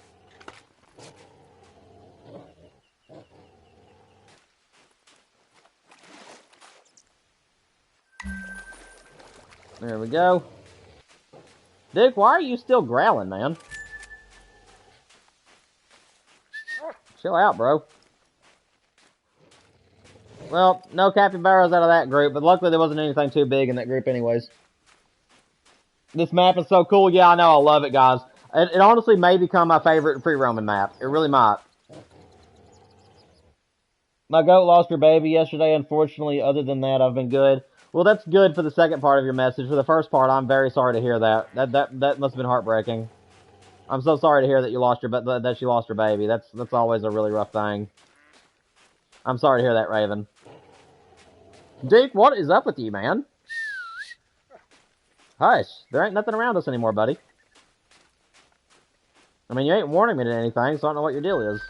There we go. Duke, why are you still growling, man? Chill out, bro. Well, no capybaras out of that group, but luckily there wasn't anything too big in that group anyways. This map is so cool. Yeah, I know. I love it, guys. It honestly may become my favorite pre-Roman map. It really might. My goat lost her baby yesterday, unfortunately. Other than that, I've been good. Well, that's good for the second part of your message. For the first part, I'm very sorry to hear that. That must have been heartbreaking. I'm so sorry to hear that you lost that she lost her baby. That's always a really rough thing. I'm sorry to hear that, Raven. Duke, what is up with you, man? Hush. There ain't nothing around us anymore, buddy. I mean, you ain't warning me to anything, so I don't know what your deal is.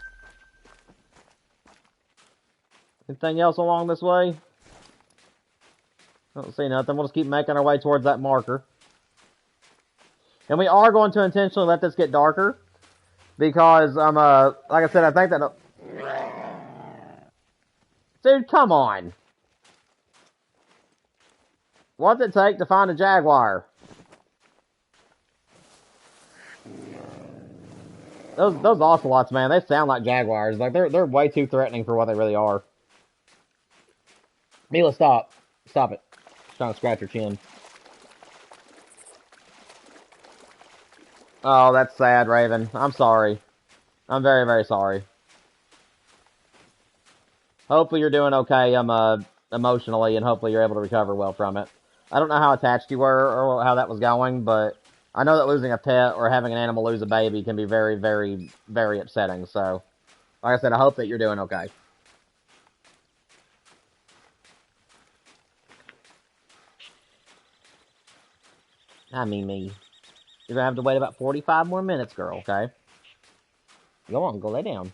Anything else along this way? I don't see nothing. We'll just keep making our way towards that marker. And we are going to intentionally let this get darker. Because, like I said, I think that... Dude, come on. What's it take to find a jaguar? Those ocelots, man, they sound like jaguars. Like, they're way too threatening for what they really are. Mila, stop. Stop it. Just trying to scratch your chin. Oh, that's sad, Raven. I'm sorry. I'm very, very sorry. Hopefully you're doing okay, emotionally, and hopefully you're able to recover well from it. I don't know how attached you were or how that was going, but I know that losing a pet or having an animal lose a baby can be very, very, very upsetting. So, like I said, I hope that you're doing okay. Hi, Mimi. You're gonna have to wait about 45 more minutes, girl, okay? Go on, go lay down.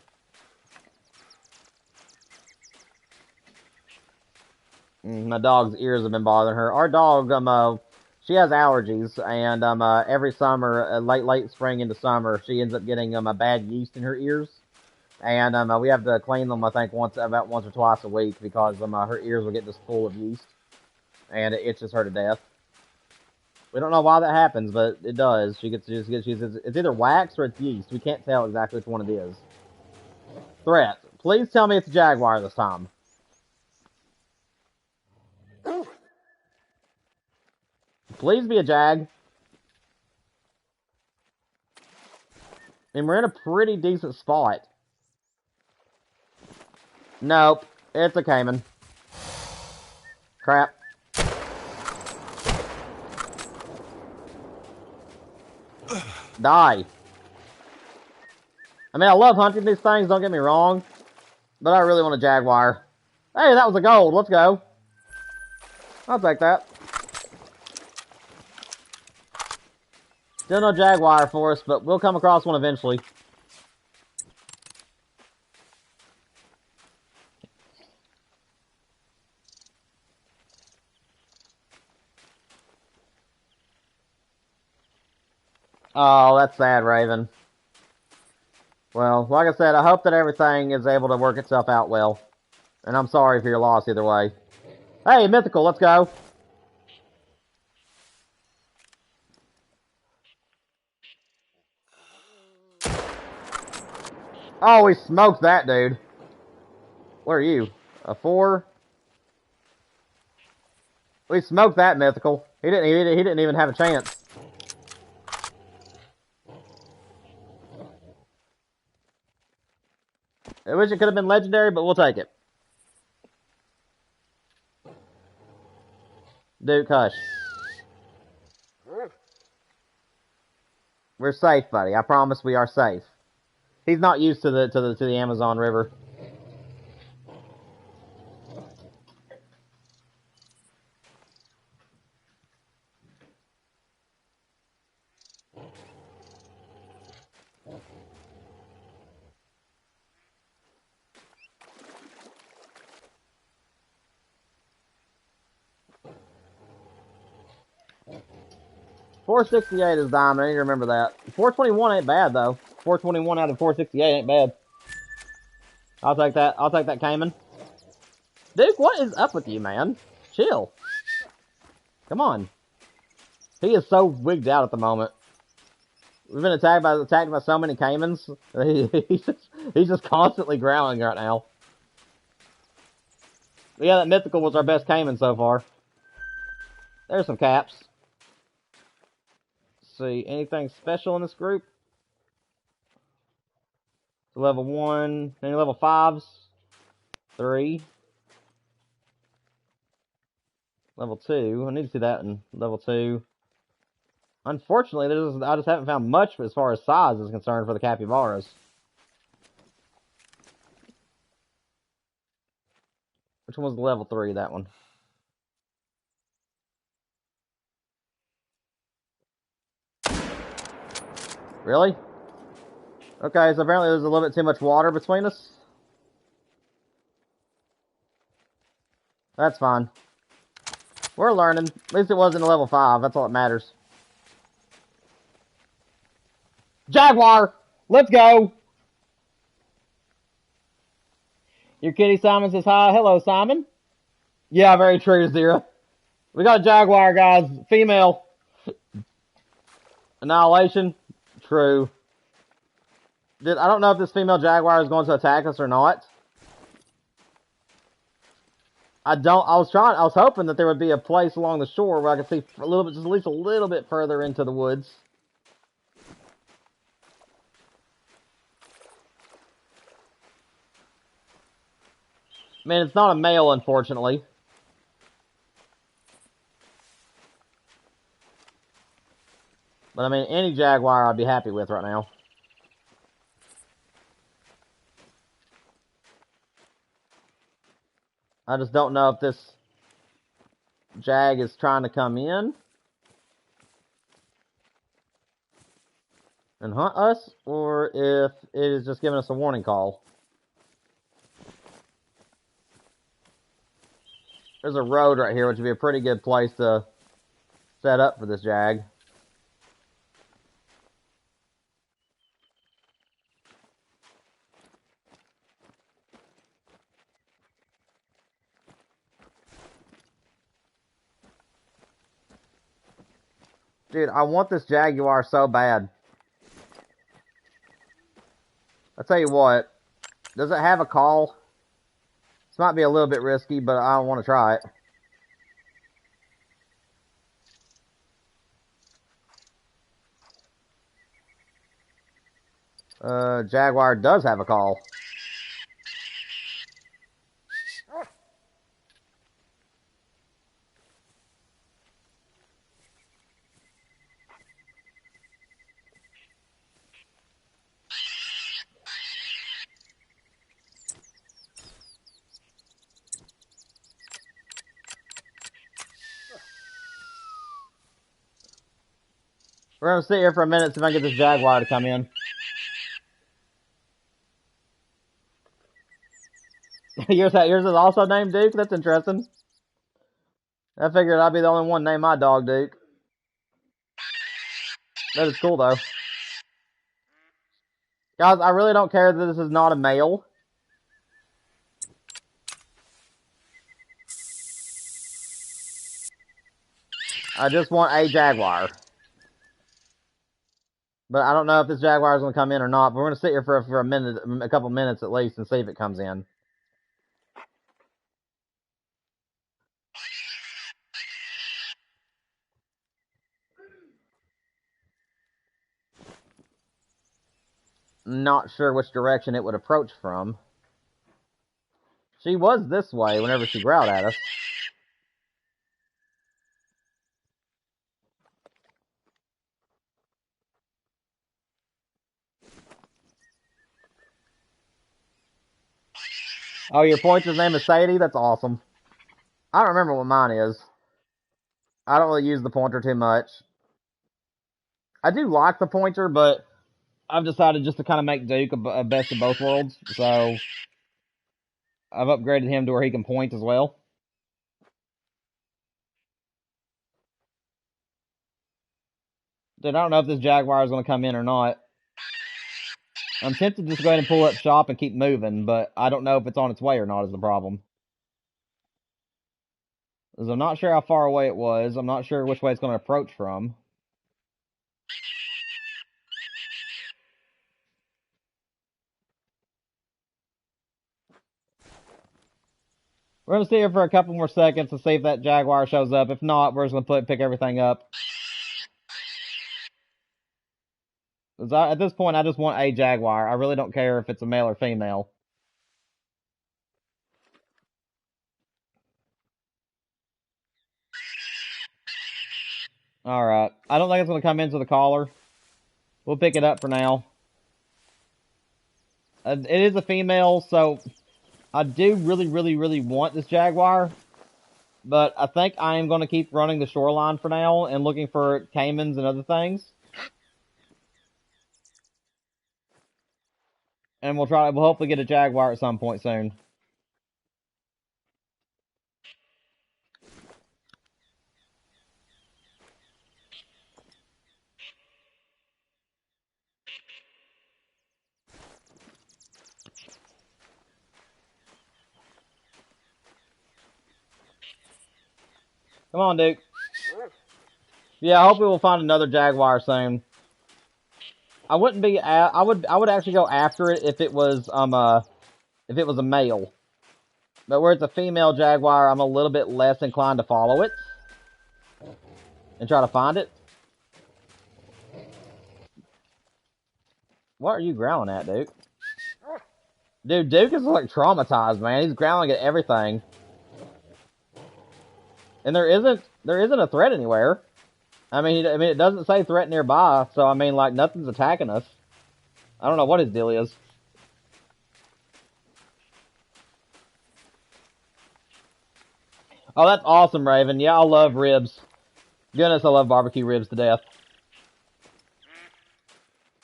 My dog's ears have been bothering her. Our dog, she has allergies, and every summer, late spring into summer, she ends up getting a bad yeast in her ears, and we have to clean them, I think, about once or twice a week because her ears will get just full of yeast, and it itches her to death. We don't know why that happens, but it does. It's either wax or it's yeast. We can't tell exactly which one it is. Threat. Please tell me it's a jaguar this time. Please be a jag. And we're in a pretty decent spot. Nope. It's a caiman. Crap. Die. I mean, I love hunting these things, don't get me wrong. But I really want a jaguar. Hey, that was a gold. Let's go. I'll take that. Still no jaguar for us, but we'll come across one eventually. Oh, that's sad, Raven. Well, like I said, I hope that everything is able to work itself out well. And I'm sorry for your loss either way. Hey, Mythical, let's go. Oh, we smoked that dude. Where are you? A 4? We smoked that Mythical. He didn't even have a chance. I wish it could have been legendary, but we'll take it. Duke, hush. We're safe, buddy. I promise we are safe. He's not used to the Amazon River. .468 is diamond. I need to remember that. 421 ain't bad though. 421 out of 468 ain't bad. I'll take that. I'll take that Cayman. Duke, what is up with you, man? Chill. Come on. He is so wigged out at the moment. We've been attacked by so many caimans. He's just constantly growling right now. But yeah, that mythical was our best caiman so far. There's some caps. Let's see, anything special in this group? Level 1, any level 5s? 3. Level 2, I need to see that in level 2. Unfortunately, I just haven't found much as far as size is concerned for the capybaras. Which one was the level 3, that one? Really? Okay, so apparently there's a little bit too much water between us. That's fine. We're learning. At least it wasn't a level 5. That's all that matters. Jaguar! Let's go! Your kitty Simon says hi. Hello, Simon. Yeah, very true, Zero. We got a jaguar, guys. Female. Annihilation. True. I don't know if this female jaguar is going to attack us or not. I was hoping that there would be a place along the shore where I could see a little bit, just at least a little bit further into the woods. I mean, it's not a male, unfortunately. But I mean, any jaguar I'd be happy with right now. I just don't know if this jag is trying to come in and hunt us, or if it is just giving us a warning call. There's a road right here, which would be a pretty good place to set up for this jag. Dude, I want this jaguar so bad. I'll tell you what. Does it have a call? This might be a little bit risky, but I want to try it. Jaguar does have a call. We're gonna sit here for a minute, see if I can get this Jaguar to come in. yours is also named Duke? That's interesting. I figured I'd be the only one named my dog Duke. That is cool, though. Guys, I really don't care that this is not a male. I just want a Jaguar. But I don't know if this Jaguar is going to come in or not. But we're going to sit here for a minute, a couple minutes at least, and see if it comes in. Not sure which direction it would approach from. She was this way whenever she growled at us. Oh, your pointer's name is Sadie? That's awesome. I don't remember what mine is. I don't really use the pointer too much. I do like the pointer, but I've decided just to kind of make Duke a best of both worlds. So I've upgraded him to where he can point as well. Dude, I don't know if this Jaguar is going to come in or not. I'm tempted to just go ahead and pull up shop and keep moving, but I don't know if it's on its way or not is the problem. Because I'm not sure how far away it was. I'm not sure which way it's going to approach from. We're going to stay here for a couple more seconds to see if that Jaguar shows up. If not, we're just going to pick everything up. At this point, I just want a Jaguar. I really don't care if it's a male or female. Alright. I don't think it's going to come into the collar. We'll pick it up for now. It is a female, so I do really want this Jaguar. But I think I am going to keep running the shoreline for now and looking for caimans and other things. And we'll hopefully get a Jaguar at some point soon. Come on, Duke. Yeah, I hope we will find another Jaguar soon. I wouldn't be. I would actually go after it if it was a male. But where it's a female Jaguar, I'm a little bit less inclined to follow it and try to find it. What are you growling at, Duke? Dude, Duke is like traumatized, man. He's growling at everything. And there isn't a threat anywhere. I mean, it doesn't say threat nearby, so I mean, like, nothing's attacking us. I don't know what his deal is. Oh, that's awesome, Raven. Yeah, I love ribs. Goodness, I love barbecue ribs to death.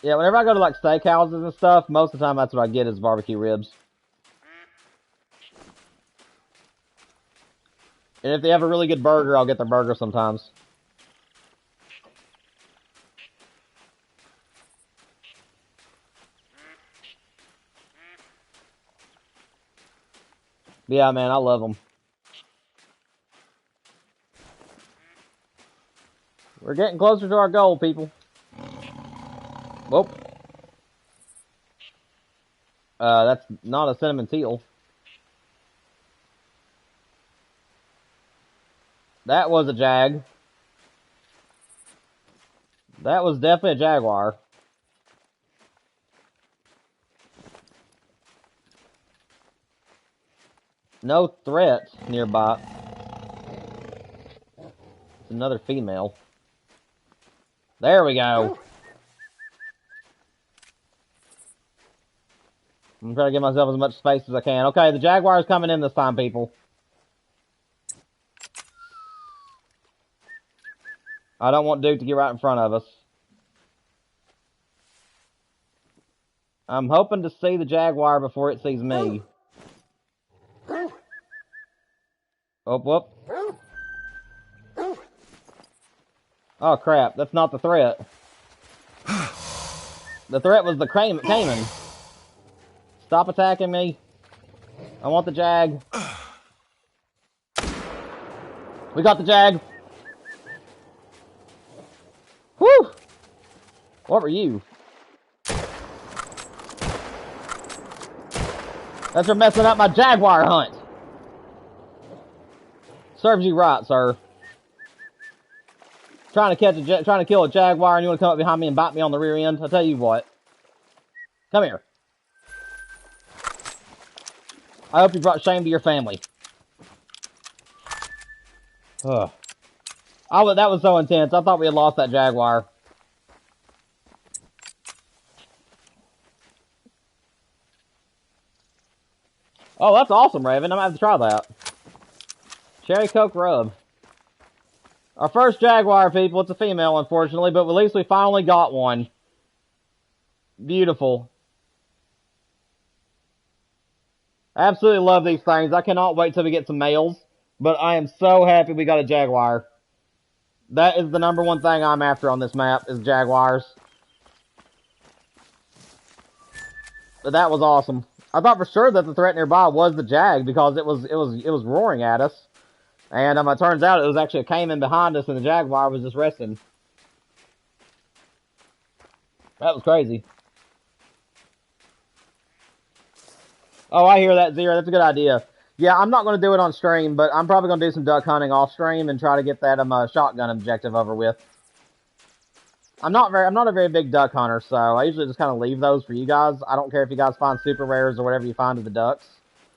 Yeah, whenever I go to, like, steakhouses and stuff, most of the time that's what I get is barbecue ribs. And if they have a really good burger, I'll get their burger sometimes. Yeah, man, I love them. We're getting closer to our goal, people. Whoop. That's not a cinnamon teal. That was a jag. That was definitely a jaguar. No threat nearby. It's another female. There we go. I'm trying to give myself as much space as I can. Okay, the jaguar is coming in this time, people. I don't want Duke to get right in front of us. I'm hoping to see the jaguar before it sees me. Oh, whoop. Oh, crap. That's not the threat. The threat was the caiman. Stop attacking me. I want the jag. We got the jag. Whew! What were you? That's for messing up my jaguar hunt. Serves you right, sir. Trying to kill a jaguar, and you want to come up behind me and bite me on the rear end? I'll tell you what. Come here. I hope you brought shame to your family. Ugh. That was so intense. I thought we had lost that jaguar. Oh, that's awesome, Raven. I'm gonna have to try that. Cherry Coke rub. Our first jaguar, people. It's a female, unfortunately, but at least we finally got one. Beautiful. I absolutely love these things. I cannot wait till we get some males, but I am so happy we got a jaguar. That is the number one thing I'm after on this map, is jaguars. But that was awesome. I thought for sure that the threat nearby was the jag, because it was roaring at us. And it turns out it was actually a caiman behind us, and the jaguar was just resting. That was crazy. Oh, I hear that, Zero. That's a good idea. Yeah, I'm not going to do it on stream, but I'm probably going to do some duck hunting off stream and try to get that shotgun objective over with. I'm not a very big duck hunter, so I usually just kind of leave those for you guys. I don't care if you guys find super rares or whatever you find of the ducks,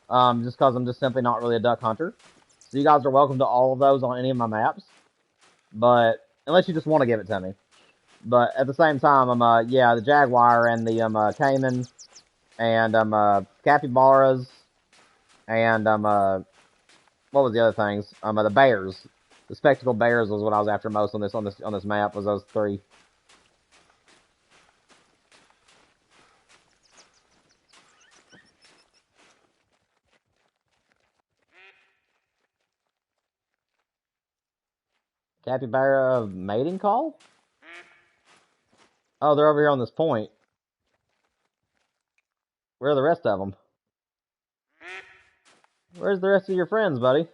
just because I'm just simply not really a duck hunter. So you guys are welcome to all of those on any of my maps, but unless you just want to give it to me. But at the same time, yeah, the jaguar and the caiman and capybaras and what was the other things? The bears, the spectacled bears was what I was after most on this map, was those three. Capybara mating call? Oh, they're over here on this point. Where are the rest of them? Where's the rest of your friends, buddy?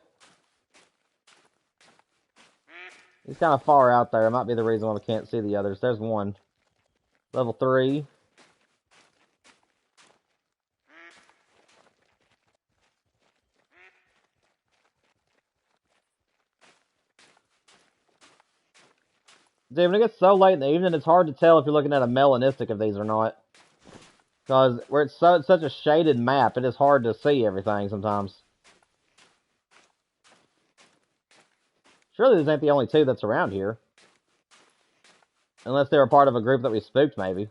He's kind of far out there. It might be the reason why we can't see the others. There's one. Level 3. Dude, when it gets so late in the evening, it's hard to tell if you're looking at a melanistic of these or not. Because where it's such a shaded map, it is hard to see everything sometimes. Surely these ain't the only two that's around here. Unless they were part of a group that we spooked, maybe.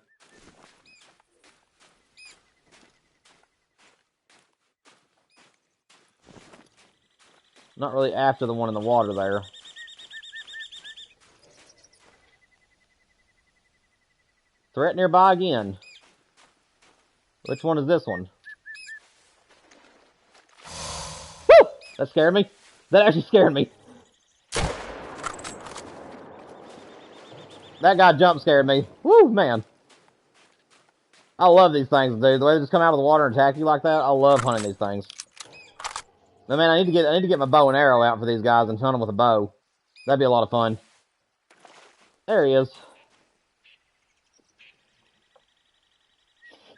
Not really after the one in the water there. Threat nearby again. Which one is this one? Woo! That scared me. That actually scared me. That guy jump scared me. Woo, man. I love these things, dude. The way they just come out of the water and attack you like that, I love hunting these things. But man, I need to get my bow and arrow out for these guys and hunt them with a bow. That'd be a lot of fun. There he is.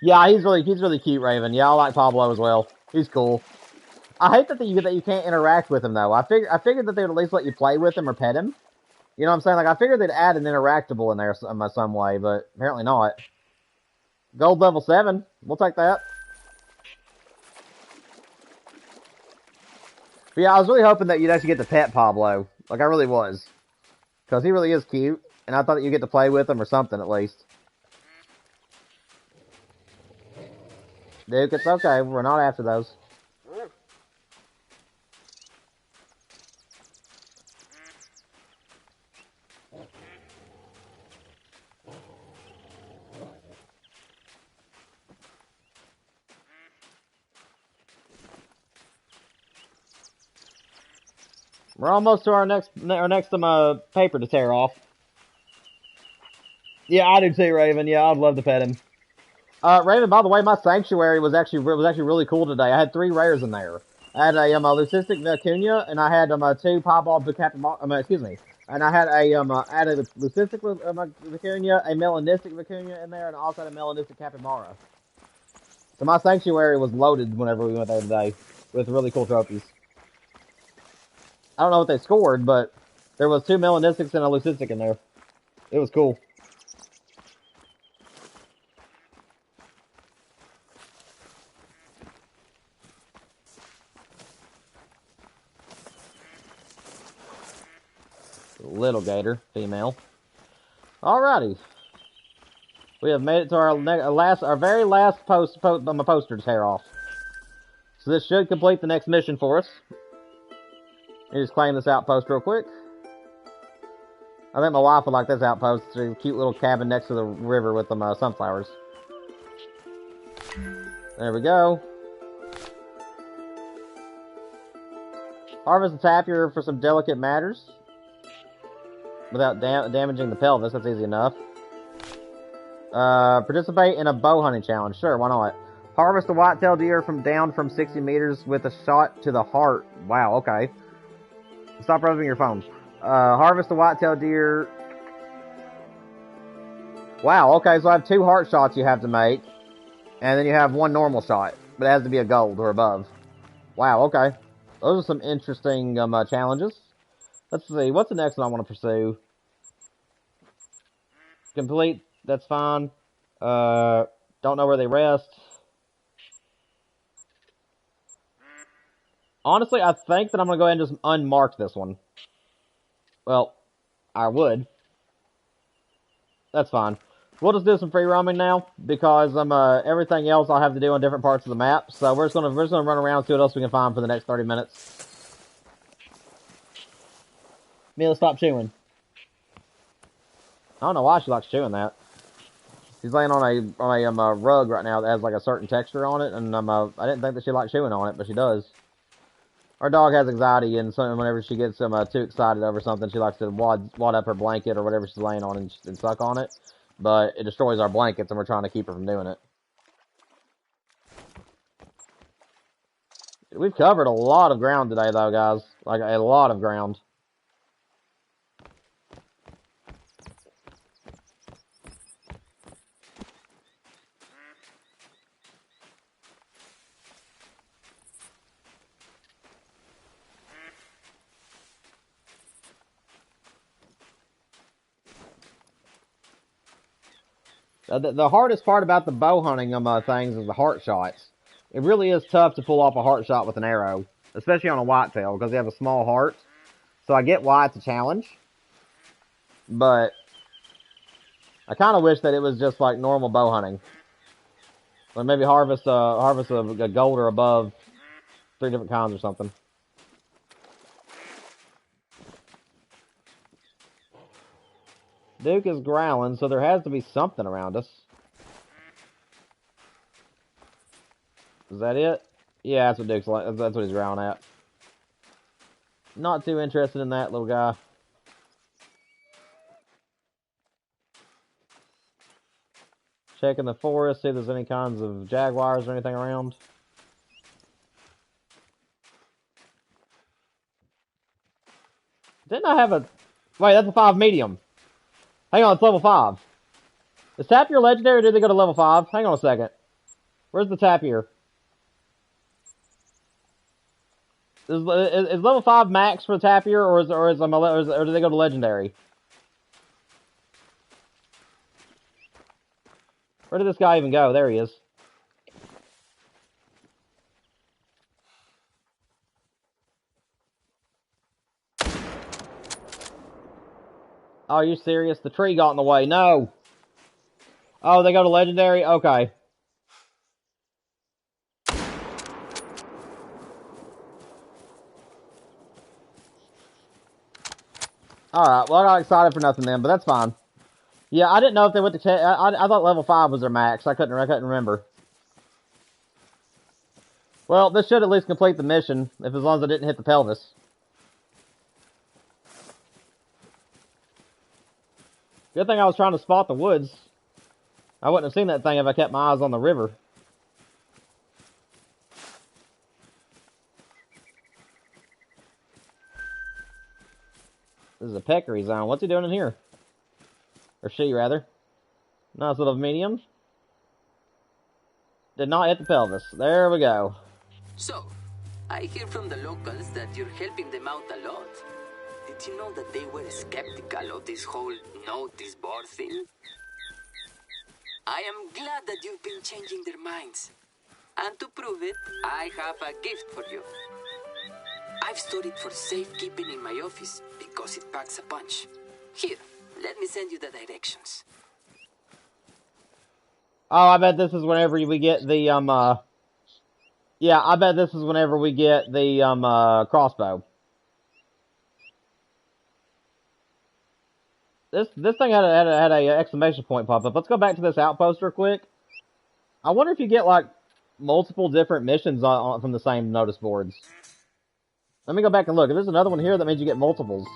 Yeah, he's really cute, Raven. Yeah, I like Pablo as well. He's cool. I hate that you can't interact with him though. I figured that they'd at least let you play with him or pet him. You know what I'm saying? Like I figured they'd add an interactable in there some way, but apparently not. Gold level 7. We'll take that. But yeah, I was really hoping that you'd actually get to pet Pablo. Like I really was, because he really is cute, and I thought that you'd get to play with him or something at least. Duke, it's okay. We're not after those. We're almost to our next paper to tear off. Yeah, I do too, Raven. Yeah, I'd love to pet him. Raven, by the way, my sanctuary was actually really cool today. I had 3 rares in there. I had a leucistic vicuña, and I had 2 piebald capybara. Excuse me. And I had a leucistic vicuña, a melanistic vicuña in there, and I also had a melanistic capybara. So my sanctuary was loaded whenever we went there today with really cool trophies. I don't know what they scored, but there was 2 melanistics and a leucistic in there. It was cool. Little gator, female. Alrighty. We have made it to our very last poster to tear off. So this should complete the next mission for us. Let me just claim this outpost real quick. I think my wife would like this outpost. It's a cute little cabin next to the river with some sunflowers. There we go. Harvest a tapir for some delicate matters. Without damaging the pelvis, that's easy enough. Participate in a bow hunting challenge. Sure, why not? Harvest a white-tailed deer down from 60 meters with a shot to the heart. Wow, okay. Stop rubbing your phone. Harvest a white-tailed deer. Wow, okay, so I have 2 heart shots you have to make. And then you have 1 normal shot. But it has to be a gold or above. Wow, okay. Those are some interesting challenges. Let's see, what's the next one I want to pursue? Complete, that's fine. Don't know where they rest. Honestly, I think that I'm going to go ahead and just unmark this one. Well, I would. That's fine. We'll just do some free roaming now, because everything else I'll have to do on different parts of the map. So we're just gonna run around and see what else we can find for the next 30 minutes. Mila, stop chewing. I don't know why she likes chewing that. She's laying on a rug right now that has like a certain texture on it, and I didn't think that she liked chewing on it, but she does. Our dog has anxiety, and so whenever she gets too excited over something, she likes to wad up her blanket or whatever she's laying on and suck on it. But it destroys our blankets, and we're trying to keep her from doing it. We've covered a lot of ground today, though, guys. Like, a lot of ground. The hardest part about the bow hunting things is the heart shots. It really is tough to pull off a heart shot with an arrow, especially on a whitetail, because they have a small heart. So I get why it's a challenge, but I kind of wish that it was just like normal bow hunting. Like maybe harvest a gold or above, 3 different kinds or something. Duke is growling, so there has to be something around us. Is that it? Yeah, that's what Duke's like. That's what he's growling at. Not too interested in that little guy. Checking the forest, see if there's any kinds of jaguars or anything around. Didn't I have a... Wait, that's a 5 medium. Hang on, it's level 5. Is Tapir legendary or did they go to level 5? Hang on a second. Where's the tapir? Is level 5 max for the tapir, or do they go to legendary? Where did this guy even go? There he is. Oh, are you serious? The tree got in the way. No. Oh, they go to legendary? Okay. Alright, well, I got excited for nothing then, but that's fine. Yeah, I didn't know if they went to... I thought level 5 was their max. I couldn't remember. Well, this should at least complete the mission, if as long as I didn't hit the pelvis. Good thing I was trying to spot the woods. I wouldn't have seen that thing if I kept my eyes on the river. This is a peccary zone. What's he doing in here? Or she, rather. Nice little medium. Did not hit the pelvis. There we go. So, I hear from the locals that you're helping them out a lot. Did you know that they were skeptical of this whole notice board thing? I am glad that you've been changing their minds. And to prove it, I have a gift for you. I've stored it for safekeeping in my office because it packs a punch. Here, let me send you the directions. Oh, I bet this is whenever we get the, yeah, I bet this is whenever we get the, crossbow. This thing had a exclamation point pop up. Let's go back to this outpost real quick. I wonder if you get, like, multiple different missions from the same notice boards. Let me go back and look. If there's another one here, that means you get multiples.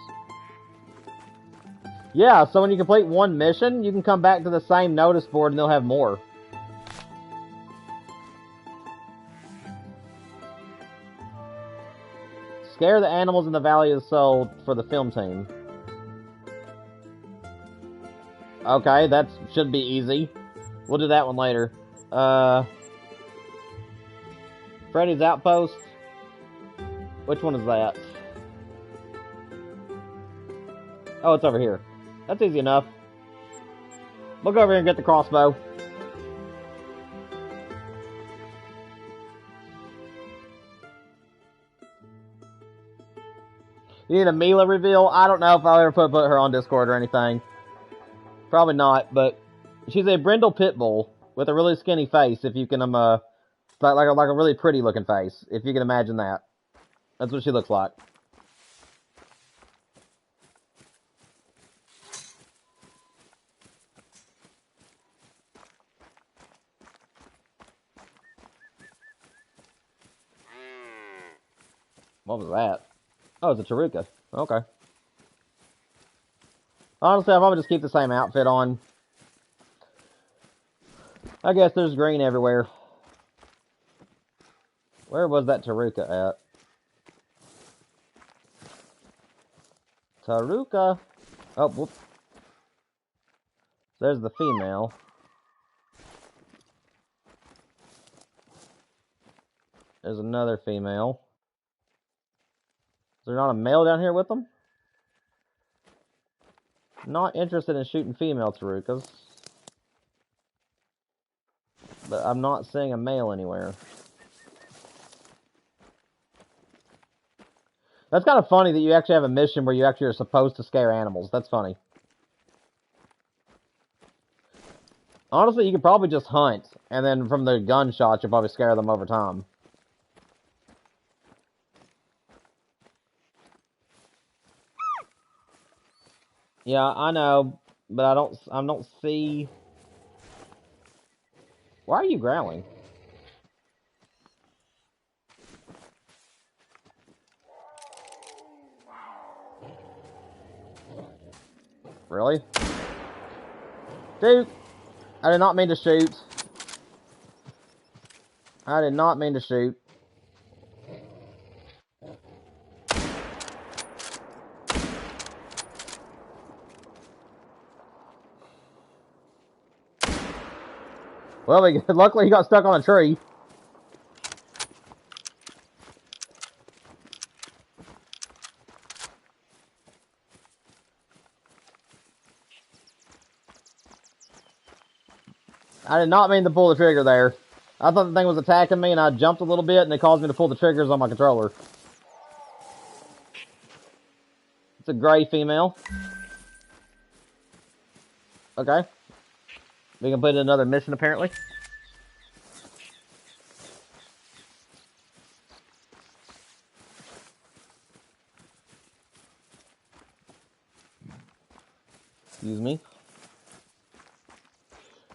Yeah, so when you complete one mission, you can come back to the same notice board and they'll have more. Scare the animals in the Valley of the Soul for the film team. Okay, that should be easy. We'll do that one later. Freddy's Outpost. Which one is that? Oh, it's over here. That's easy enough. We'll go over here and get the crossbow. You need a Mila reveal? I don't know if I'll ever put her on Discord or anything. Probably not, but she's a brindle pit bull with a really skinny face, if you can, like a really pretty looking face, if you can imagine that. That's what she looks like. What was that? Oh, it's a Taruka. Okay. Honestly, I'll probably just keep the same outfit on. I guess there's green everywhere. Where was that Taruka at? Taruka. Oh, whoops. There's the female. There's another female. Is there not a male down here with them? Not interested in shooting female Tarukas. But I'm not seeing a male anywhere. That's kind of funny that you actually have a mission where you actually are supposed to scare animals. That's funny. Honestly, you could probably just hunt, and then from the gunshots, you'll probably scare them over time. Yeah, I know, but I don't see... Why are you growling? Really? Dude, I did not mean to shoot. I did not mean to shoot. Well, luckily he got stuck on a tree. I did not mean to pull the trigger there. I thought the thing was attacking me, and I jumped a little bit, and it caused me to pull the triggers on my controller. It's a gray female. Okay. We completed another mission, apparently. Excuse me.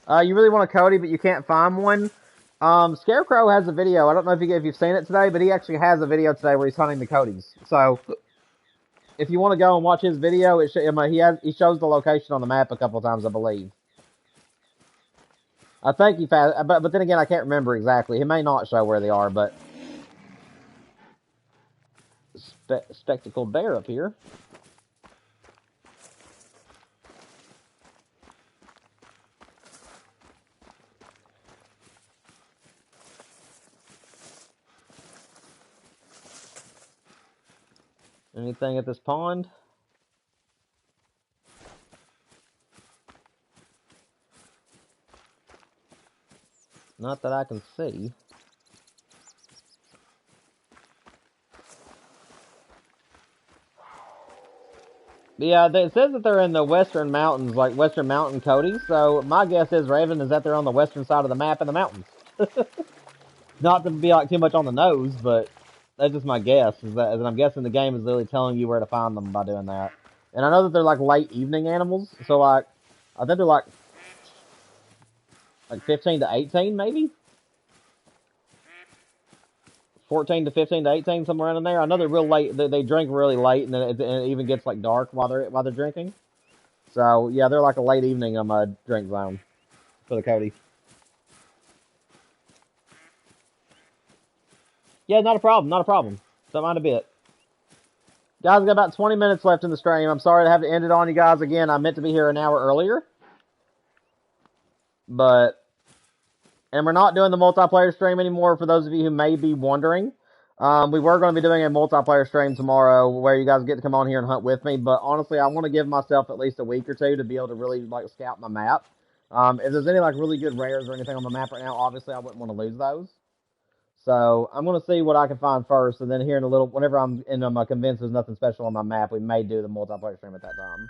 You really want a Cody, but you can't find one. Scarecrow has a video. I don't know if you've seen it today, but he actually has a video today where he's hunting the Codys. So, if you want to go and watch his video, he shows the location on the map a couple of times, I believe. I think but then again, I can't remember exactly. He may not show where they are, but spectacled bear up here. Anything at this pond? Not that I can see. Yeah, it says that they're in the western mountains, like western mountain Cody. So my guess is, Raven, is that they're on the western side of the map in the mountains. Not to be like too much on the nose, but that's just my guess. Is that I'm guessing the game is literally telling you where to find them by doing that. And I know that they're like late evening animals, so like I think they're like 15 to 18 maybe. 14 to 15 to 18, somewhere around in there. I know they're real late. They drink really late, and it even gets like dark while they're drinking. So yeah, they're like a late evening drink zone for the Cody. Yeah, not a problem, not a problem. Don't mind a bit. Guys, we got about 20 minutes left in the stream. I'm sorry to have to end it on you guys again. I meant to be here an hour earlier, and we're not doing the multiplayer stream anymore. For those of you who may be wondering, we were going to be doing a multiplayer stream tomorrow where you guys get to come on here and hunt with me. But honestly, I want to give myself at least a week or two to be able to really like scout my map. If there's any like really good rares or anything on the map right now, obviously I wouldn't want to lose those. So I'm going to see what I can find first, and then here in a little, whenever I'm convinced there's nothing special on my map, we may do the multiplayer stream at that time.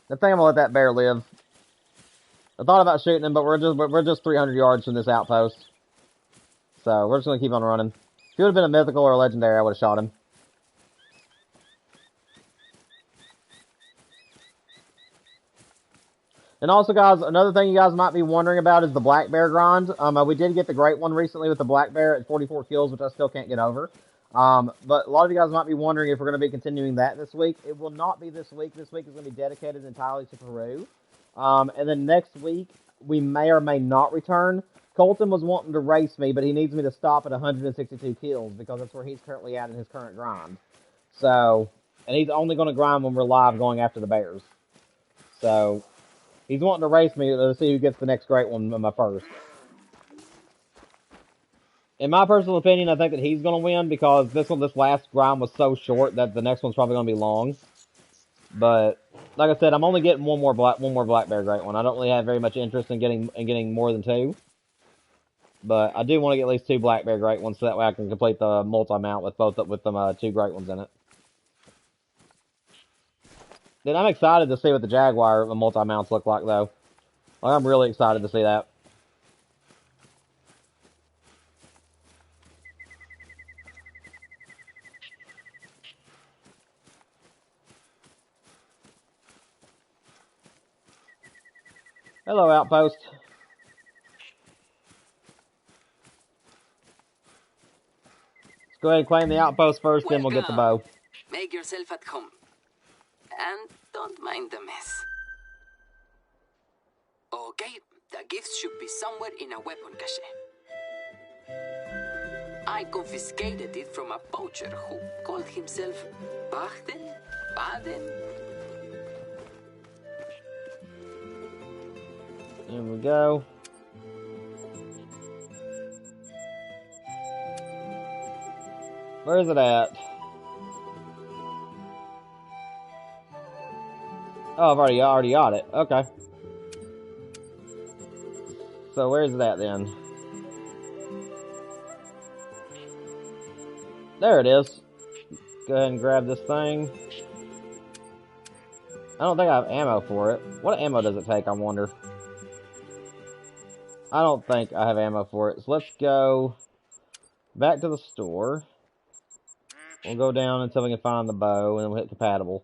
I think I'm gonna let that bear live. I thought about shooting him, but we're just 300 yards from this outpost, so we're just gonna keep on running. If he would have been a mythical or a legendary, I would have shot him. And also, guys, another thing you guys might be wondering about is the black bear grind. We did get the great one recently with the black bear at 44 kills, which I still can't get over. But a lot of you guys might be wondering if we're going to be continuing that this week. It will not be this week. This week is going to be dedicated entirely to Peru. And then next week, we may or may not return. Colton was wanting to race me, but he needs me to stop at 162 kills because that's where he's currently at in his current grind. So, and he's only going to grind when we're live going after the bears. So, he's wanting to race me to see who gets the next great one first. In my personal opinion, I think that he's going to win because this last grind was so short that the next one's probably going to be long. But like I said, I'm only getting one more black bear great one. I don't really have very much interest in getting more than two. But I do want to get at least two black bear great ones so that way I can complete the multi-mount with them two great ones in it. Then I'm excited to see what the Jaguar multi-mounts look like though. Like, I'm really excited to see that. Hello, Outpost. Let's go ahead and claim the Outpost first, then we'll get the bow. Make yourself at home. And don't mind the mess. Okay, the gifts should be somewhere in a weapon cache. I confiscated it from a poacher who called himself Baden? Here we go. Where is it at? Oh, I've already got it. Okay. So where is it at then? There it is. Go ahead and grab this thing. I don't think I have ammo for it. What ammo does it take, I wonder? I don't think I have ammo for it. So let's go back to the store. We'll go down until we can find the bow, and then we'll hit compatible.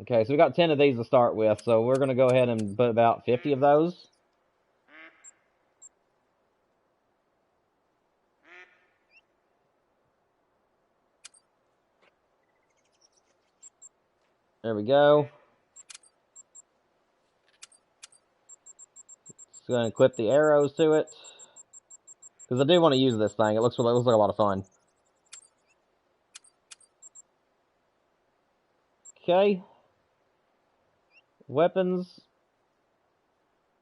Okay, so we got 10 of these to start with, so we're going to go ahead and put about 50 of those. There we go. Just going to equip the arrows to it. Because I do want to use this thing. It looks like a lot of fun. Okay. Weapons.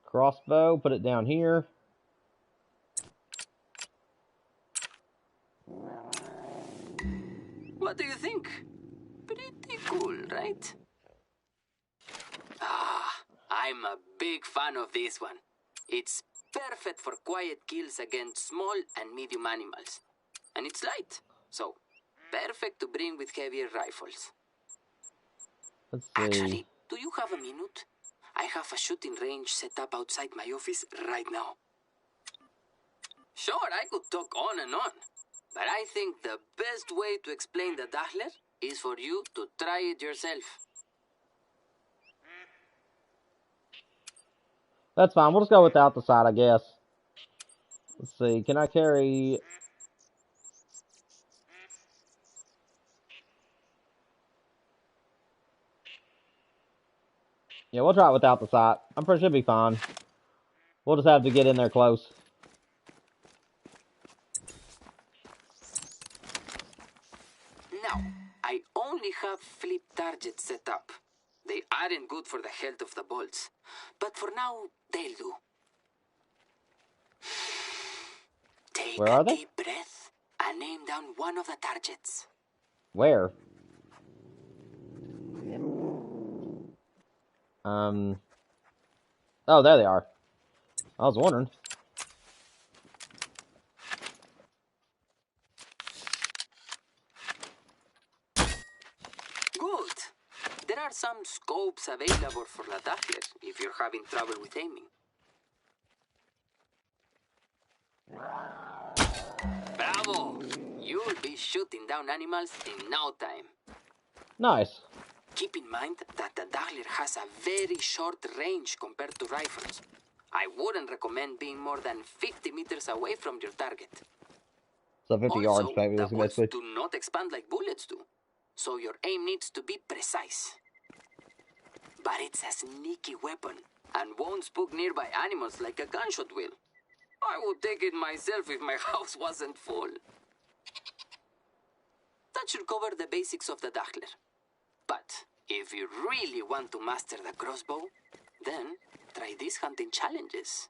Crossbow. Put it down here. What do you think? Pretty cool, right? Ah, I'm a big fan of this one. It's perfect for quiet kills against small and medium animals. And it's light, so perfect to bring with heavier rifles. Let's see. Actually, do you have a minute? I have a shooting range set up outside my office right now. Sure, I could talk on and on, but I think the best way to explain the Dachler is for you to try it yourself. That's fine. We'll just go without the side, I guess. Let's see. Can I carry... Yeah, we'll try it without the sight. I'm pretty sure it'll be fine. We'll just have to get in there close. Now, I only have flip targets set up. They aren't good for the health of the bolts, but for now, they'll do. Take Where are a they? deep breath and aim down one of the targets. Where? Oh, there they are. I was wondering. Good. There are some scopes available for the Dachler if you're having trouble with aiming. Bravo! You'll be shooting down animals in no time. Nice. Keep in mind that the Dachler has a very short range compared to rifles. I wouldn't recommend being more than 50 meters away from your target. So 50 yards, Also, maybe, the bullets basically. do not expand like bullets do, so your aim needs to be precise. But it's a sneaky weapon, and won't spook nearby animals like a gunshot will. I would take it myself if my house wasn't full. That should cover the basics of the Dachler. But if you really want to master the crossbow, then try these hunting challenges.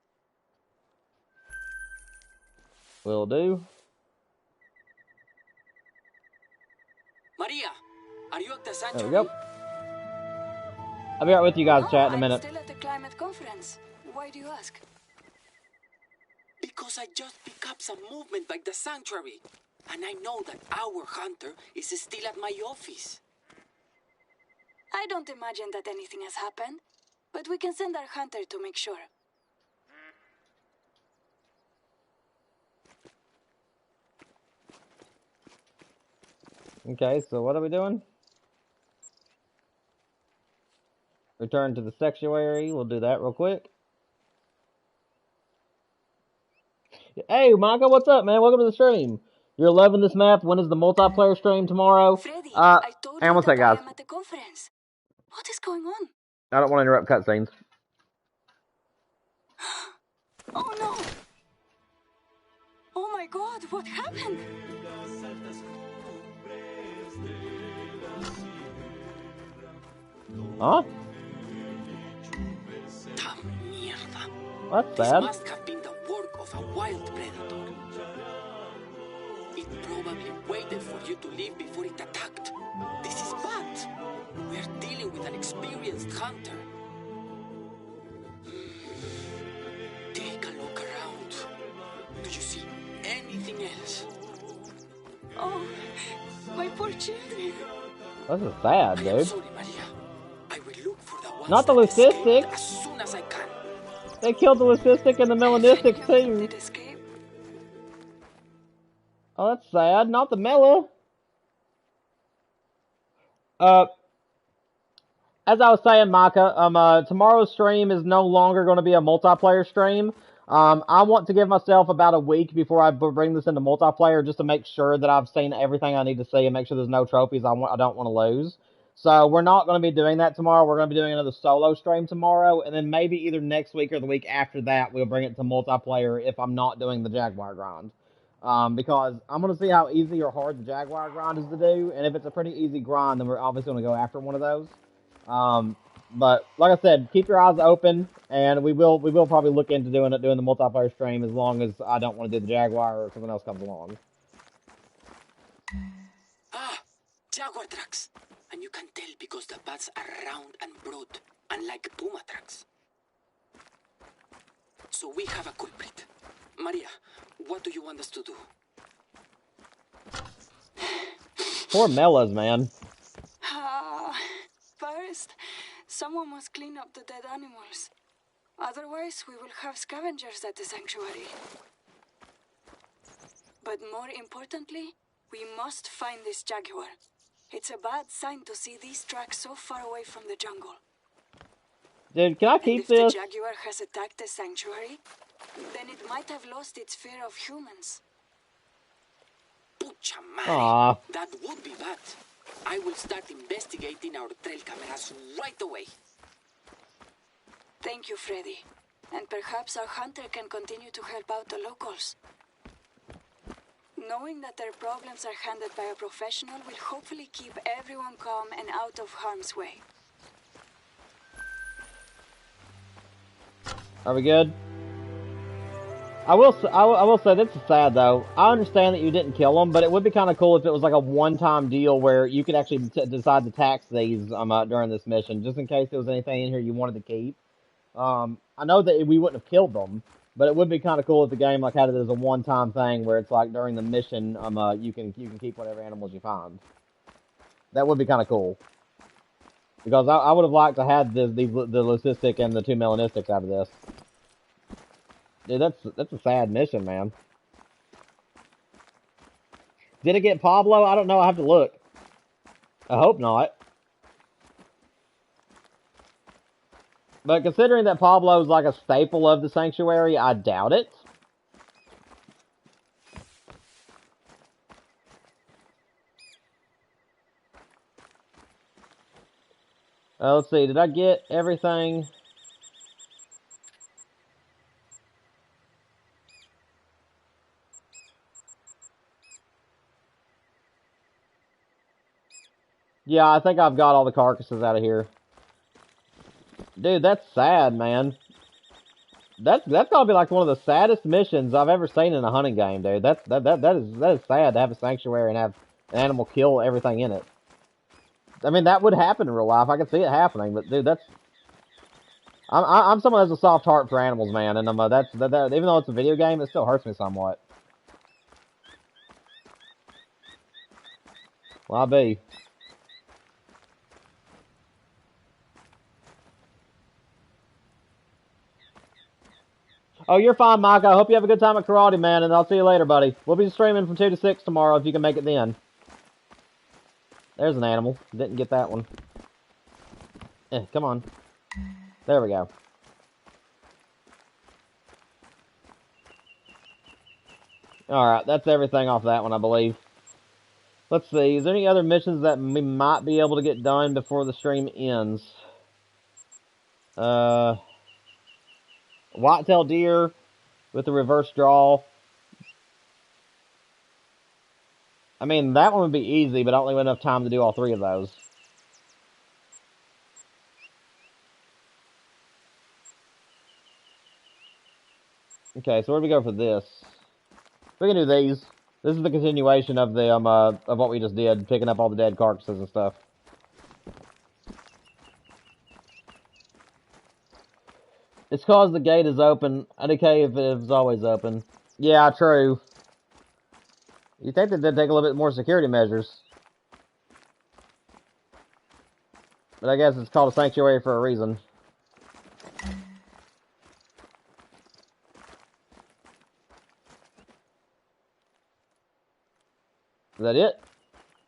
Will do. Maria, are you at the There sanctuary? we go. I'll be right with you guys, chat, in a I'm minute. still at the climate conference. Why do you ask? Because I just picked up some movement by the sanctuary. And I know that our hunter is still at my office. I don't imagine that anything has happened, but we can send our hunter to make sure. Okay, so what are we doing? Return to the sanctuary. We'll do that real quick. Hey, Micah, what's up, man? Welcome to the stream. You're loving this map. When is the multiplayer stream tomorrow? Freddy, I told Hang on you one that second, I guys. am at the conference. What is going on? I don't want to interrupt cutscenes. Oh no! Oh my god, what happened? Huh? Ta mierda. Well, that's This sad. must have been the work of a wild predator. It probably waited for you to leave before it attacked. This is bad. We're dealing with an experienced hunter. Take a look around. Do you see anything else? Oh, my poor children. This is sad, I am dude. sorry, Maria. I will look for the ones Not the that escaped leucistic. as soon as I can. They killed the leucistic and the melanistics too. Did escape? Oh, that's sad. Not the Mela. As I was saying, Micah, tomorrow's stream is no longer going to be a multiplayer stream. I want to give myself about a week before I bring this into multiplayer, just to make sure that I've seen everything I need to see and make sure there's no trophies I don't want to lose. So we're not going to be doing that tomorrow. We're going to be doing another solo stream tomorrow, and then maybe either next week or the week after that, we'll bring it to multiplayer if I'm not doing the Jaguar grind. Because I'm going to see how easy or hard the Jaguar grind is to do, and if it's a pretty easy grind, then we're obviously going to go after one of those. But like I said, keep your eyes open, and we will probably look into doing the multiplayer stream as long as I don't want to do the Jaguar or something else comes along. Ah, Jaguar tracks. And you can tell because the paths are round and broad, unlike Puma tracks. So we have a culprit. Maria, what do you want us to do? Poor Melas, man. First, someone must clean up the dead animals. Otherwise, we will have scavengers at the sanctuary. But more importantly, we must find this jaguar. It's a bad sign to see these tracks so far away from the jungle. Dude, can I keep if this? the jaguar has attacked the sanctuary, then it might have lost its fear of humans. Pucha madre. Aww. That would be bad. I will start investigating our trail cameras right away. Thank you, Freddy. And perhaps our hunter can continue to help out the locals. Knowing that their problems are handled by a professional will hopefully keep everyone calm and out of harm's way. Are we good? I will say this is sad though. I understand that you didn't kill them, but it would be kind of cool if it was like a one-time deal where you could actually decide to tax these during this mission, just in case there was anything in here you wanted to keep. I know that we wouldn't have killed them, but it would be kind of cool if the game like had it as a one-time thing where it's like during the mission, you can keep whatever animals you find. That would be kind of cool. Because I would have liked to have the leucistic and the two melanistics out of this. Dude, that's a sad mission, man. Did it get Pablo? I don't know. I have to look. I hope not. But considering that Pablo's like a staple of the sanctuary, I doubt it. Let's see. Did I get everything? Yeah, I think I've got all the carcasses out of here. Dude, that's sad, man. That's gotta be like one of the saddest missions I've ever seen in a hunting game, dude. That is sad to have a sanctuary and have an animal kill everything in it. I mean, that would happen in real life. I can see it happening, but dude, I'm someone who has a soft heart for animals, man, and even though it's a video game, it still hurts me somewhat. Well, I be. Oh, you're fine, Mike. I hope you have a good time at karate, man, and I'll see you later, buddy. We'll be streaming from 2 to 6 tomorrow if you can make it then. There's an animal. Didn't get that one. Come on. There we go. Alright, that's everything off that one, I believe. Let's see. Is there any other missions that we might be able to get done before the stream ends? Whitetail deer with the reverse draw. I mean, that one would be easy, but I don't think we have enough time to do all 3 of those. Okay, so where do we go for this? We can do these. This is the continuation of the of what we just did, picking up all the dead carcasses and stuff. It's cause the gate is open. The cave is always open. Yeah, true. You think that they'd take a little bit more security measures. But I guess it's called a sanctuary for a reason. Is that it?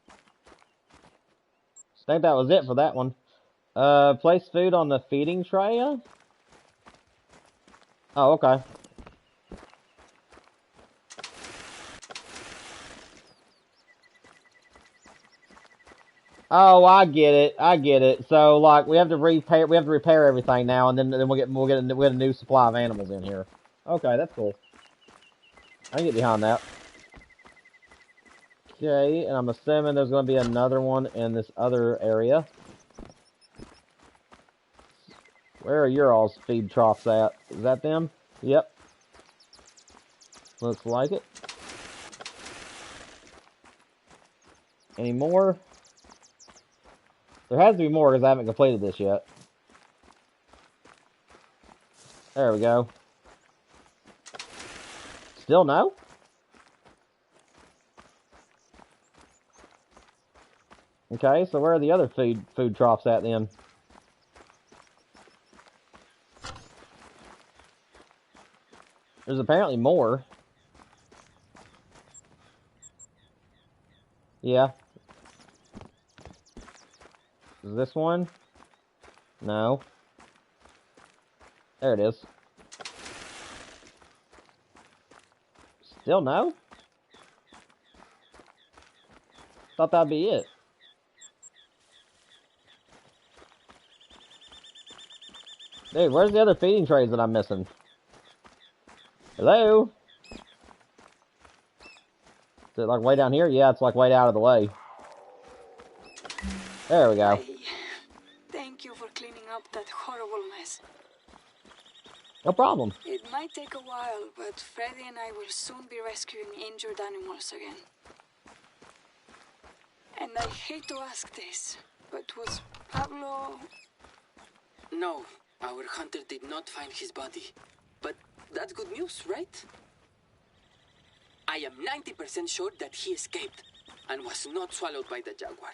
I think that was it for that one. Place food on the feeding tray? Oh, okay. Oh, I get it. I get it. So, like, we have to repair everything now, and then we'll get a new supply of animals in here. Okay, that's cool. I can get behind that. Okay, and I'm assuming there's going to be another one in this other area. Where are your all's feed troughs at? Is that them? Yep. Looks like it. Any more? There has to be more because I haven't completed this yet. There we go. Still no? Okay, so where are the other food troughs at then? There's apparently more. Yeah. Is this one? No. There it is. Still no? Thought that'd be it. Dude, where's the other feeding trays that I'm missing? Hello? Is it like way down here? Yeah, it's like way out of the way. There we go. Thank you for cleaning up that horrible mess. No problem. It might take a while, but Freddy and I will soon be rescuing injured animals again. And I hate to ask this, but was Pablo... No, our hunter did not find his body. But that's good news, right? I am 90% sure that he escaped and was not swallowed by the jaguar.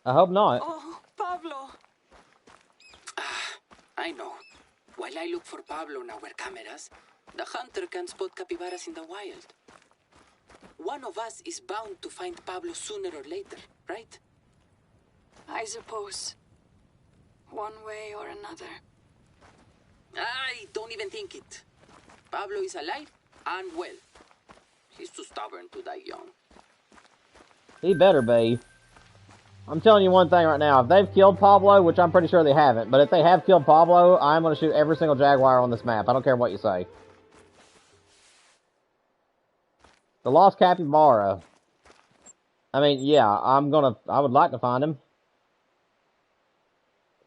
I hope not. Oh, Pablo! I know. While I look for Pablo on our cameras, the hunter can spot capybaras in the wild. One of us is bound to find Pablo sooner or later, right? I suppose. One way or another. I don't even think it. Pablo is alive and well. He's too stubborn to die young. He better be. I'm telling you one thing right now. If they've killed Pablo, which I'm pretty sure they haven't, but if they have killed Pablo, I'm going to shoot every single jaguar on this map. I don't care what you say. The lost capybara. I mean, yeah, I would like to find him.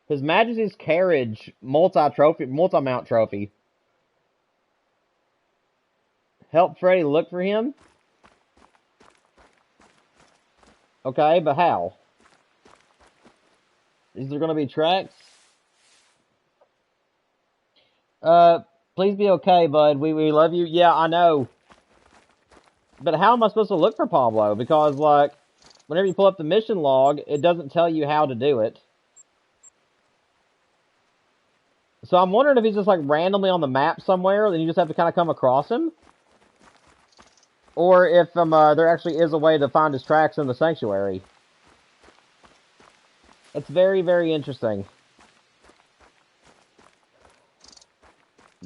His Majesty's Carriage multi-mount trophy. Help Freddy look for him? Okay, but how? Is there going to be tracks? Please be okay, bud. We love you. Yeah, I know. But how am I supposed to look for Pablo? Because, like, whenever you pull up the mission log, it doesn't tell you how to do it. So I'm wondering if he's just, like, randomly on the map somewhere, then you just have to kind of come across him. Or if there actually is a way to find his tracks in the sanctuary. It's very, very interesting.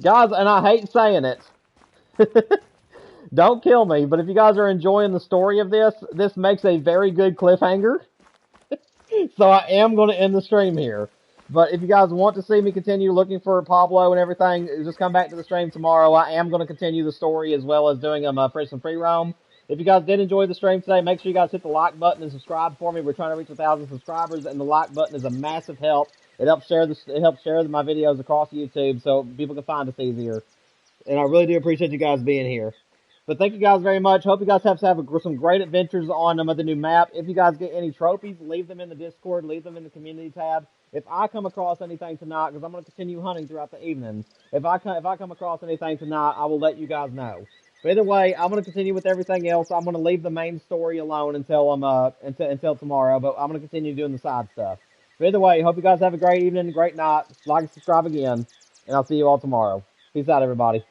Guys, and I hate saying it. Don't kill me, but if you guys are enjoying the story of this, this makes a very good cliffhanger. So I am going to end the stream here. But if you guys want to see me continue looking for Pablo and everything, just come back to the stream tomorrow. I am going to continue the story as well as doing some free roam. If you guys did enjoy the stream today, make sure you guys hit the like button and subscribe for me. We're trying to reach 1,000 subscribers, and the like button is a massive help. It helps share my videos across YouTube so people can find us easier. And I really do appreciate you guys being here. But thank you guys very much. Hope you guys have some great adventures on the new map. If you guys get any trophies, leave them in the Discord, leave them in the community tab. If I come across anything tonight, because I'm going to continue hunting throughout the evening, if I come across anything tonight, I will let you guys know. But either way, I'm going to continue with everything else. I'm going to leave the main story alone until tomorrow. But I'm going to continue doing the side stuff. But either way, hope you guys have a great evening, great night. Like and subscribe again, and I'll see you all tomorrow. Peace out, everybody.